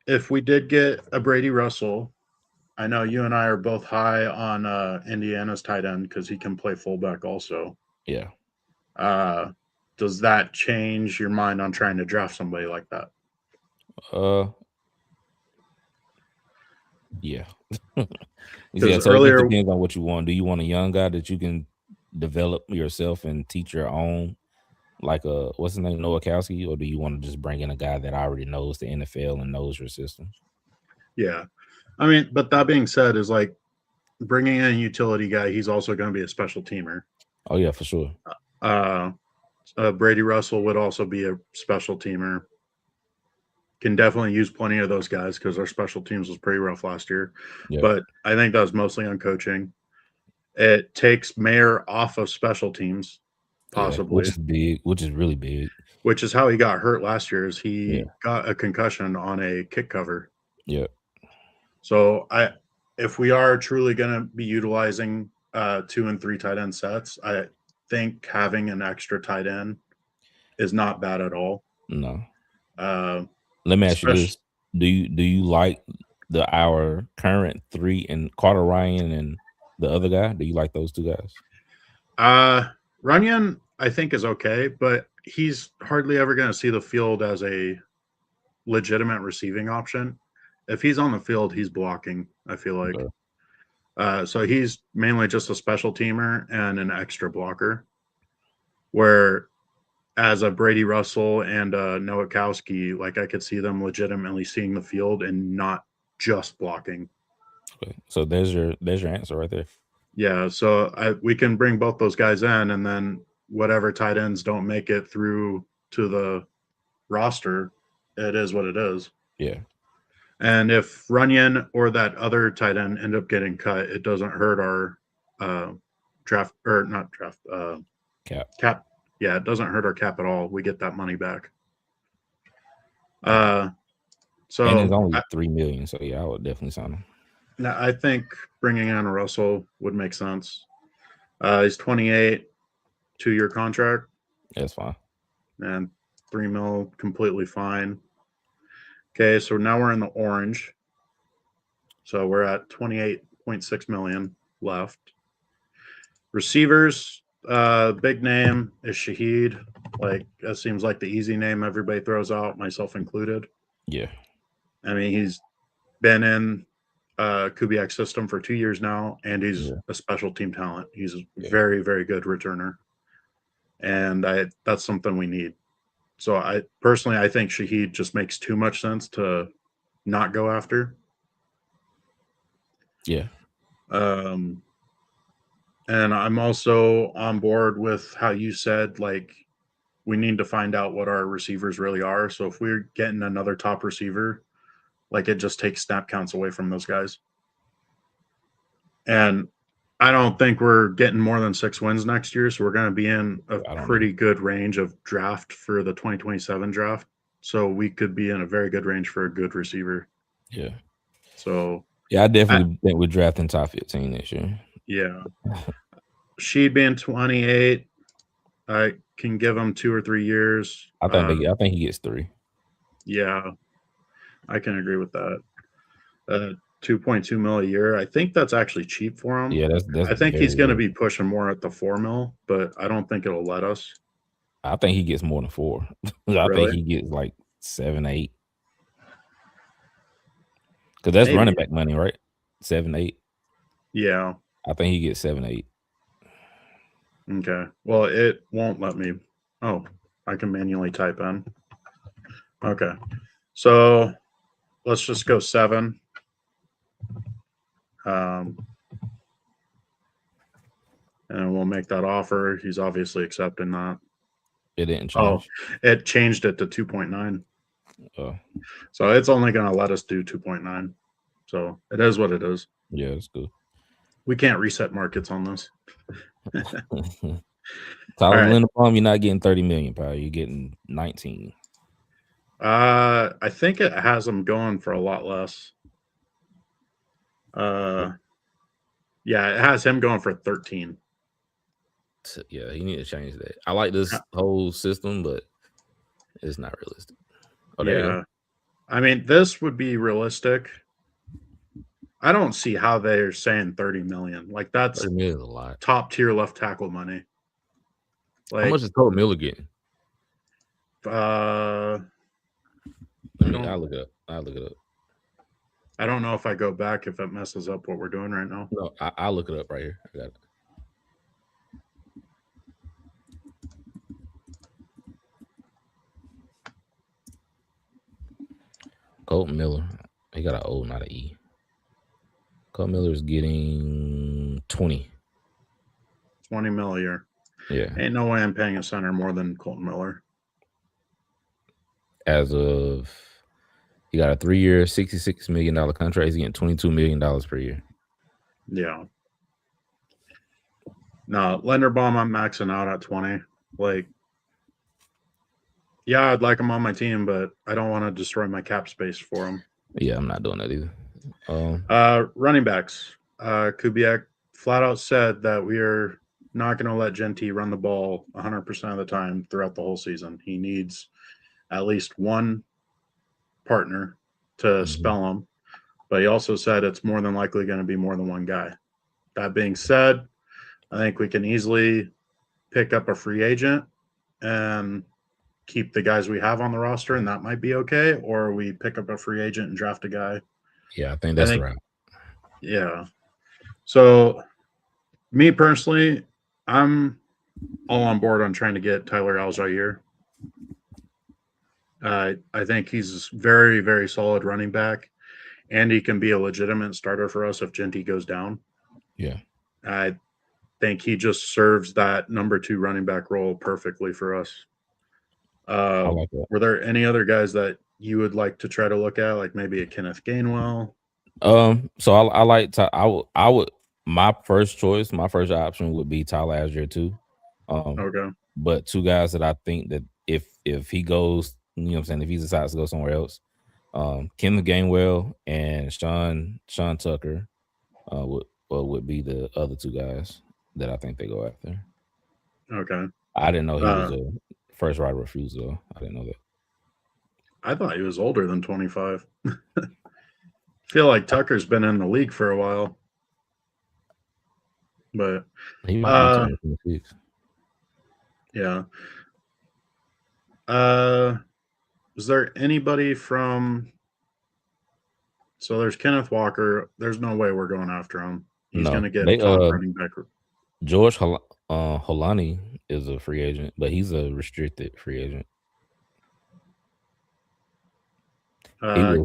Speaker 2: If we did get a Brady Russell, I know you and I are both high on Indiana's tight end because he can play fullback also.
Speaker 3: Yeah.
Speaker 2: Does that change your mind on trying to draft somebody like that?
Speaker 3: Yeah. Yeah, so it depends on what you want. Do you want a young guy that you can develop yourself and teach your own, like what's his name, Noah Kowski, or do you want to just bring in a guy that already knows the NFL and knows your system?
Speaker 2: Yeah. I mean, but that being said, is like bringing in a utility guy, he's also going to be a special teamer.
Speaker 3: Oh, yeah, for sure.
Speaker 2: Brady Russell would also be a special teamer. Can definitely use plenty of those guys because our special teams was pretty rough last year. Yeah. But I think that was mostly on coaching. It takes Mayer off of special teams, possibly.
Speaker 3: Which is big, which is really big.
Speaker 2: Which is how he got hurt last year, is he got a concussion on a kick cover.
Speaker 3: Yeah.
Speaker 2: So if we are truly going to be utilizing 2 and 3 tight end sets, I think having an extra tight end is not bad at all.
Speaker 3: No. Let me ask you this: Do you like our current 3 and Carter Ryan and the other guy? Do you like those 2 guys?
Speaker 2: Runyon, I think, is okay, but he's hardly ever going to see the field as a legitimate receiving option. If he's on the field, he's blocking, I feel like. Okay. So he's mainly just a special teamer and an extra blocker, where as a Brady Russell and Noah Kowski, like I could see them legitimately seeing the field and not just blocking.
Speaker 3: Okay. So there's your answer right there.
Speaker 2: Yeah, so we can bring both those guys in, and then whatever tight ends don't make it through to the roster, it is what it is.
Speaker 3: Yeah.
Speaker 2: And if Runyon or that other tight end end up getting cut, it doesn't hurt our cap. Yeah, it doesn't hurt our cap at all. We get that money back. So
Speaker 3: and it's only $3 million. So yeah, I would definitely sign him.
Speaker 2: Now, I think bringing in Russell would make sense. He's 28, 2-year contract.
Speaker 3: That's fine.
Speaker 2: And $3 million, completely fine. Okay, so now we're in the orange. So we're at 28.6 million left. Receivers, big name is Shaheed. Like, that seems like the easy name everybody throws out, myself included.
Speaker 3: Yeah.
Speaker 2: I mean, he's been in Kubiak's system for 2 years now, and he's a special team talent. He's a very, very good returner. And that's something we need. So I think Shaheed just makes too much sense to not go after.
Speaker 3: Yeah.
Speaker 2: And I'm also on board with how you said, like, we need to find out what our receivers really are. So if we're getting another top receiver, like, it just takes snap counts away from those guys. And I don't think we're getting more than 6 wins next year. So we're going to be in a pretty good range of draft for the 2027 draft. So we could be in a very good range for a good receiver.
Speaker 3: Yeah.
Speaker 2: So
Speaker 3: yeah, I definitely think we're drafting top 15 this year.
Speaker 2: Yeah. She being 28, I can give him 2 or 3 years.
Speaker 3: I think he gets 3.
Speaker 2: Yeah, I can agree with that. 2.2 mil a year. I think that's actually cheap for him.
Speaker 3: Yeah, that's
Speaker 2: I think he's going to be pushing more at the 4 mil, but I don't think it'll let us.
Speaker 3: I think he gets more than 4. I think he gets like 7, 8. Because that's
Speaker 2: Maybe.
Speaker 3: running back money, right? 7, 8.
Speaker 2: Yeah.
Speaker 3: I think he gets 7, 8.
Speaker 2: Okay. Well, it won't let me. Oh, I can manually type in. Okay. So let's just go 7. And we'll make that offer. He's obviously accepting that.
Speaker 3: It didn't
Speaker 2: Oh,
Speaker 3: change.
Speaker 2: it changed it to 2.9.
Speaker 3: Oh,
Speaker 2: So it's only going to let us do 2.9. So it is what it is.
Speaker 3: yeah, it's good.
Speaker 2: We can't reset markets on this.
Speaker 3: Tyler
Speaker 2: right.
Speaker 3: Linderbaum, you're not getting 30 million, pal. You're getting 19.
Speaker 2: I think it has him going for a lot less. Yeah, it has him going for 13.
Speaker 3: Yeah, he need to change that. I like this whole system, but it's not realistic. Oh,
Speaker 2: yeah. I mean, this would be realistic. I don't see how they're saying 30 million. Like, that's
Speaker 3: 30 million is a lot.
Speaker 2: Top tier left tackle money.
Speaker 3: Like, how much is Colton Miller getting?
Speaker 2: I'll
Speaker 3: look it up.
Speaker 2: I don't know if I go back if it messes up what we're doing right now.
Speaker 3: No, I'll look it up right here. I got it. Colton Miller. He got an O, not an E. Colton Miller is getting 20.
Speaker 2: 20 mil a year.
Speaker 3: Yeah.
Speaker 2: Ain't no way I'm paying a center more than Colton Miller.
Speaker 3: As of, he got a 3-year, $66 million contract. He's getting $22 million per year.
Speaker 2: Yeah. No, Linderbaum, I'm maxing out at 20. Like, yeah, I'd like him on my team, but I don't want to destroy my cap space for him.
Speaker 3: Yeah, I'm not doing that either.
Speaker 2: Running backs. Kubiak flat out said that we are not going to let Genty run the ball 100% of the time throughout the whole season. He needs at least one partner to spell him, but he also said it's more than likely going to be more than one guy. That being said, I think we can easily pick up a free agent and keep the guys we have on the roster, and that might be okay. Or we pick up a free agent and draft a guy.
Speaker 3: Yeah, I think that's right.
Speaker 2: Yeah. So, me personally, I'm all on board on trying to get Tyler Algier. I think he's very, very solid running back, and he can be a legitimate starter for us if Genty goes down.
Speaker 3: Yeah.
Speaker 2: I think he just serves that number 2 running back role perfectly for us.
Speaker 3: I like that.
Speaker 2: Were there any other guys that you would like to try to look at, like maybe a Kenneth Gainwell?
Speaker 3: So I like to. I would. My first choice, my first option would be Tyler Algier too.
Speaker 2: Okay.
Speaker 3: But 2 guys that I think that if he goes, you know what I'm saying, if he decides to go somewhere else, Kenneth Gainwell and Sean Tucker would be the other 2 guys that I think they go after.
Speaker 2: Okay.
Speaker 3: I didn't know he was a first right refusal. I didn't know that.
Speaker 2: I thought he was older than 25. Feel like Tucker's been in the league for a while. But
Speaker 3: he might be 26.
Speaker 2: Yeah. Is there anybody from? So there's Kenneth Walker. There's no way we're going after him. He's going to get top running back.
Speaker 3: George Holani is a free agent, but he's a restricted free agent.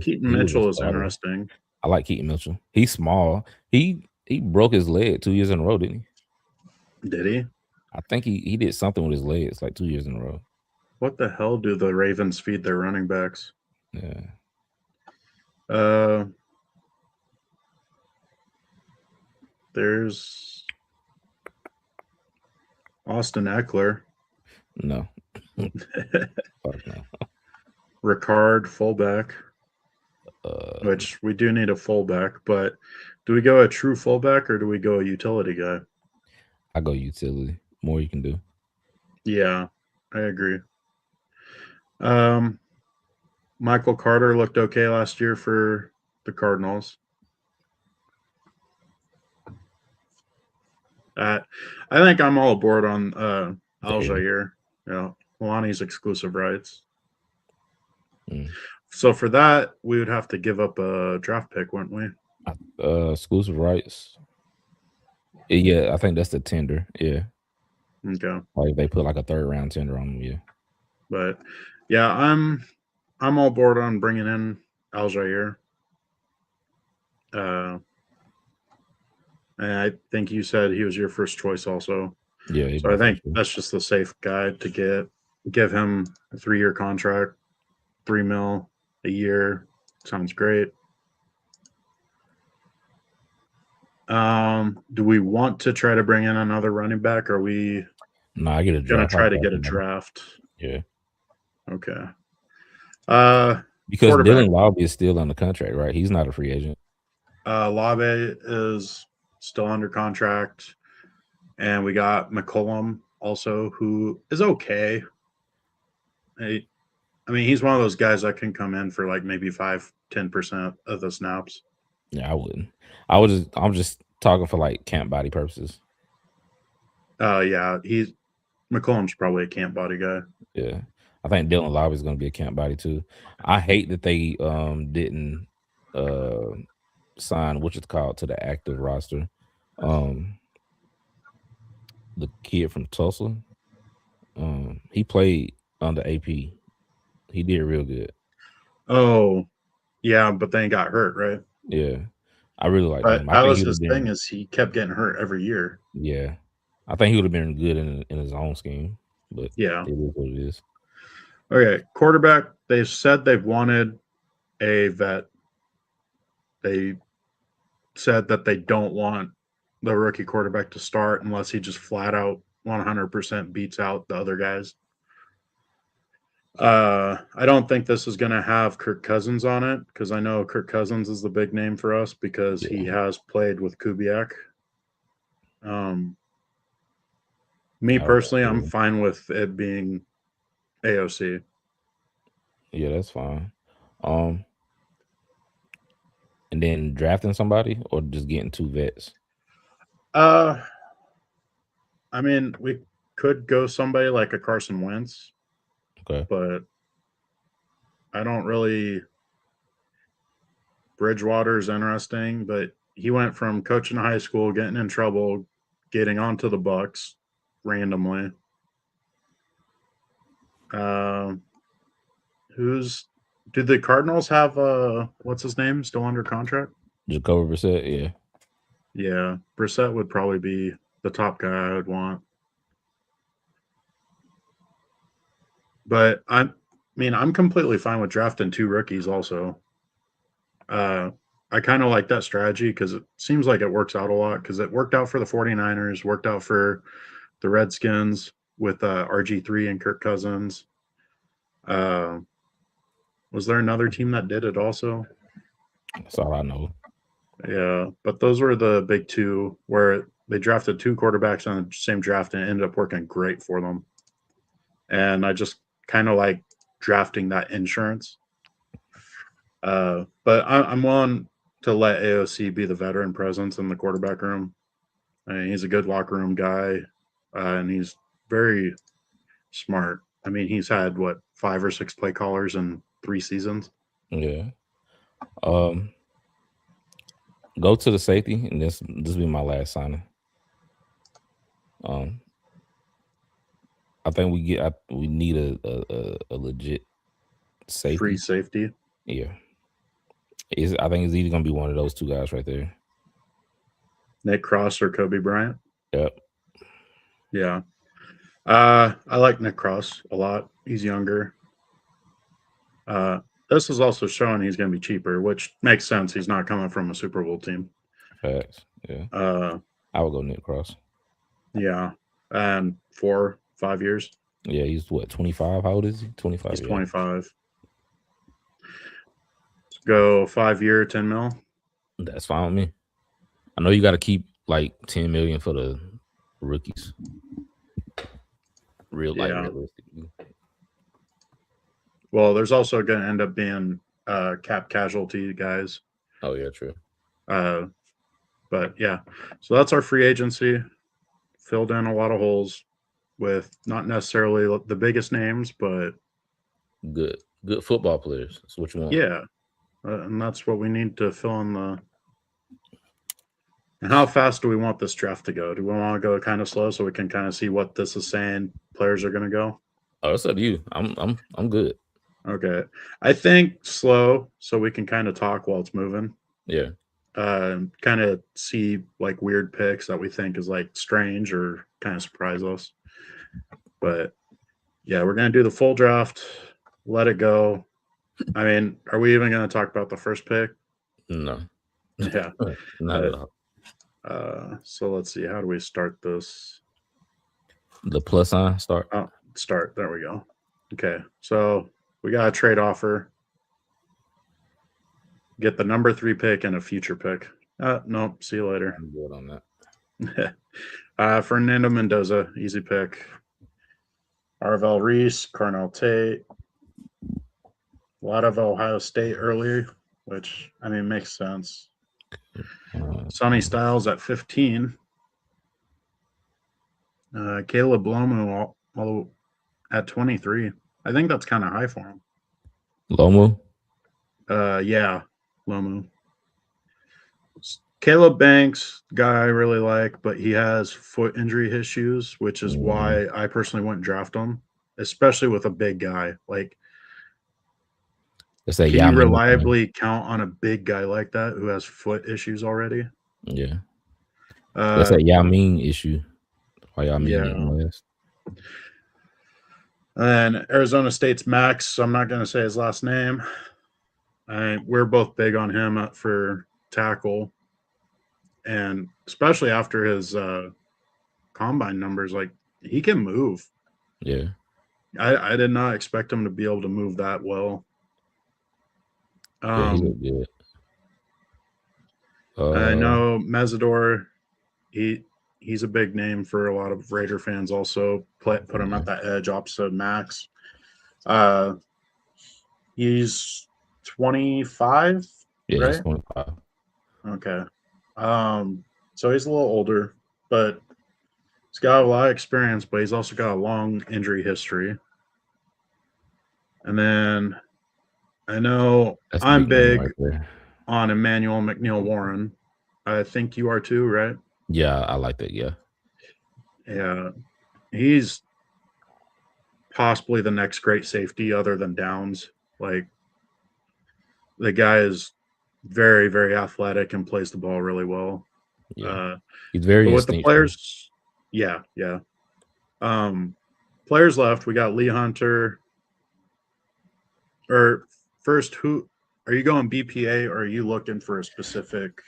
Speaker 2: Keaton Mitchell is interesting.
Speaker 3: I like Keaton Mitchell. He's small. He broke his leg 2 years in a row, didn't
Speaker 2: he? Did he?
Speaker 3: I think he did something with his legs like 2 years in a row.
Speaker 2: What the hell do the Ravens feed their running backs?
Speaker 3: Yeah.
Speaker 2: There's Austin Eckler.
Speaker 3: No.
Speaker 2: Fuck no. Ricard, fullback. Which we do need a fullback, but do we go a true fullback or do we go a utility guy?
Speaker 3: I go utility. More you can do.
Speaker 2: Yeah, I agree. Michael Carter looked okay last year for the Cardinals. I think I'm all aboard on Algier. Yeah, Lonnie's exclusive rights. So for that, we would have to give up a draft pick, wouldn't we?
Speaker 3: Exclusive rights. Yeah, I think that's the tender. Yeah.
Speaker 2: Okay.
Speaker 3: Like they put like a 3rd round tender on them. Yeah.
Speaker 2: But yeah, I'm all board on bringing in Aljair. And I think you said he was your first choice also.
Speaker 3: Yeah.
Speaker 2: So I think that's just the safe guy to give him a 3-year contract, $3 million a year. Sounds great. Do we want to try to bring in another running back? Or are we
Speaker 3: I get a
Speaker 2: gonna
Speaker 3: draft.
Speaker 2: try to get a draft?
Speaker 3: Yeah.
Speaker 2: Okay.
Speaker 3: Because Dylan Lobby is still on the contract, right? He's not a free agent.
Speaker 2: Lobby is still under contract. And we got McCollum also, who is okay. I mean, he's one of those guys that can come in for like maybe 5-10% of the snaps.
Speaker 3: Yeah, I wouldn't. I'm just talking for like camp body purposes.
Speaker 2: Yeah, McCollum's probably a camp body guy.
Speaker 3: Yeah. I think Dylan Lobby is going to be a camp body too. I hate that they didn't sign to the active roster. The kid from Tulsa. He played under AP. He did real good.
Speaker 2: Oh, yeah, but then he got hurt, right?
Speaker 3: Yeah. I really like him.
Speaker 2: That was his thing, is he kept getting hurt every year.
Speaker 3: Yeah. I think he would have been good in his own scheme, but
Speaker 2: yeah,
Speaker 3: it is what it is.
Speaker 2: Okay, quarterback. They've said they've wanted a vet. They said that they don't want the rookie quarterback to start unless he just flat out 100% beats out the other guys. I don't think this is going to have Kirk Cousins on it, because I know Kirk Cousins is the big name for us because he has played with Kubiak. Me personally, I'm fine with it being AOC.
Speaker 3: Yeah, that's fine. And then drafting somebody or just getting 2 vets?
Speaker 2: I mean, we could go somebody like a Carson Wentz.
Speaker 3: Okay.
Speaker 2: But I don't really. Bridgewater's interesting, but he went from coaching high school, getting in trouble, getting onto the Bucks randomly. Did the Cardinals have what's his name still under contract?
Speaker 3: Jacoby Brissett, yeah.
Speaker 2: Yeah, Brissett would probably be the top guy I would want. But I'm completely fine with drafting 2 rookies also. I kind of like that strategy because it seems like it works out a lot, because it worked out for the 49ers, worked out for the Redskins with RG3 and Kirk Cousins. Was there another team that did it also?
Speaker 3: That's all I know.
Speaker 2: Yeah, but those were the big 2 where they drafted 2 quarterbacks on the same draft and it ended up working great for them. And I just kind of like drafting that insurance. But I'm willing to let AOC be the veteran presence in the quarterback room. I mean, he's a good locker room guy, and he's very smart. I mean, he's had 5 or 6 play callers in 3 seasons.
Speaker 3: Yeah. Go to the safety, and this will be my last signing. I think we need a legit safety.
Speaker 2: Free safety.
Speaker 3: Yeah. I think it's either gonna be one of those 2 guys right there.
Speaker 2: Nick Cross or Kobe Bryant.
Speaker 3: Yep.
Speaker 2: Yeah. I like Nick Cross a lot. He's younger. This is also showing he's going to be cheaper, which makes sense. He's not coming from a Super Bowl team.
Speaker 3: Facts. Yeah. I would go Nick Cross.
Speaker 2: Yeah. And 4-5 years.
Speaker 3: Yeah, he's 25? How old is he? 25.
Speaker 2: He's 25. Let's go 5-year, $10 million.
Speaker 3: That's fine with me. I know you got to keep like $10 million for the rookies. Realistically.
Speaker 2: Well, there's also going to end up being cap casualty guys.
Speaker 3: Oh yeah, true.
Speaker 2: But yeah, so that's our free agency. Filled in a lot of holes with not necessarily the biggest names, but
Speaker 3: good good football players. That's what you want.
Speaker 2: Yeah, and that's what we need to fill in the. And how fast do we want this draft to go? Do we want to go kind of slow so we can kind of see what this is saying players are going to go?
Speaker 3: Oh, it's up to you. I'm good.
Speaker 2: Okay, I think slow so we can kind of talk while it's moving.
Speaker 3: Yeah.
Speaker 2: Kind of see like weird picks that we think is like strange or kind of surprise us. But yeah, we're gonna do the full draft. Let it go. I mean, are we even gonna talk about the first pick?
Speaker 3: No.
Speaker 2: Yeah.
Speaker 3: Not at all.
Speaker 2: So let's see. How do we start this?
Speaker 3: The plus sign start.
Speaker 2: Oh, start. There we go. Okay. So we got a trade offer. Get the number 3 pick and a future pick. Nope. See you later.
Speaker 3: I'm good on that.
Speaker 2: Fernando Mendoza, easy pick. Arvell Reese, Cornell Tate. A lot of Ohio State earlier, which, I mean, makes sense. Sonny Styles at 15. Caleb Lomu at 23. I think that's kind of high for him.
Speaker 3: Lomu?
Speaker 2: Yeah, Lomu. Caleb Banks, guy I really like, but he has foot injury issues, which is why I personally wouldn't draft him, especially with a big guy. Like, can you reliably count on a big guy like that who has foot issues already?
Speaker 3: Yeah. That's a Yao Ming issue. Why Yao Ming getting last?
Speaker 2: And Arizona State's Max, so I'm not going to say his last name. We're both big on him for tackle. And especially after his combine numbers, like, he can move.
Speaker 3: Yeah.
Speaker 2: I did not expect him to be able to move that well.
Speaker 3: Yeah, he looked good.
Speaker 2: I know Mesidor, he's a big name for a lot of Raider fans also. Put him at that edge opposite Max. He's 25,
Speaker 3: yeah,
Speaker 2: right?
Speaker 3: he's 25.
Speaker 2: Okay. So he's a little older, but he's got a lot of experience, but he's also got a long injury history. And then I know I'm big on Emmanuel McNeil Warren. I think you are too, right?
Speaker 3: Yeah, I like that. Yeah.
Speaker 2: Yeah. He's possibly the next great safety other than Downs. Like, the guy is very, very athletic and plays the ball really well.
Speaker 3: Yeah. He's very
Speaker 2: with the players. Yeah. Players left. We got Lee Hunter. Or first, who are you going BPA, or are you looking for a specific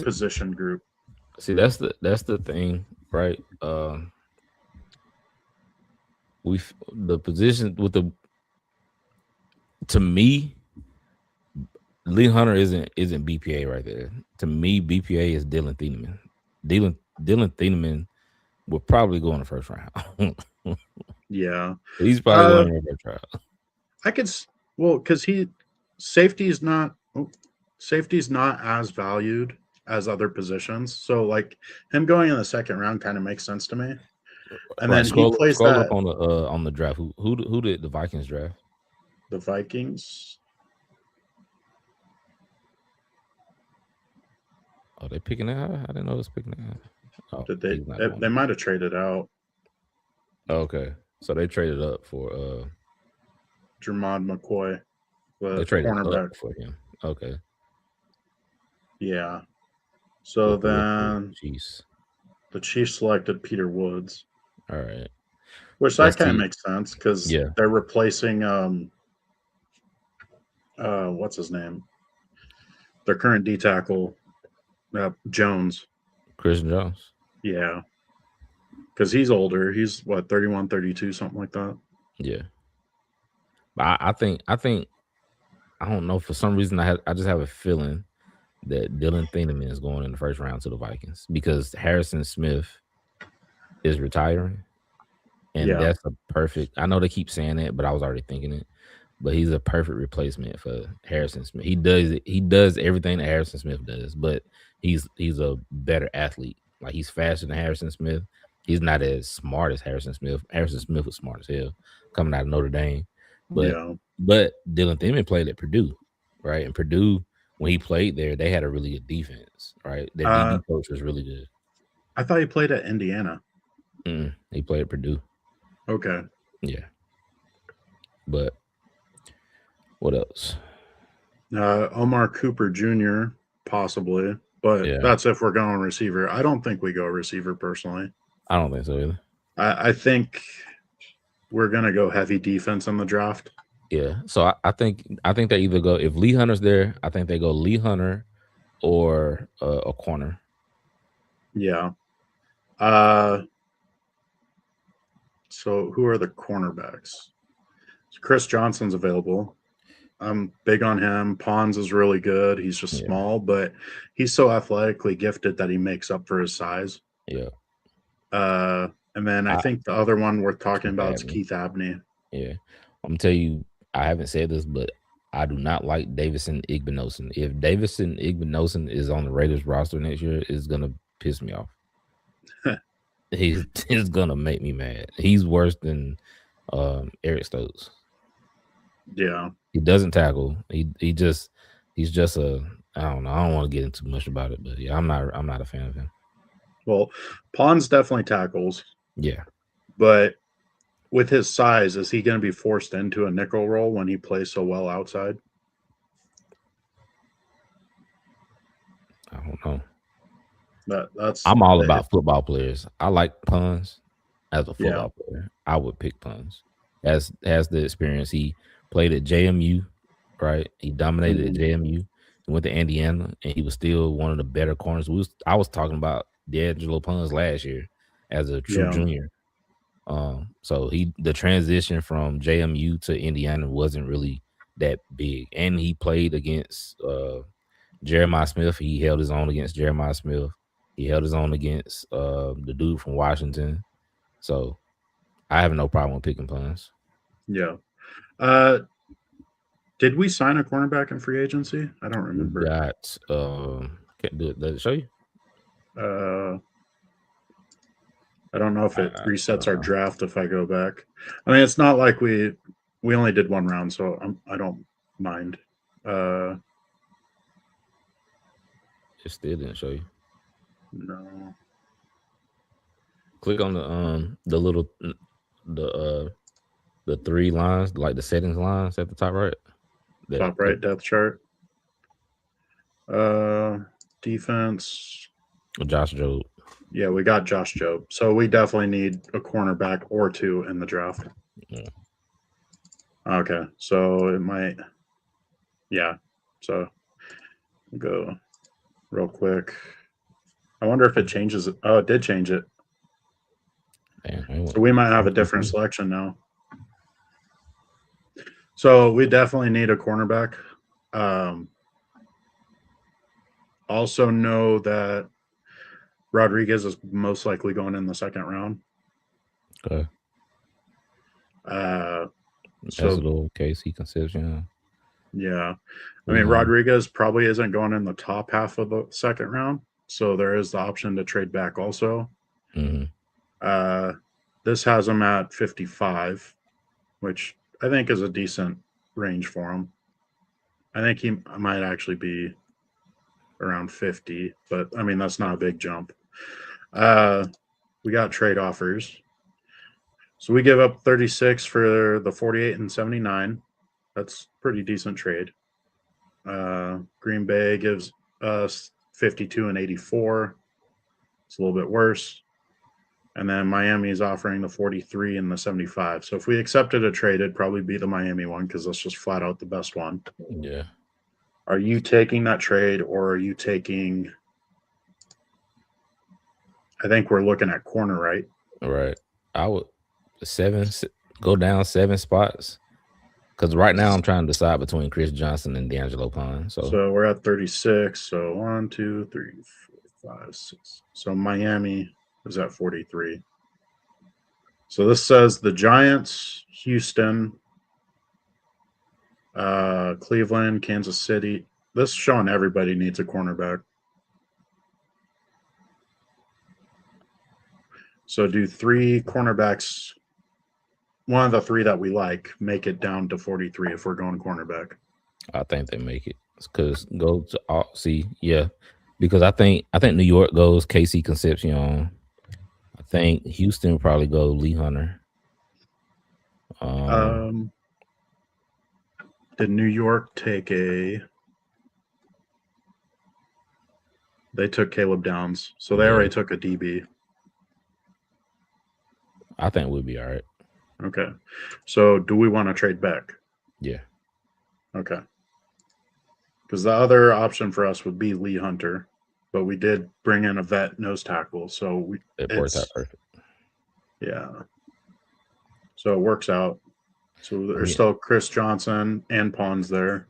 Speaker 2: position group?
Speaker 3: See, that's the thing, right? The position with to me, Lee Hunter isn't BPA right there. To me, BPA is Dylan Thieneman. Dylan Thieneman will probably go in the first round.
Speaker 2: Yeah,
Speaker 3: he's probably going in the first round.
Speaker 2: Because safety's not as valued as other positions. So like him going in the second round kind of makes sense to me. And then he plays that
Speaker 3: up on the draft. Who did the Vikings draft?
Speaker 2: The Vikings.
Speaker 3: Oh, they picking that high? I didn't know it was picking that high. Oh,
Speaker 2: did they might have traded out.
Speaker 3: Okay. So they traded up for
Speaker 2: Jermod McCoy.
Speaker 3: They traded up for him. Okay.
Speaker 2: Yeah. So then the Chiefs selected Peter Woods.
Speaker 3: All right.
Speaker 2: Which that kind of makes sense because they're replacing what's his name? Their current D tackle, Jones.
Speaker 3: Christian Jones.
Speaker 2: Yeah. Because he's older. He's 31, 32, something like that.
Speaker 3: Yeah. But I think I don't know, for some reason I just have a feeling that Dylan Thieneman is going in the first round to the Vikings because Harrison Smith is retiring. And that's a perfect, I know they keep saying that, but I was already thinking it. But he's a perfect replacement for Harrison Smith. He does everything that Harrison Smith does, but he's a better athlete. Like, he's faster than Harrison Smith. He's not as smart as Harrison Smith. Harrison Smith was smart as hell coming out of Notre Dame. But But Dylan Thiemann played at Purdue, right? And Purdue, when he played there, they had a really good defense, right? Their DB coach was really good.
Speaker 2: I thought he played at Indiana.
Speaker 3: He played at Purdue.
Speaker 2: Okay.
Speaker 3: Yeah. But what else?
Speaker 2: Omar Cooper Jr. possibly, but that's if we're going receiver. I don't think we go receiver personally.
Speaker 3: I don't think so either.
Speaker 2: I think we're gonna go heavy defense in the draft.
Speaker 3: Yeah. So I think they either go, if Lee Hunter's there, I think they go Lee Hunter or a corner.
Speaker 2: Yeah. So who are the cornerbacks? So Chris Johnson's available. I'm big on him. Pons is really good. He's just small, but he's so athletically gifted that he makes up for his size.
Speaker 3: Yeah.
Speaker 2: And then I think the other one worth talking about is Keith Abney.
Speaker 3: Yeah. I'm gonna tell you, I haven't said this, but I do not like Davison Igbinosun. If Davison Igbinosun is on the Raiders roster next year, it's gonna piss me off. He's gonna make me mad. He's worse than Eric Stokes.
Speaker 2: Yeah.
Speaker 3: He doesn't tackle. He's just a, I don't know. I don't want to get into much about it, but yeah, I'm not a fan of him.
Speaker 2: Well, Pons definitely tackles.
Speaker 3: Yeah.
Speaker 2: But with his size, is he going to be forced into a nickel role when he plays so well outside?
Speaker 3: I don't know.
Speaker 2: I'm
Speaker 3: all about football players. I like Pons as a football player. I would pick Pons. Has the experience. He played at JMU, right? He dominated at JMU. He went to Indiana, and he was still one of the better corners. I was talking about D'Angelo Pons last year as a true junior. So the transition from JMU to Indiana wasn't really that big, and he played against Jeremiah Smith. He held his own against Jeremiah Smith. He held his own against the dude from Washington. So I have no problem with picking Pons.
Speaker 2: Yeah. Did we sign a cornerback in free agency? I don't remember.
Speaker 3: We got can't do it. Does it show you?
Speaker 2: I don't know if it resets our draft if I go back. I mean, it's not like we only did one round, so I don't mind.
Speaker 3: It still didn't show you.
Speaker 2: No.
Speaker 3: Click on the little the three lines, like the settings lines at the top right.
Speaker 2: Top right depth chart. Defense.
Speaker 3: Josh Jobe.
Speaker 2: Yeah, we got Josh Jobe. So we definitely need a cornerback or two in the draft.
Speaker 3: Yeah.
Speaker 2: Okay, so it might. Yeah. So we'll go real quick. I wonder if it changes it. Oh, it did change it. So we might have a different selection now. So we definitely need a cornerback. Also know that Rodriguez is most likely going in the second round.
Speaker 3: Okay. That's a little case he considers,
Speaker 2: Yeah. I mean, Rodriguez probably isn't going in the top half of the second round. So there is the option to trade back also. This has him at 55, which I think is a decent range for him. I think he might actually be around 50, but I mean, that's not a big jump. We got trade offers. So we give up 36 for the 48 and 79. That's pretty decent trade. Green Bay gives us 52 and 84. It's a little bit worse. And then Miami is offering the 43 and the 75. So if we accepted a trade, it'd probably be the Miami one because that's just flat out the best one.
Speaker 3: Yeah.
Speaker 2: Are you taking that trade or are you taking – I think we're looking at corner, right?
Speaker 3: Right. I would go down 7 spots because right now I'm trying to decide between Chris Johnson and D'Angelo Pons. So
Speaker 2: we're at 36. So 1, 2, 3, 4, 5, 6. So Miami is at 43. So this says the Giants, Houston, Cleveland, Kansas City. This is showing everybody needs a cornerback. So do 3 cornerbacks one of the three that we like make it down to 43 if we're going cornerback.
Speaker 3: I think they make it because go to see, yeah, because I think New York goes KC Concepcion. I think Houston probably go Lee Hunter.
Speaker 2: Did New York take a? They took Caleb Downs, so they already took a DB.
Speaker 3: I think we'll be all right.
Speaker 2: Okay, so do we want to trade back?
Speaker 3: Yeah.
Speaker 2: Okay. Because the other option for us would be Lee Hunter, but we did bring in a vet nose tackle, so
Speaker 3: it worked out perfect.
Speaker 2: Yeah. So it works out. So there's still Chris Johnson and Pons there.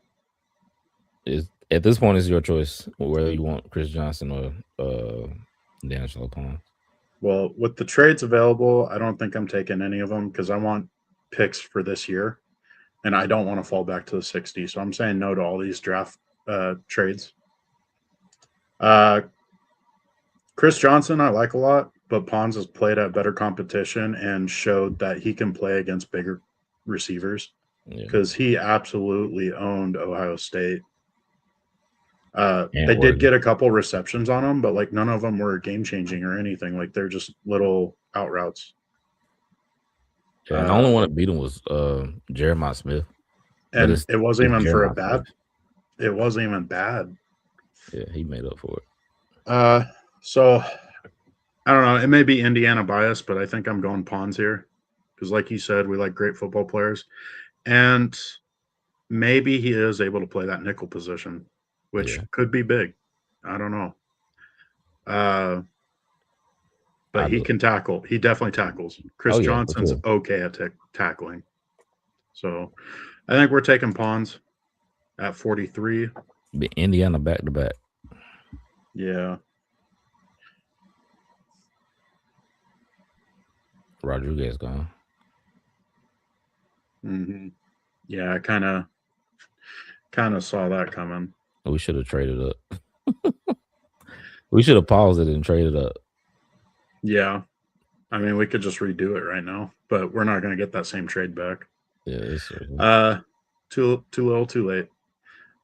Speaker 3: At this point, it's your choice whether you want Chris Johnson or D'Angelo Pons.
Speaker 2: Well, with the trades available, I don't think I'm taking any of them because I want picks for this year, and I don't want to fall back to the 60. So I'm saying no to all these draft trades. Chris Johnson, I like a lot, but Pons has played at better competition and showed that he can play against bigger receivers because he absolutely owned Ohio State. They did get a couple receptions on him, but like none of them were game changing or anything. Like they're just little out routes.
Speaker 3: Yeah, the only one that beat him was Jeremiah Smith,
Speaker 2: and it wasn't even for a bad. It wasn't even bad.
Speaker 3: Yeah, he made up for it.
Speaker 2: So I don't know. It may be Indiana bias, but I think I'm going Pons here because, like you said, we like great football players, and maybe he is able to play that nickel position, which could be big. I don't know. But he can tackle. He definitely tackles. Chris Johnson's okay at tackling. So I think we're taking Pons at 43.
Speaker 3: Indiana back to back.
Speaker 2: Yeah.
Speaker 3: Rodriguez gone.
Speaker 2: Mm-hmm. Yeah, I kind of saw that coming.
Speaker 3: We should have traded up. We should have paused it and traded up.
Speaker 2: Yeah. I mean, we could just redo it right now, but we're not going to get that same trade back.
Speaker 3: Yeah.
Speaker 2: Too little, too late.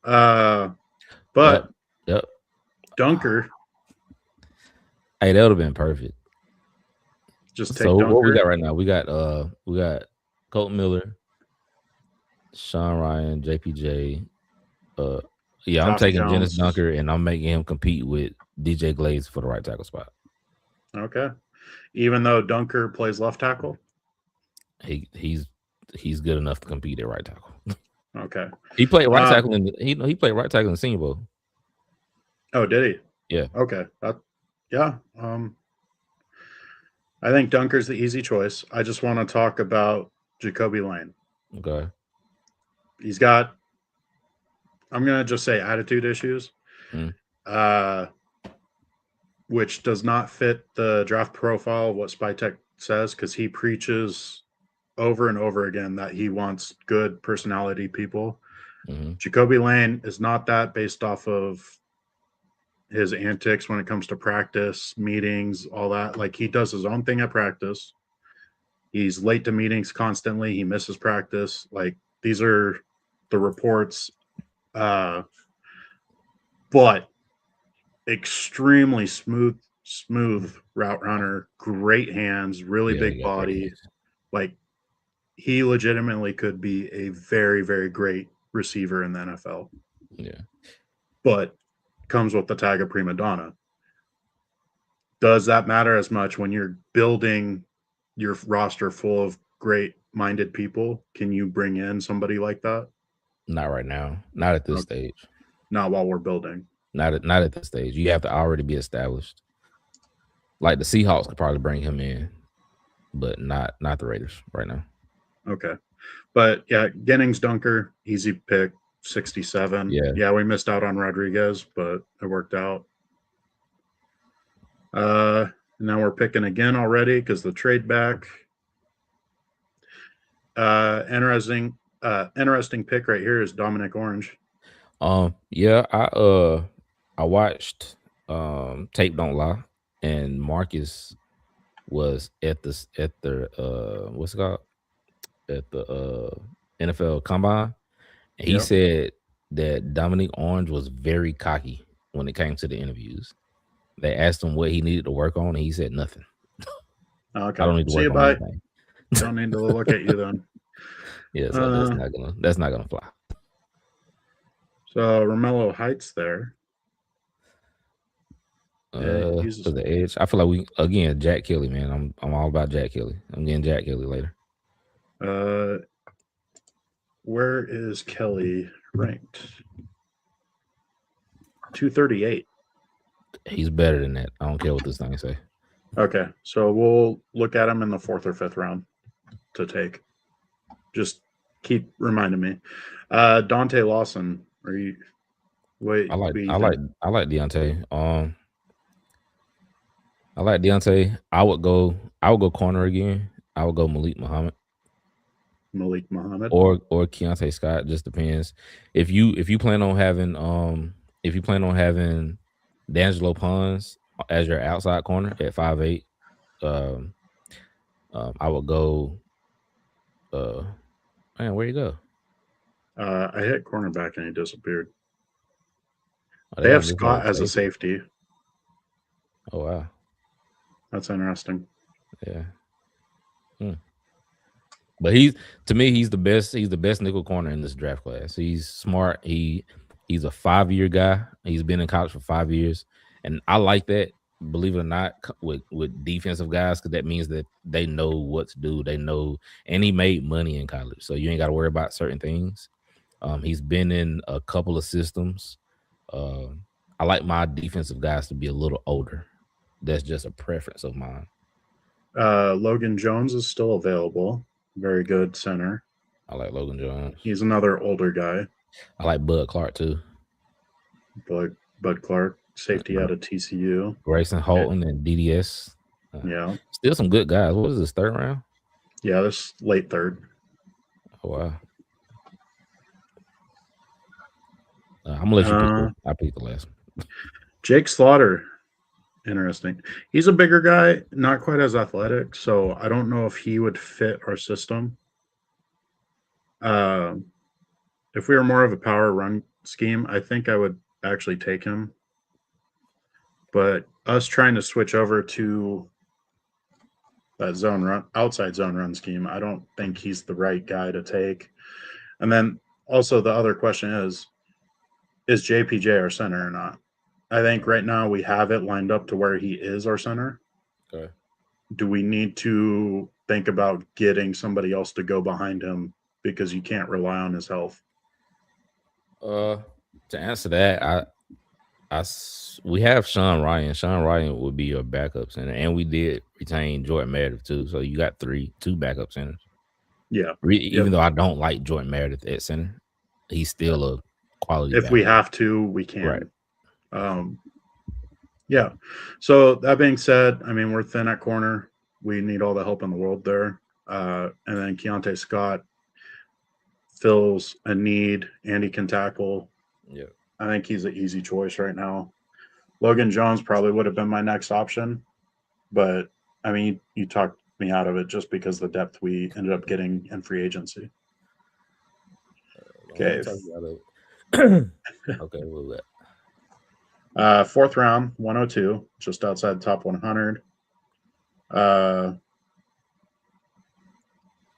Speaker 2: But Dunker.
Speaker 3: Hey, that would have been perfect.
Speaker 2: Just take
Speaker 3: so
Speaker 2: Dunker.
Speaker 3: What we got right now? We got Colt Miller, Sean Ryan, JPJ. I'm taking Janice Dunker and I'm making him compete with DJ Glaze for the right tackle spot.
Speaker 2: Okay. Even though Dunker plays left tackle?
Speaker 3: He's good enough to compete at right tackle.
Speaker 2: Okay.
Speaker 3: He played right tackle he played right tackle in the Senior Bowl.
Speaker 2: Oh, did he?
Speaker 3: Yeah.
Speaker 2: Okay. Yeah. I think Dunker's the easy choice. I just want to talk about Jacoby Lane.
Speaker 3: Okay.
Speaker 2: He's got, I'm going to just say attitude issues, which does not fit the draft profile of what SpyTech says because he preaches over and over again that he wants good personality people.
Speaker 3: Mm-hmm.
Speaker 2: Jacoby Lane is not that based off of his antics when it comes to practice, meetings, all that. Like he does his own thing at practice. He's late to meetings constantly. He misses practice. Like these are the reports. But extremely smooth route runner, great hands, really big body. Like he legitimately could be a very, very great receiver in the NFL.
Speaker 3: Yeah.
Speaker 2: But comes with the tag of prima donna. Does that matter as much when you're building your roster full of great-minded people? Can you bring in somebody like that?
Speaker 3: Not right now. Not at this stage.
Speaker 2: Not while we're building.
Speaker 3: Not at this stage. You have to already be established. Like the Seahawks could probably bring him in, but not the Raiders right now.
Speaker 2: Okay. But yeah, Gennings Dunker, easy pick. 67. Yeah, we missed out on Rodriguez, but it worked out. Now we're picking again already because the trade back. Interesting pick right here is Dominic Orange.
Speaker 3: Yeah, I watched Tape Don't Lie, and Marcus was at the what's it called? NFL Combine, and he said that Dominique Orange was very cocky when it came to the interviews. They asked him what he needed to work on, and he said nothing.
Speaker 2: Okay.
Speaker 3: I don't need to
Speaker 2: See you,
Speaker 3: work on
Speaker 2: bye.
Speaker 3: anything.
Speaker 2: Don't need to look at you then.
Speaker 3: Yeah, so that's not gonna fly.
Speaker 2: So Romello Heights there.
Speaker 3: To the edge. I feel like again Jack Kelly, man. I'm all about Jack Kelly. I'm getting Jack Kelly later.
Speaker 2: Where is Kelly ranked? 238.
Speaker 3: He's better than that. I don't care what this thing say.
Speaker 2: Okay, so we'll look at him in the 4th or 5th round to take. Just keep reminding me. Dante Lawson, are you? Wait,
Speaker 3: I like Deontay. I like Deontay. I would go corner again. I would go Malik Muhammad. Or Keontae Scott. Just depends. If you plan on having D'Angelo Pons as your outside corner at 5'8", I would go. Man, where you go?
Speaker 2: I hit cornerback and he disappeared. They have Scott as a safety.
Speaker 3: Oh wow,
Speaker 2: that's interesting.
Speaker 3: Yeah. But he's the best. He's the best nickel corner in this draft class. He's smart. He's a 5-year guy. He's been in college for 5 years, and I like that. Believe it or not, with defensive guys, because that means that they know what to do. They know, and he made money in college, so you ain't got to worry about certain things. He's been in a couple of systems. I like my defensive guys to be a little older. That's just a preference of mine.
Speaker 2: Logan Jones is still available. Very good center.
Speaker 3: I like Logan Jones.
Speaker 2: He's another older guy.
Speaker 3: I like Bud Clark too.
Speaker 2: Bud Clark, safety out of TCU.
Speaker 3: Grayson Holton and DDS.
Speaker 2: Yeah.
Speaker 3: Still some good guys. What is this, 3rd round?
Speaker 2: Yeah, this late 3rd.
Speaker 3: Oh, wow. I'm going to let you pick I picked the last one.
Speaker 2: Jake Slaughter. Interesting. He's a bigger guy, not quite as athletic, so I don't know if he would fit our system. If we were more of a power run scheme, I think I would actually take him. But us trying to switch over to that outside zone run scheme, I don't think he's the right guy to take. And then also the other question is JPJ our center or not? I think right now we have it lined up to where he is our center.
Speaker 3: Okay.
Speaker 2: Do we need to think about getting somebody else to go behind him because you can't rely on his health?
Speaker 3: To answer that, we have Sean Ryan. Sean Ryan would be your backup center, and we did retain Jordan Meredith too. So you got 2 backup centers.
Speaker 2: Yeah.
Speaker 3: Even though I don't like Jordan Meredith at center, he's still a quality.
Speaker 2: If we have to, we can. Right. Yeah. So that being said, I mean, we're thin at corner. We need all the help in the world there. And then Keontae Scott fills a need, and he can tackle.
Speaker 3: Yeah.
Speaker 2: I think he's an easy choice right now. Logan Jones probably would have been my next option, but I mean, you talked me out of it just because the depth we ended up getting in free agency. Okay.
Speaker 3: Okay, what was that?
Speaker 2: 4th round, 102, just outside the top 100.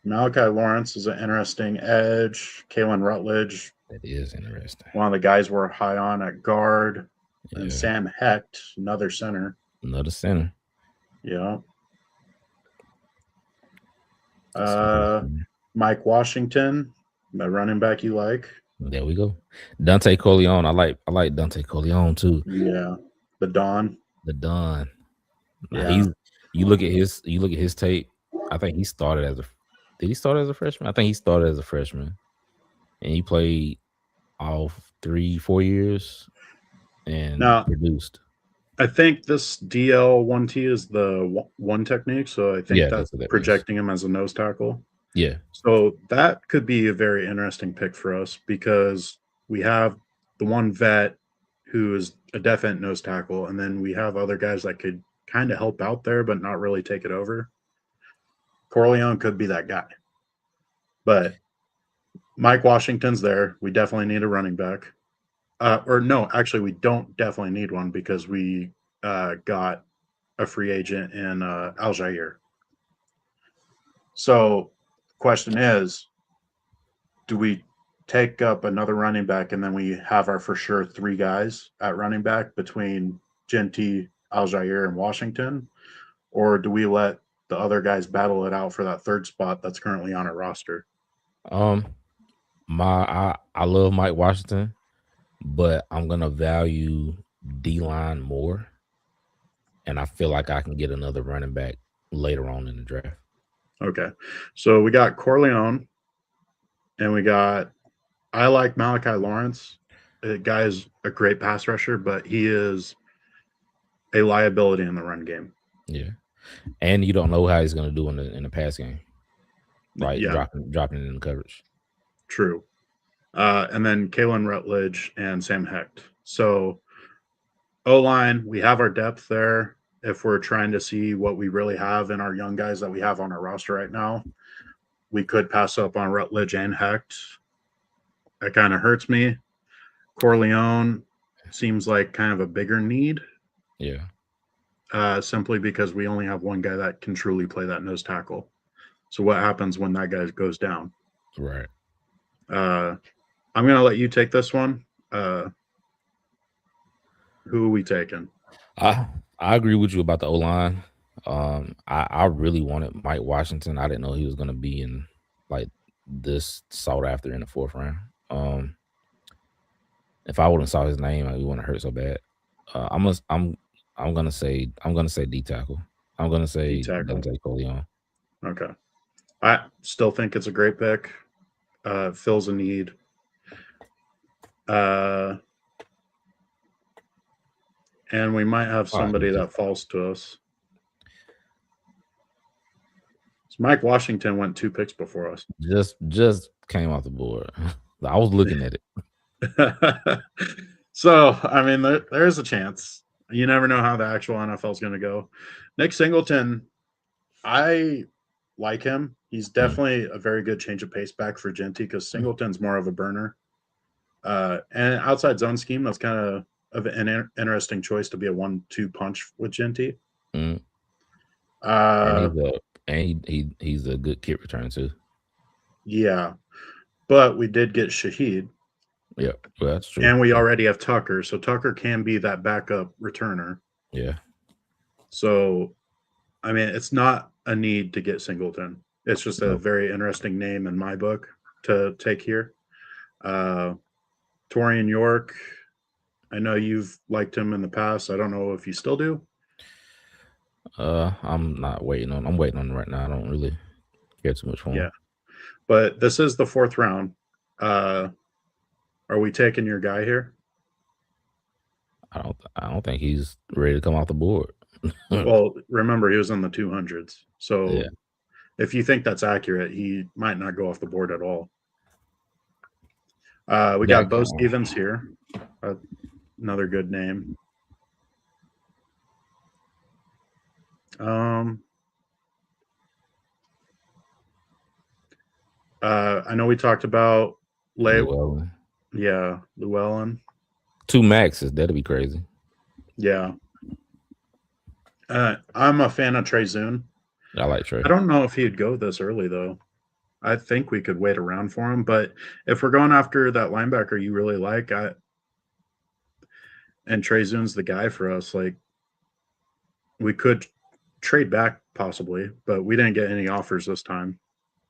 Speaker 2: Malachi Lawrence is an interesting edge. Kalen Rutledge.
Speaker 3: That is interesting.
Speaker 2: One of the guys we're high on at guard. Yeah. And Sam Hecht, another center.
Speaker 3: Another center.
Speaker 2: Yeah. Mike Washington, the running back you like.
Speaker 3: There we go. Dante Corleone. I like Dante Corleone too.
Speaker 2: Yeah. The Don.
Speaker 3: Yeah. You look at his tape. I think he started as a freshman? I think he started as a freshman. And he played all 3-4 years and produced.
Speaker 2: I think this DL1T is the one technique, so I think that's projecting him as a nose tackle.
Speaker 3: Yeah.
Speaker 2: So that could be a very interesting pick for us because we have the one vet who is a definite nose tackle, and then we have other guys that could kind of help out there but not really take it over. Corleone could be that guy. But Mike Washington's there. We definitely need a running back. Or no, actually, we don't definitely need one because we got a free agent in Aljair. So, question is, do we take up another running back and then we have our for sure 3 guys at running back between Genty, Aljair, and Washington? Or do we let the other guys battle it out for that third spot that's currently on our roster?
Speaker 3: I love Mike Washington, but I'm gonna value D-line more, and I feel like I can get another running back later on in the draft.
Speaker 2: Okay, so we got Corleone, and I like Malachi Lawrence. The guy is a great pass rusher, but he is a liability in the run game.
Speaker 3: Yeah, and you don't know how he's gonna do in the pass game, right?
Speaker 2: Yeah,
Speaker 3: dropping in the coverage.
Speaker 2: true. And then Kalen Rutledge and Sam Hecht. So O-line, we have our depth there. If we're trying to see what we really have in our young guys that we have on our roster right now, we could pass up on Rutledge and Hecht. That kind of hurts me. Corleone seems like kind of a bigger need.
Speaker 3: Yeah.
Speaker 2: Simply because we only have one guy that can truly play that nose tackle. So what happens when that guy goes down?
Speaker 3: Right.
Speaker 2: I'm going to let you take this one. Who are we taking?
Speaker 3: I agree with you about the O-line. I really wanted Mike Washington. I didn't know he was going to be in like this sought after in the 4th round. If I wouldn't saw his name, it wouldn't hurt so bad. I'm gonna say D tackle. I'm gonna say Dante Corleone.
Speaker 2: Okay, I still think it's a great pick. Fills a need. And we might have somebody that falls to us. So Mike Washington went 2 picks before us.
Speaker 3: Just came off the board. I was looking at it.
Speaker 2: So, I mean, there's a chance. You never know how the actual NFL is going to go. Nick Singleton, I like him. He's definitely a very good change of pace back for Genty because Singleton's more of a burner. And outside zone scheme, that's kind of an interesting choice to be a 1-2 punch with Genty.
Speaker 3: And he's a good kick return too.
Speaker 2: Yeah, but we did get Shaheed.
Speaker 3: Yeah, well, that's true.
Speaker 2: And we already have Tucker, so Tucker can be that backup returner.
Speaker 3: Yeah.
Speaker 2: So, I mean, it's not a need to get Singleton. It's just a very interesting name in my book to take here. Torian York, I know you've liked him in the past. I don't know if you still do.
Speaker 3: I'm waiting on him right now. I don't really care too much for him.
Speaker 2: Yeah, but this is the 4th round. Are we taking your guy here?
Speaker 3: I don't think he's ready to come off the board.
Speaker 2: Well, remember he was in the 200s. So
Speaker 3: yeah.
Speaker 2: If you think that's accurate, he might not go off the board at all. We got Bo Stevens here. Another good name. I know we talked about
Speaker 3: Llewellyn.
Speaker 2: Yeah, Llewellyn.
Speaker 3: 2 maxes. That'd be crazy.
Speaker 2: Yeah. I'm a fan of Trey Zune.
Speaker 3: I like Trey.
Speaker 2: I don't know if he'd go this early, though. I think we could wait around for him. But if we're going after that linebacker you really like, and Trey Zune's the guy for us, like, we could trade back possibly, but we didn't get any offers this time.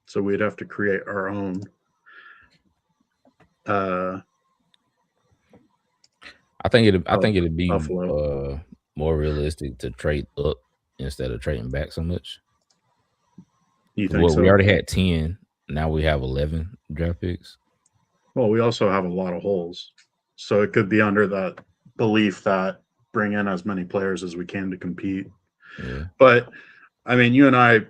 Speaker 2: So we'd have to create our own.
Speaker 3: I think it'd be more realistic to trade up instead of trading back so much.
Speaker 2: You think so?
Speaker 3: We already had 10. Now we have 11 draft picks.
Speaker 2: Well, we also have a lot of holes. So it could be under that belief that bring in as many players as we can to compete.
Speaker 3: Yeah.
Speaker 2: But, I mean, you and I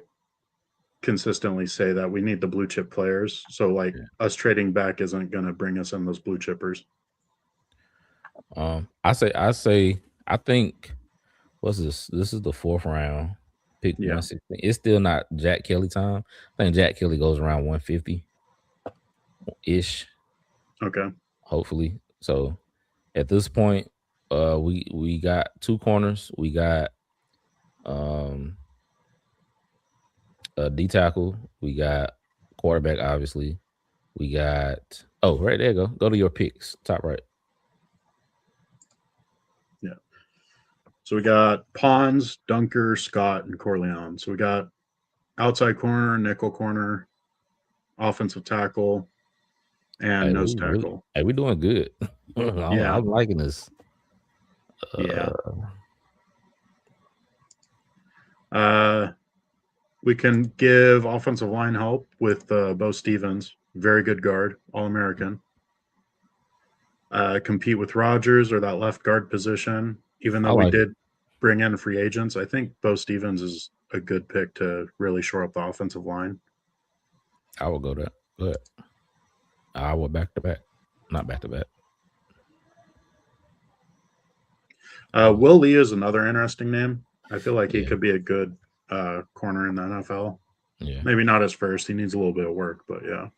Speaker 2: consistently say that we need the blue chip players. So, like, us trading back isn't going to bring us in those blue chippers.
Speaker 3: I think what's this? This is the 4th round. Pick 160. It's still not Jack Kelly time. I think Jack Kelly goes around 150. ish,
Speaker 2: Okay.
Speaker 3: hopefully. So at this point, we got 2 corners. We got a D tackle. We got quarterback, obviously. We got right there you go. Go to your picks, top right.
Speaker 2: Yeah. So we got Pons, Dunker, Scott, and Corleone. So we got outside corner, nickel corner, offensive tackle, and
Speaker 3: Hey,
Speaker 2: nose
Speaker 3: we really,
Speaker 2: tackle.
Speaker 3: hey, we doing good.
Speaker 2: Yeah.
Speaker 3: I'm liking this.
Speaker 2: Yeah. We can give offensive line help with Bo Stevens, very good guard, All-American. Compete with Rogers or that left guard position. Even though
Speaker 3: I
Speaker 2: we
Speaker 3: like it.
Speaker 2: did bring in free agents, I think Bo Stevens is a good pick to really shore up the offensive line.
Speaker 3: I will go that. Go ahead. I will back to back, not back to back.
Speaker 2: Will Lee is another interesting name. I feel like he
Speaker 3: Yeah.
Speaker 2: could be a good corner in the NFL.
Speaker 3: Yeah.
Speaker 2: Maybe not his first. He needs a little bit of work, but yeah.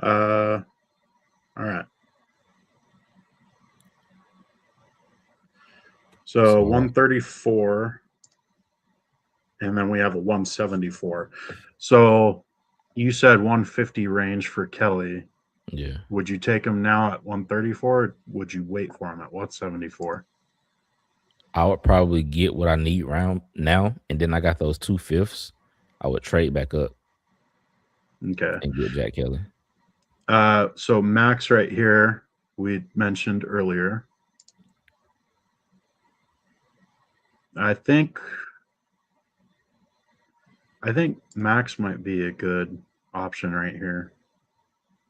Speaker 2: All right. So 134, and then we have a 174. So you said 150 range for Kelly.
Speaker 3: Yeah.
Speaker 2: Would you take him now at 134? Or would you wait for him at 174?
Speaker 3: I would probably get what I need round now, and then I got those 2/5. I would trade back up
Speaker 2: Okay.
Speaker 3: and get Jack Kelly.
Speaker 2: So Max right here, we mentioned earlier. I think Max might be a good option right here.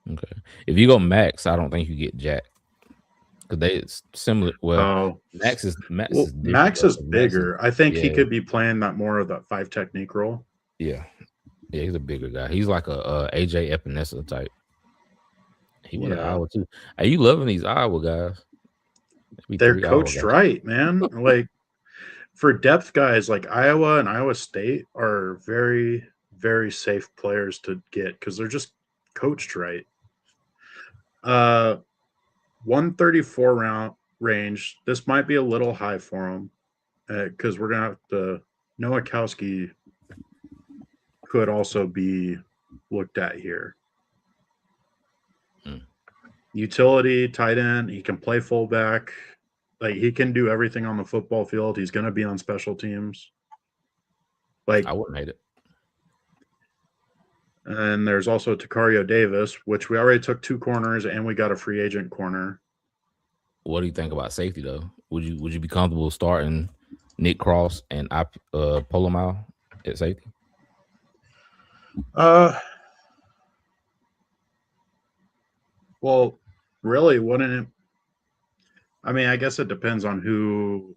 Speaker 3: Okay. If you go Max, I don't think you get Jack. Because it's similar. Well, Max is different.
Speaker 2: Max is bigger. I think he
Speaker 3: yeah.
Speaker 2: could be playing that more of that 5 technique role.
Speaker 3: Yeah. Yeah, he's a bigger guy. He's like a AJ Epinesa type. He went to Iowa too. Are you loving these Iowa guys?
Speaker 2: They're coached right, man. Like for depth guys, like Iowa and Iowa State are very, very safe players to get because they're just coached right. 134 round range. This might be a little high for him because we're gonna have to. Nowakowski could also be looked at here. Utility, tight end. He can play fullback. Like he can do everything on the football field. He's going to be on special teams. Like
Speaker 3: I wouldn't hate it.
Speaker 2: And there's also Takario Davis, which we already took 2 corners and we got a free agent corner.
Speaker 3: What do you think about safety though? Would you be comfortable starting Nick Cross and Polamalu at safety?
Speaker 2: Well, really wouldn't it? I mean, I guess it depends on who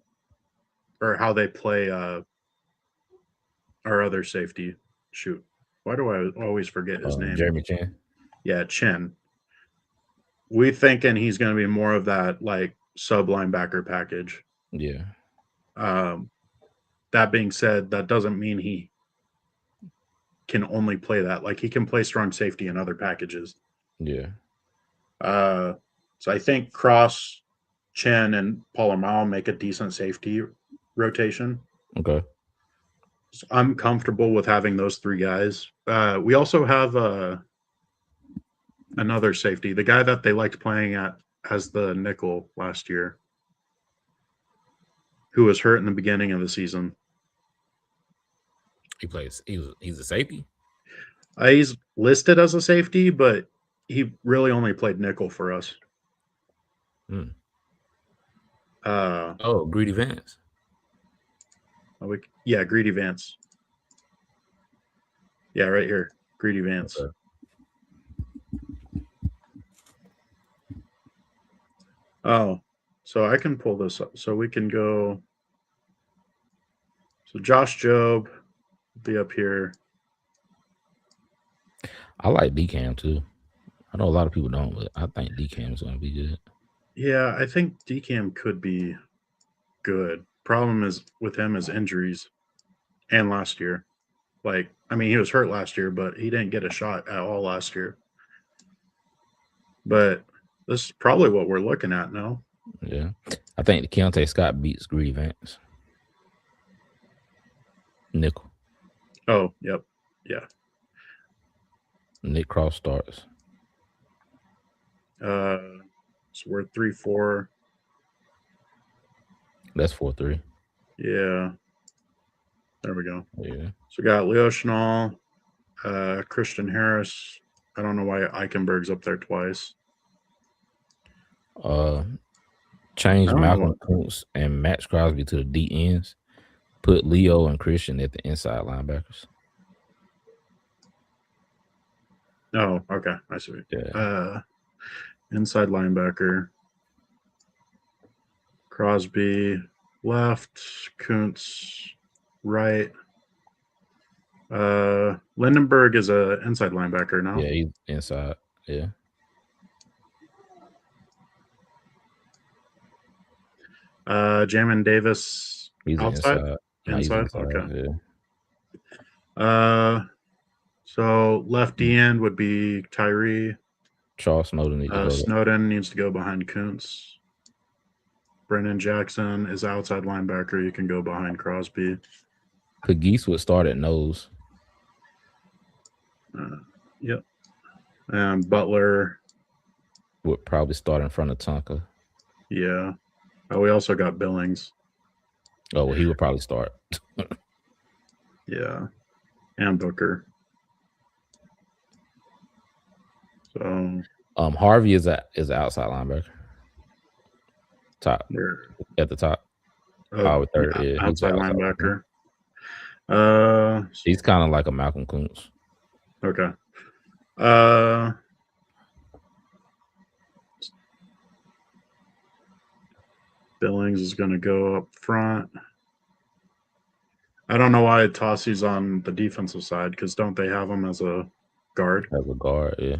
Speaker 2: or how they play our other safety. Shoot. Why do I always forget his name?
Speaker 3: Jeremy Chin.
Speaker 2: Yeah, Chin. We thinking he's going to be more of that like sub linebacker package.
Speaker 3: Yeah.
Speaker 2: That being said, that doesn't mean he can only play that. Like he can play strong safety in other packages.
Speaker 3: Yeah.
Speaker 2: So I think Cross, Chen, and Polamalu make a decent safety rotation.
Speaker 3: Okay.
Speaker 2: So I'm comfortable with having those 3 guys. We also have another safety, the guy that they liked playing at as the nickel last year, who was hurt in the beginning of the season.
Speaker 3: He's a safety.
Speaker 2: He's listed as a safety, but he really only played nickel for us.
Speaker 3: Greedy Vance.
Speaker 2: Yeah, Greedy Vance. Yeah, right here, Greedy Vance. Okay. Oh, so I can pull this up. So we can go. So Josh Jobe will be up here.
Speaker 3: I like DCAM too. I know a lot of people don't, but I think DCAM is going to be good.
Speaker 2: Yeah, I think DCAM could be good. Problem is with him is injuries, and last year. Like, I mean, he was hurt last year, but he didn't get a shot at all last year. but this is probably what we're looking at now.
Speaker 3: Yeah, I think Keontae Scott beats Greedy Vance. Nickel.
Speaker 2: Oh, yep, yeah.
Speaker 3: Nick Cross starts.
Speaker 2: So we're 3-4.
Speaker 3: That's 4-3.
Speaker 2: Yeah. There we go.
Speaker 3: Yeah.
Speaker 2: So we got Leo Chenal, Christian Harris. I don't know why Eichenberg's up there twice.
Speaker 3: Change
Speaker 2: I don't know
Speaker 3: Malcolm
Speaker 2: what-
Speaker 3: Kuntz and Max Crosby to the D ends. Put Leo and Christian at the inside linebackers.
Speaker 2: Oh, okay. I see.
Speaker 3: Yeah.
Speaker 2: Inside linebacker. Crosby left, Kuntz right. Lindenberg is a inside linebacker now.
Speaker 3: Yeah, he's inside. Yeah.
Speaker 2: Jamin Davis
Speaker 3: He's
Speaker 2: outside.
Speaker 3: inside. No, he's
Speaker 2: Inside.
Speaker 3: inside.
Speaker 2: Okay.
Speaker 3: Yeah.
Speaker 2: So left D end would be Tyree.
Speaker 3: Charles Snowden needs to go.
Speaker 2: Snowden needs to go behind Kuntz. Brennan Jackson is outside linebacker. You can go behind Crosby.
Speaker 3: Pegues would start at nose.
Speaker 2: Yep. And Butler
Speaker 3: Would probably start in front of Tonka.
Speaker 2: Yeah. We also got Billings.
Speaker 3: Oh, well, he would probably start.
Speaker 2: Yeah. And Booker. So
Speaker 3: Harvey is an outside linebacker. Top.
Speaker 2: we're
Speaker 3: At the top. Third. Yeah,
Speaker 2: outside linebacker.
Speaker 3: He's kind of like a Malcolm Kuntz.
Speaker 2: Okay. Billings is going to go up front. I don't know why Tossi's on the defensive side because don't they have him as a guard?
Speaker 3: As a guard, yeah.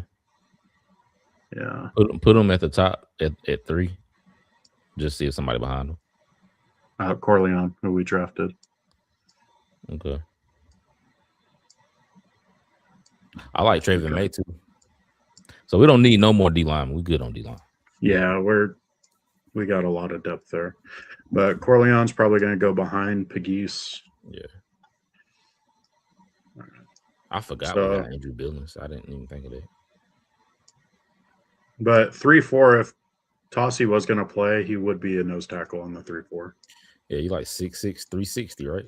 Speaker 2: Yeah.
Speaker 3: Put him at the top at 3. Just see if somebody behind him.
Speaker 2: Corleone, who we drafted.
Speaker 3: Okay. I like Traven May too. So we don't need no more D line. We good on D line.
Speaker 2: Yeah, we got a lot of depth there. But Corleone's probably going to go behind Pegues.
Speaker 3: Yeah. I forgot
Speaker 2: So-
Speaker 3: we got Andrew Billings. I didn't even think of that.
Speaker 2: But 3-4, if Tossi was going to play, he would be a nose tackle on the 3-4.
Speaker 3: Yeah, you like 6'6", 360, right?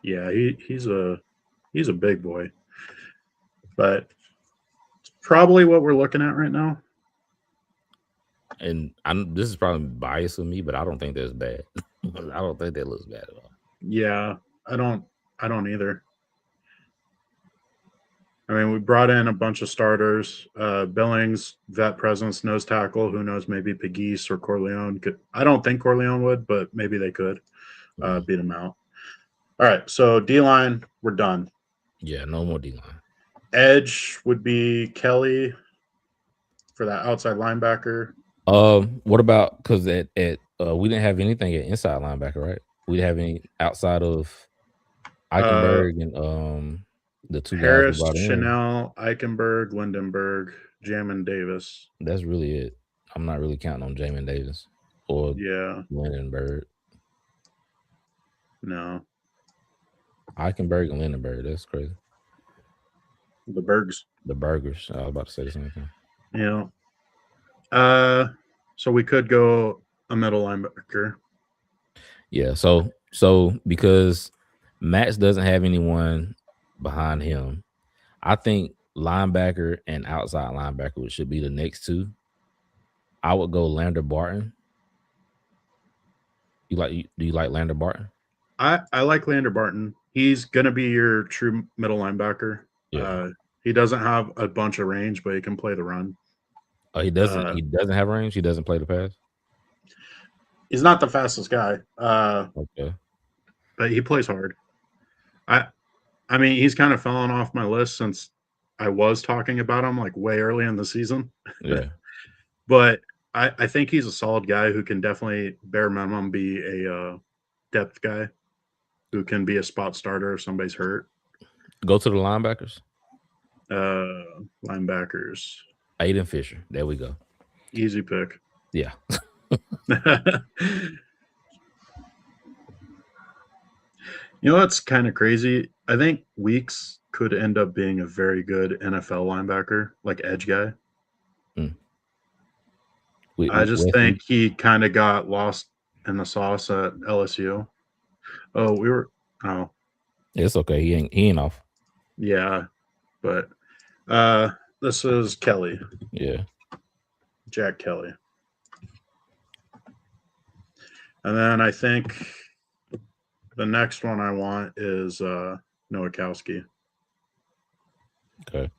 Speaker 2: Yeah, he's a big boy. But it's probably what we're looking at right now.
Speaker 3: And this is probably biased with me, but I don't think that's bad. I don't think that looks bad at all.
Speaker 2: Yeah, I don't either. I mean, we brought in a bunch of starters. Billings, vet presence, nose tackle. Who knows? Maybe Pegues or Corleone could. I don't think Corleone would, but maybe they could beat him out. All right, so D line, we're done.
Speaker 3: Yeah, no more D line.
Speaker 2: Edge would be Kelly for that outside linebacker.
Speaker 3: What about because we didn't have anything at inside linebacker, right? We didn't have any outside of Eichenberg and the two
Speaker 2: Harris,
Speaker 3: guys we brought in.
Speaker 2: Chanel, Eichenberg, Lindenberg, Jamin Davis.
Speaker 3: That's really it. I'm not really counting on Jamin Davis or
Speaker 2: Yeah,
Speaker 3: Lindenberg.
Speaker 2: no,
Speaker 3: Eichenberg and Lindenberg. That's crazy.
Speaker 2: the Bergs.
Speaker 3: The burgers. I was about to say the same thing.
Speaker 2: Yeah. So we could go a middle linebacker.
Speaker 3: Yeah. So because Max doesn't have anyone behind him, I think linebacker and outside linebacker should be the next two. I would go Lander Barton. Do you like Lander Barton?
Speaker 2: I like Lander Barton. He's gonna be your true middle linebacker.
Speaker 3: Yeah.
Speaker 2: He doesn't have a bunch of range, but he can play the run.
Speaker 3: Oh, he doesn't. He doesn't have range. He doesn't play the pass.
Speaker 2: He's not the fastest guy,
Speaker 3: Okay.
Speaker 2: but he plays hard. I mean, he's kind of fallen off my list since I was talking about him like way early in the season.
Speaker 3: Yeah.
Speaker 2: But I think he's a solid guy who can definitely bare minimum be a depth guy who can be a spot starter if somebody's hurt.
Speaker 3: Go to the linebackers.
Speaker 2: Linebackers.
Speaker 3: Aiden Fisher. There we go.
Speaker 2: Easy pick.
Speaker 3: Yeah.
Speaker 2: You know what's kind of crazy? I think Weeks could end up being a very good NFL linebacker, like edge guy. I just think he kind of got lost in the sauce at LSU. Oh,
Speaker 3: it's okay. He ain't off.
Speaker 2: Yeah, but this is Kelly.
Speaker 3: Yeah.
Speaker 2: Jack Kelly. And then I think the next one I want is Nowakowski.
Speaker 3: Okay.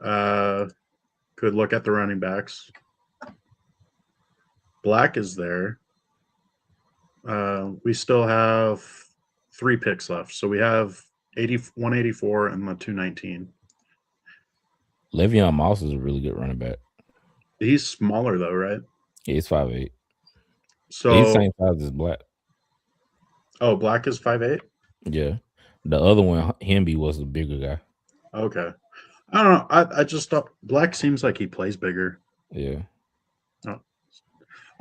Speaker 2: Could look at the running backs. Black is there. We still have 3 picks left. So we have 184 and the 219.
Speaker 3: Le'Veon Moss is a really good running back.
Speaker 2: He's smaller though, right?
Speaker 3: He's 5'8".
Speaker 2: So
Speaker 3: he's the same size as Black.
Speaker 2: Oh, Black is 5'8"?
Speaker 3: Yeah. The other one, Hemby, was the bigger guy.
Speaker 2: Okay. I don't know. I just thought Black seems like he plays bigger.
Speaker 3: Yeah.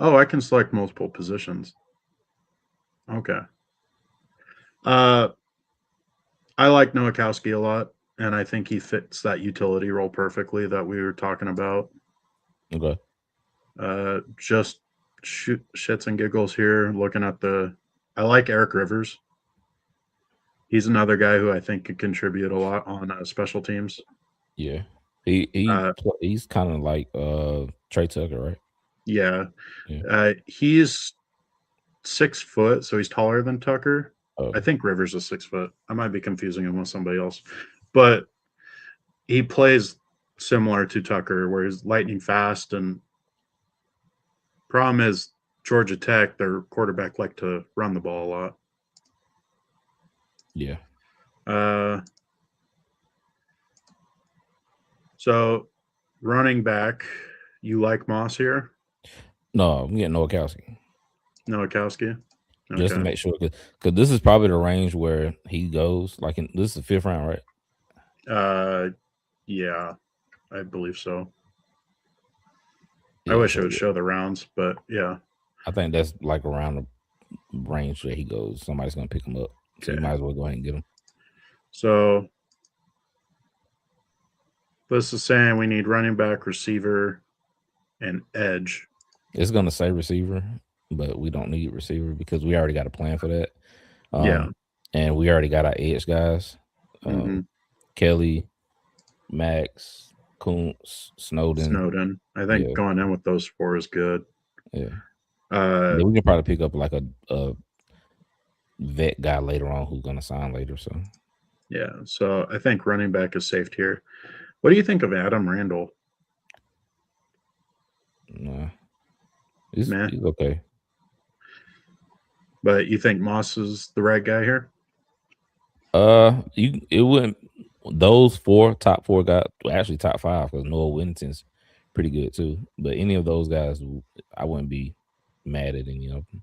Speaker 2: Oh, I can select multiple positions. Okay. I like Nowakowski a lot, and I think he fits that utility role perfectly that we were talking about.
Speaker 3: Okay.
Speaker 2: Just shits and giggles here. Looking at I like Eric Rivers. He's another guy who I think could contribute a lot on special teams.
Speaker 3: Yeah. He's kind of like Trey Tucker, right?
Speaker 2: Yeah. He's 6 foot, so he's taller than Tucker. Oh. I think Rivers is 6 foot. I might be confusing him with somebody else, but he plays similar to Tucker, where he's lightning fast. And problem is, Georgia Tech, their quarterback like to run the ball a lot.
Speaker 3: Yeah.
Speaker 2: So running back, you like Moss here?
Speaker 3: No, I'm getting Nowakowski.
Speaker 2: Nowakowski? Okay.
Speaker 3: Just to make sure, because this is probably the range where he goes. Like this is the 5th round, right?
Speaker 2: Yeah, I believe so.
Speaker 3: Yeah,
Speaker 2: I wish it would show the rounds, but yeah.
Speaker 3: I think that's like around the range that he goes. Somebody's gonna pick him up, so you might as well go ahead and get him.
Speaker 2: So this is saying we need running back, receiver, and edge.
Speaker 3: It's gonna say receiver, but we don't need receiver because we already got a plan for that. And we already got our edge guys. Kelly, Max, Kuntz, Snowden.
Speaker 2: I think going in with those 4 is good.
Speaker 3: Yeah. We can probably pick up like a vet guy later on who's gonna sign later. So
Speaker 2: yeah. So I think running back is safe here. What do you think of Adam Randall?
Speaker 3: Nah. He's okay.
Speaker 2: But you think Moss is the right guy here?
Speaker 3: It wouldn't. Those top 4 guys, actually top 5, because Noah Whittington's pretty good too. But any of those guys, I wouldn't be mad at any of them.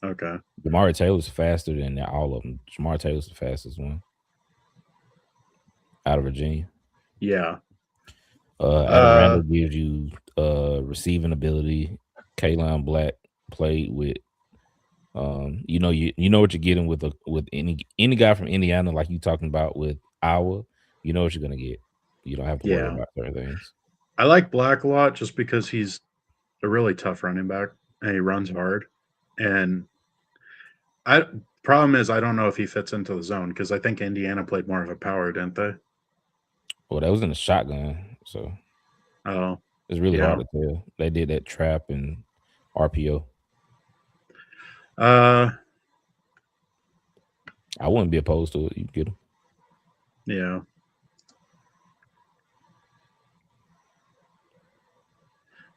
Speaker 2: Okay.
Speaker 3: Jamari Taylor's faster than all of them. Jamari Taylor's the fastest one out of Virginia.
Speaker 2: Yeah.
Speaker 3: Adam Randall gives you receiving ability. Kaylon Black played with. You know what you're getting with any guy from Indiana, like you talking about with Iowa. You know what you're gonna get. You don't have to worry about certain things.
Speaker 2: I like Black a lot just because he's a really tough running back and he runs hard. And problem is I don't know if he fits into the zone because I think Indiana played more of a power, didn't they?
Speaker 3: Well, that was in the shotgun, so it's really hard to tell. They did that trap and RPO. I wouldn't be opposed to it. You get him.
Speaker 2: Yeah.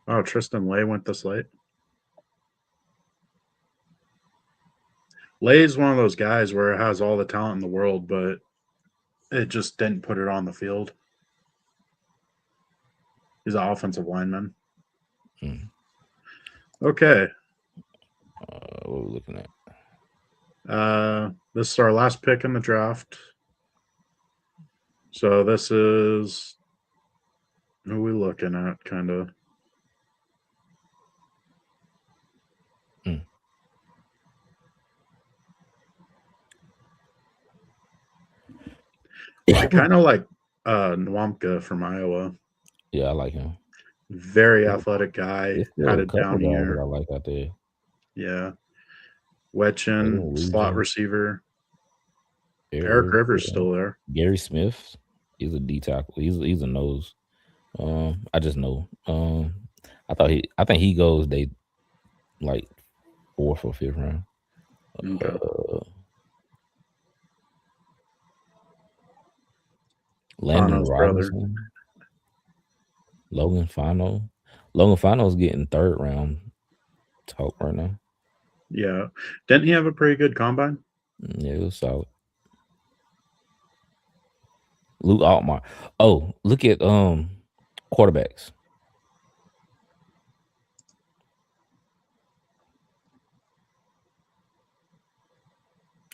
Speaker 2: Oh, Tristan Lay went this late. Lay's one of those guys where it has all the talent in the world, but it just didn't put it on the field. He's an offensive lineman. Okay.
Speaker 3: What are we looking at?
Speaker 2: This is our last pick in the draft. So this is Who are we looking at? Kind of. I kind of like Nwamka from Iowa.
Speaker 3: Yeah, I like him.
Speaker 2: Very athletic guy. Had it down
Speaker 3: that
Speaker 2: here.
Speaker 3: I like out there.
Speaker 2: Yeah. Wetchin, slot receiver. Eric Rivers still there.
Speaker 3: Gary Smith, he's a D tackle. He's a nose. I just know. I think he goes they like 4th or 5th round.
Speaker 2: Okay.
Speaker 3: Landon Robinson, Logan Fano. Logan Fano's getting 3rd round talk right now.
Speaker 2: Yeah, didn't he have a pretty good combine?
Speaker 3: Yeah, it was solid. Luke Altmaier. Oh, look at quarterbacks.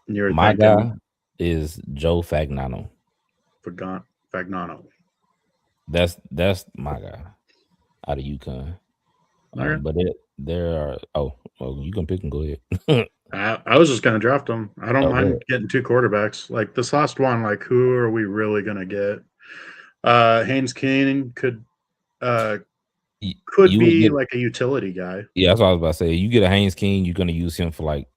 Speaker 3: My guy is Joe Fagnano.
Speaker 2: Fagnano.
Speaker 3: That's my guy out of UConn.
Speaker 2: Okay.
Speaker 3: But there are you can pick and go ahead.
Speaker 2: I was just gonna draft him. I don't mind getting 2 quarterbacks. Like this last one, like who are we really gonna get? Haynes King could be like a utility guy.
Speaker 3: Yeah, that's what I was about to say. You get a Haynes King, you're gonna use him for like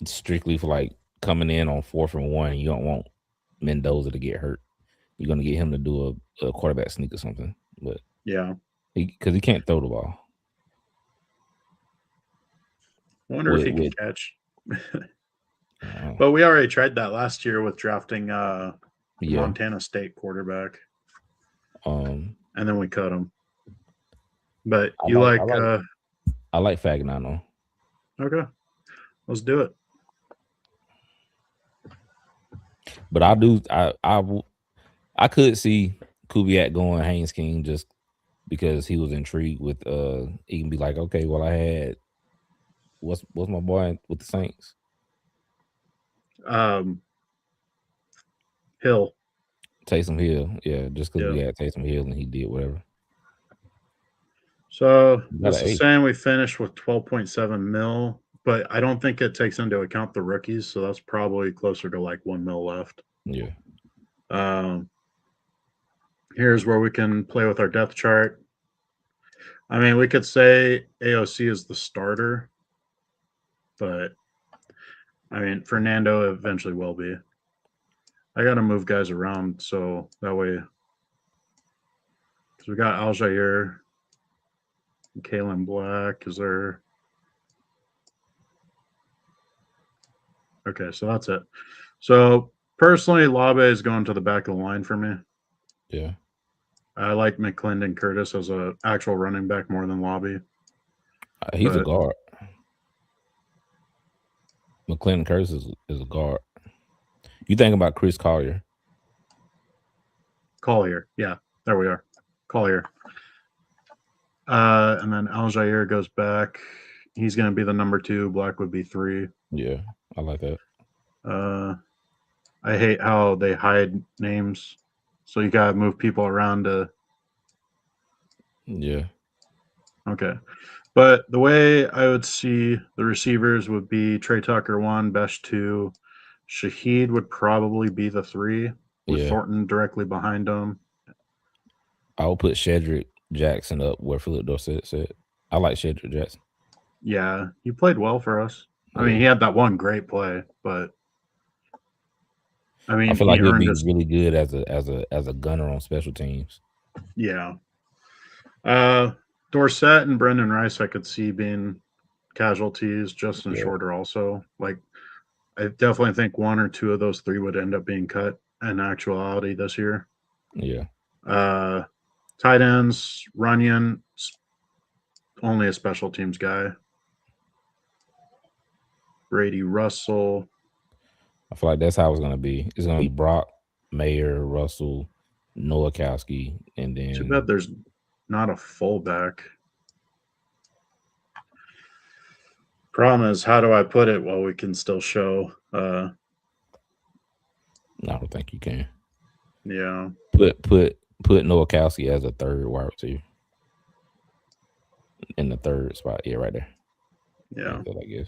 Speaker 3: strictly for like coming in on 4th and 1. You don't want Mendoza to get hurt. You're gonna get him to do a quarterback sneak or something. But
Speaker 2: yeah,
Speaker 3: because he can't throw the ball.
Speaker 2: I wonder if he can catch. But we already tried that last year with drafting Montana State quarterback. And then we cut him. But I
Speaker 3: like Fagnano.
Speaker 2: Okay. Let's do it.
Speaker 3: But I could see Kubiak going Haynes King just because he was intrigued with he can be like, okay, well, I had what's my boy with the Saints?
Speaker 2: Hill.
Speaker 3: Taysom Hill, yeah, just because we had Taysom Hill and he did whatever.
Speaker 2: So this is saying we finished with 12.7 mil, but I don't think it takes into account the rookies, so that's probably closer to like 1 mil left.
Speaker 3: Yeah.
Speaker 2: Here's where we can play with our depth chart. I mean, we could say AOC is the starter, but I mean, Fernando eventually will be. I got to move guys around so that way, because we got Aljair, Kalen Black. Is there? Okay, so that's it. So personally, Labe is going to the back of the line for me.
Speaker 3: Yeah.
Speaker 2: I like McClendon Curtis as an actual running back more than Labe.
Speaker 3: He's a guard. McClendon Curtis is a guard. You think about Chris Collier.
Speaker 2: Yeah, there we are. Collier. And then Aljair goes back. He's going to be the number 2. Black would be 3.
Speaker 3: Yeah, I like that.
Speaker 2: I hate how they hide names. So you got to move people around to.
Speaker 3: Yeah.
Speaker 2: Okay. But the way I would see the receivers would be Trey Tucker 1, Besh 2. Shaheed would probably be the 3 with Thornton directly behind him.
Speaker 3: I would put Shedrick Jackson up where Philip Dorsett said. I like Shedrick Jackson.
Speaker 2: Yeah, he played well for us. I mean, he had that one great play, but I mean,
Speaker 3: I feel like he'd be really good as a gunner on special teams.
Speaker 2: Yeah. Dorsett and Brendan Rice, I could see being casualties. Justin Shorter also. Like, I definitely think 1 or 2 of those 3 would end up being cut in actuality this year.
Speaker 3: Yeah.
Speaker 2: Tight ends, Runyon, only a special teams guy. Brady Russell.
Speaker 3: I feel like that's how it's going to be. It's going to be Brock, Mayer, Russell, Nowakowski, and then.
Speaker 2: Too bad there's not a fullback. Problem is, how do I put it while we can still show?
Speaker 3: I don't think you can.
Speaker 2: Yeah.
Speaker 3: Put Put Nowakowski as a third wide receiver in the third spot. Yeah, right there.
Speaker 2: Yeah.
Speaker 3: Like that, I guess.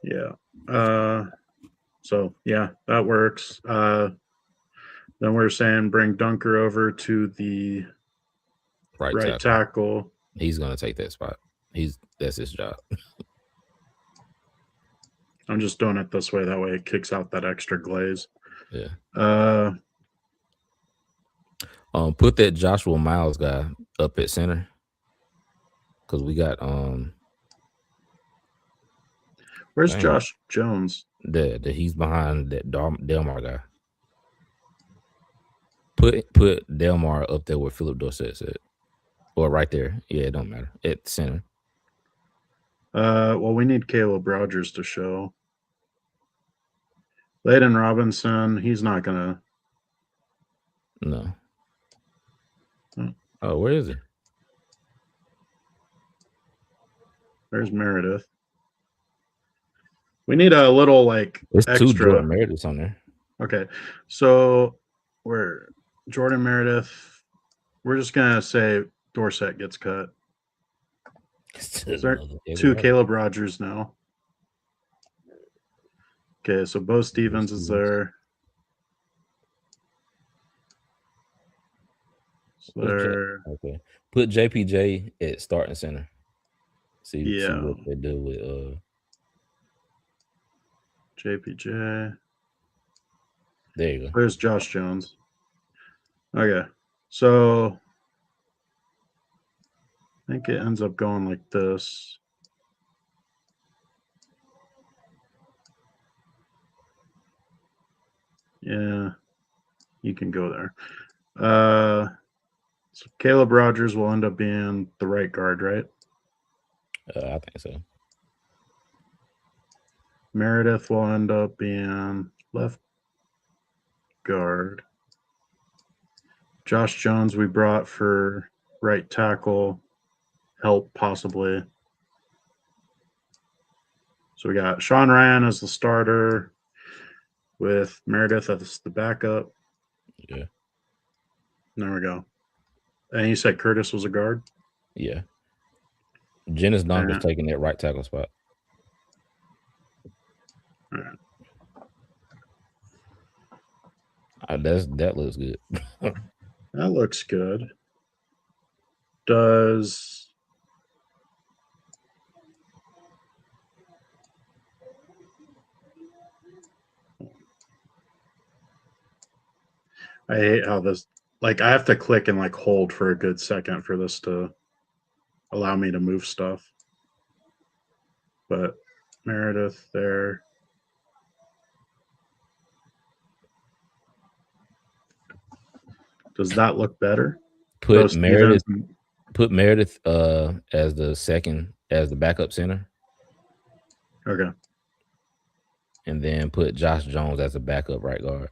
Speaker 2: Yeah. So yeah, that works. Then we're saying bring Dunker over to the right tackle.
Speaker 3: He's gonna take that spot. That's his job.
Speaker 2: I'm just doing it this way. That way it kicks out that extra glaze.
Speaker 3: Yeah. Put that Joshua Miles guy up at center. Cause we got
Speaker 2: where's Josh Jones?
Speaker 3: That he's behind that Delmar guy. Put Delmar up there where Philip Dorsett's at. Or right there. Yeah, it don't matter. At center.
Speaker 2: Well, we need Caleb Rogers to show. Layden Robinson, he's not gonna.
Speaker 3: No. Oh, where is he?
Speaker 2: There's Meredith. We need a little like
Speaker 3: There's
Speaker 2: extra.
Speaker 3: 2 Jordan Merediths on there.
Speaker 2: Okay, so we're Jordan Meredith. We're just gonna say Dorsett gets cut. Is there 2 Caleb Rogers now? Okay, so Bo Stevens is there. So there.
Speaker 3: Okay. Put JPJ at starting center. See what they do with
Speaker 2: JPJ.
Speaker 3: There you go.
Speaker 2: Where's Josh Jones? Okay, so I think it ends up going like this. Yeah, you can go there. So Caleb Rogers will end up being the right guard, right?
Speaker 3: I think so.
Speaker 2: Meredith will end up being left guard. Josh Jones we brought for right tackle, help possibly. So we got Sean Ryan as the starter with Meredith as the backup.
Speaker 3: Yeah.
Speaker 2: There we go. And you said Curtis was a guard?
Speaker 3: Yeah. Janice Dunker's taking that right tackle spot.
Speaker 2: All right.
Speaker 3: That looks good.
Speaker 2: That looks good. Does I hate how this like I have to click and like hold for a good second for this to allow me to move stuff. But Meredith there. Does that look better?
Speaker 3: Put Meredith as the backup center.
Speaker 2: Okay.
Speaker 3: And then put Josh Jones as a backup right guard.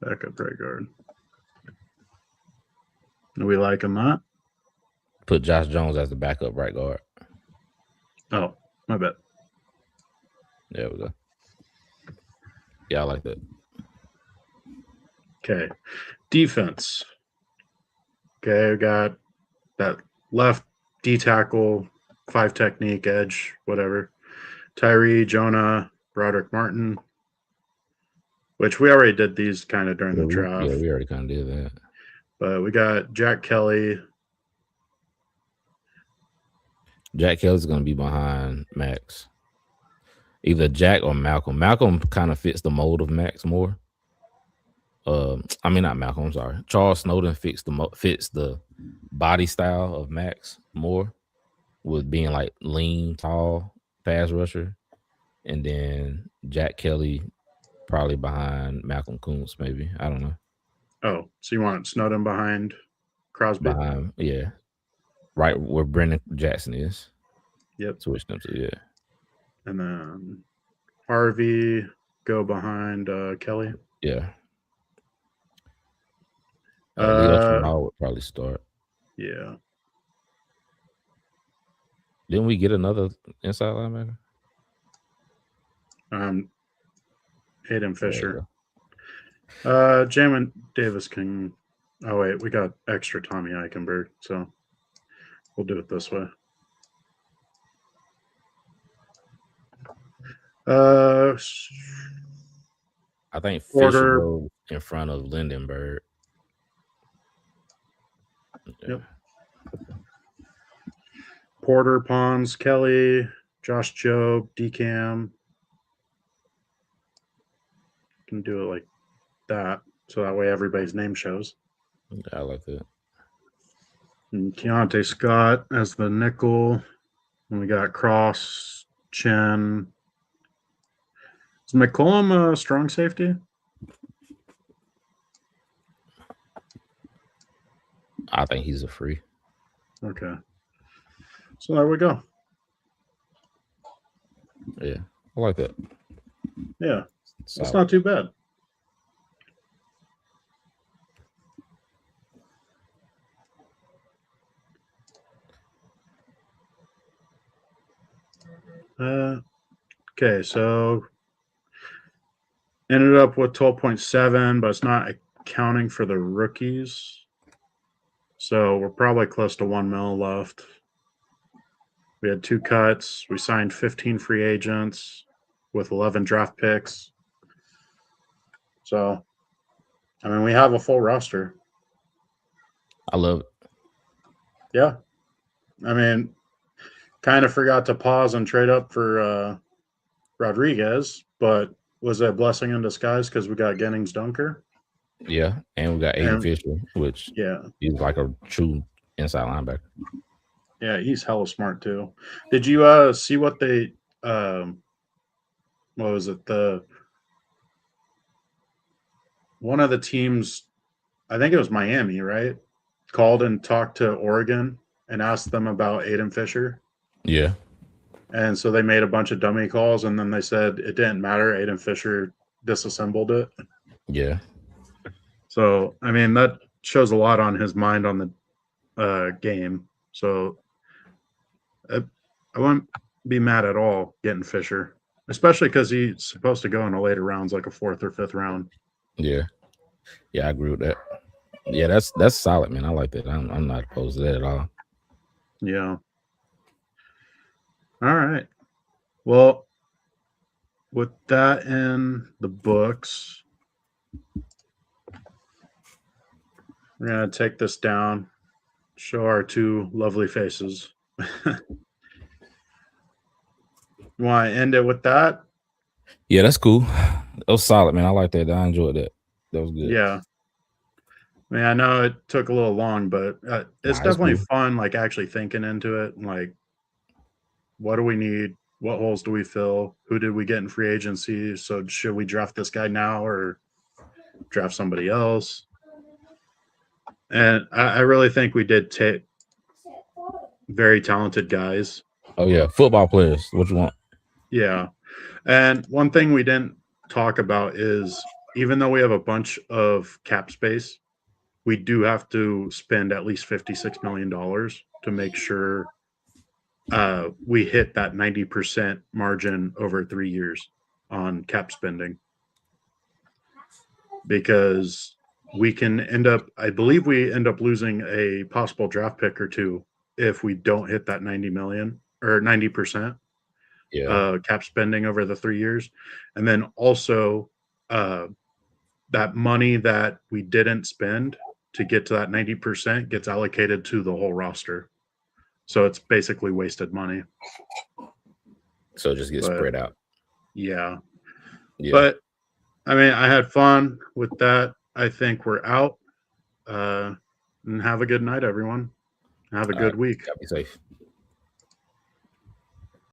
Speaker 2: Backup right guard. Are we liking that?
Speaker 3: Put Josh Jones as the backup right guard.
Speaker 2: Oh, my bad.
Speaker 3: There we go. Yeah, I like that.
Speaker 2: Okay. Defense. Okay, we got that left D tackle, 5 technique, edge, whatever. Tyree, Jonah, Broderick Martin, which we already did these kind of during the draft.
Speaker 3: Yeah, we already kind of did that.
Speaker 2: But we got Jack Kelly.
Speaker 3: Jack Kelly's going to be behind Max. Either Jack or Malcolm. Malcolm kind of fits the mold of Max more. I mean, not Malcolm. I'm sorry. Charles Snowden fits the body style of Max more, with being like lean, tall, pass rusher, and then Jack Kelly probably behind Malcolm Kuntz, maybe. I don't know.
Speaker 2: Oh, so you want Snowden behind Crosby?
Speaker 3: Yeah, right where Brendan Jackson is.
Speaker 2: Yep.
Speaker 3: Switch them to yeah.
Speaker 2: And then Harvey go behind Kelly.
Speaker 3: Yeah. Leo Hall would probably start.
Speaker 2: Yeah.
Speaker 3: Didn't we get another inside linebacker?
Speaker 2: Hayden Fisher. Jamin Davis can. Oh wait, we got extra Tommy Eichenberg, so we'll do it this way.
Speaker 3: I think Fisher
Speaker 2: Porter.
Speaker 3: goes in front of Lindenberg.
Speaker 2: Yep. Porter, Pons, Kelly, Josh Jobe, DCAM. Can do it like that, so that way everybody's name shows.
Speaker 3: I like that.
Speaker 2: And Keontae Scott as the nickel. And we got Cross, Chen. Is McCollum a strong safety?
Speaker 3: I think he's a free.
Speaker 2: Okay. So there we go.
Speaker 3: Yeah, I like that.
Speaker 2: Yeah, it's
Speaker 3: Solid.
Speaker 2: not too bad. Okay, so ended up with 12.7, but it's not accounting for the rookies. So we're probably close to 1 mil left. We had 2 cuts. We signed 15 free agents with 11 draft picks. So, I mean, we have a full roster.
Speaker 3: I love it.
Speaker 2: Yeah. I mean, kind of forgot to pause and trade up for Rodriguez, but was a blessing in disguise because we got Gennings Dunker.
Speaker 3: Yeah, and we got Aiden Fisher, which he's like a true inside linebacker.
Speaker 2: Yeah, he's hella smart too. Did you see what they what was it? One of the teams, I think it was Miami, right? Called and talked to Oregon and asked them about Aiden Fisher.
Speaker 3: Yeah.
Speaker 2: And so they made a bunch of dummy calls, and then they said it didn't matter. Aiden Fisher disassembled it.
Speaker 3: Yeah.
Speaker 2: So, I mean, that shows a lot on his mind on the game. So I wouldn't be mad at all getting Fisher, especially because he's supposed to go in the later rounds, like a 4th or 5th round.
Speaker 3: Yeah. Yeah, I agree with that. Yeah, that's solid, man. I like that. I'm not opposed to that at all.
Speaker 2: Yeah. All right. Well, with that in the books, we're going to take this down, show our 2 lovely faces. You want to end it with that?
Speaker 3: Yeah, that's cool. That was solid, man. I like that. I enjoyed that. That was good.
Speaker 2: Yeah. I mean, I know it took a little long, but it's definitely fun, like actually thinking into it. Like, what do we need? What holes do we fill? Who did we get in free agency? So should we draft this guy now or draft somebody else? And I really think we did take very talented guys.
Speaker 3: Oh, yeah. Football players. What you want?
Speaker 2: Yeah. And one thing we didn't talk about is even though we have a bunch of cap space, we do have to spend at least $56 million to make sure we hit that 90% margin over 3 years on cap spending. Because we can end up, I believe we end up losing a possible draft pick or 2 if we don't hit that 90 million or 90% cap spending over the 3 years. And then also that money that we didn't spend to get to that 90% gets allocated to the whole roster. So it's basically wasted money.
Speaker 3: So it just gets spread out.
Speaker 2: Yeah. But I mean, I had fun with that. I think we're out. And have a good night, everyone. Have a good week.
Speaker 3: Be safe.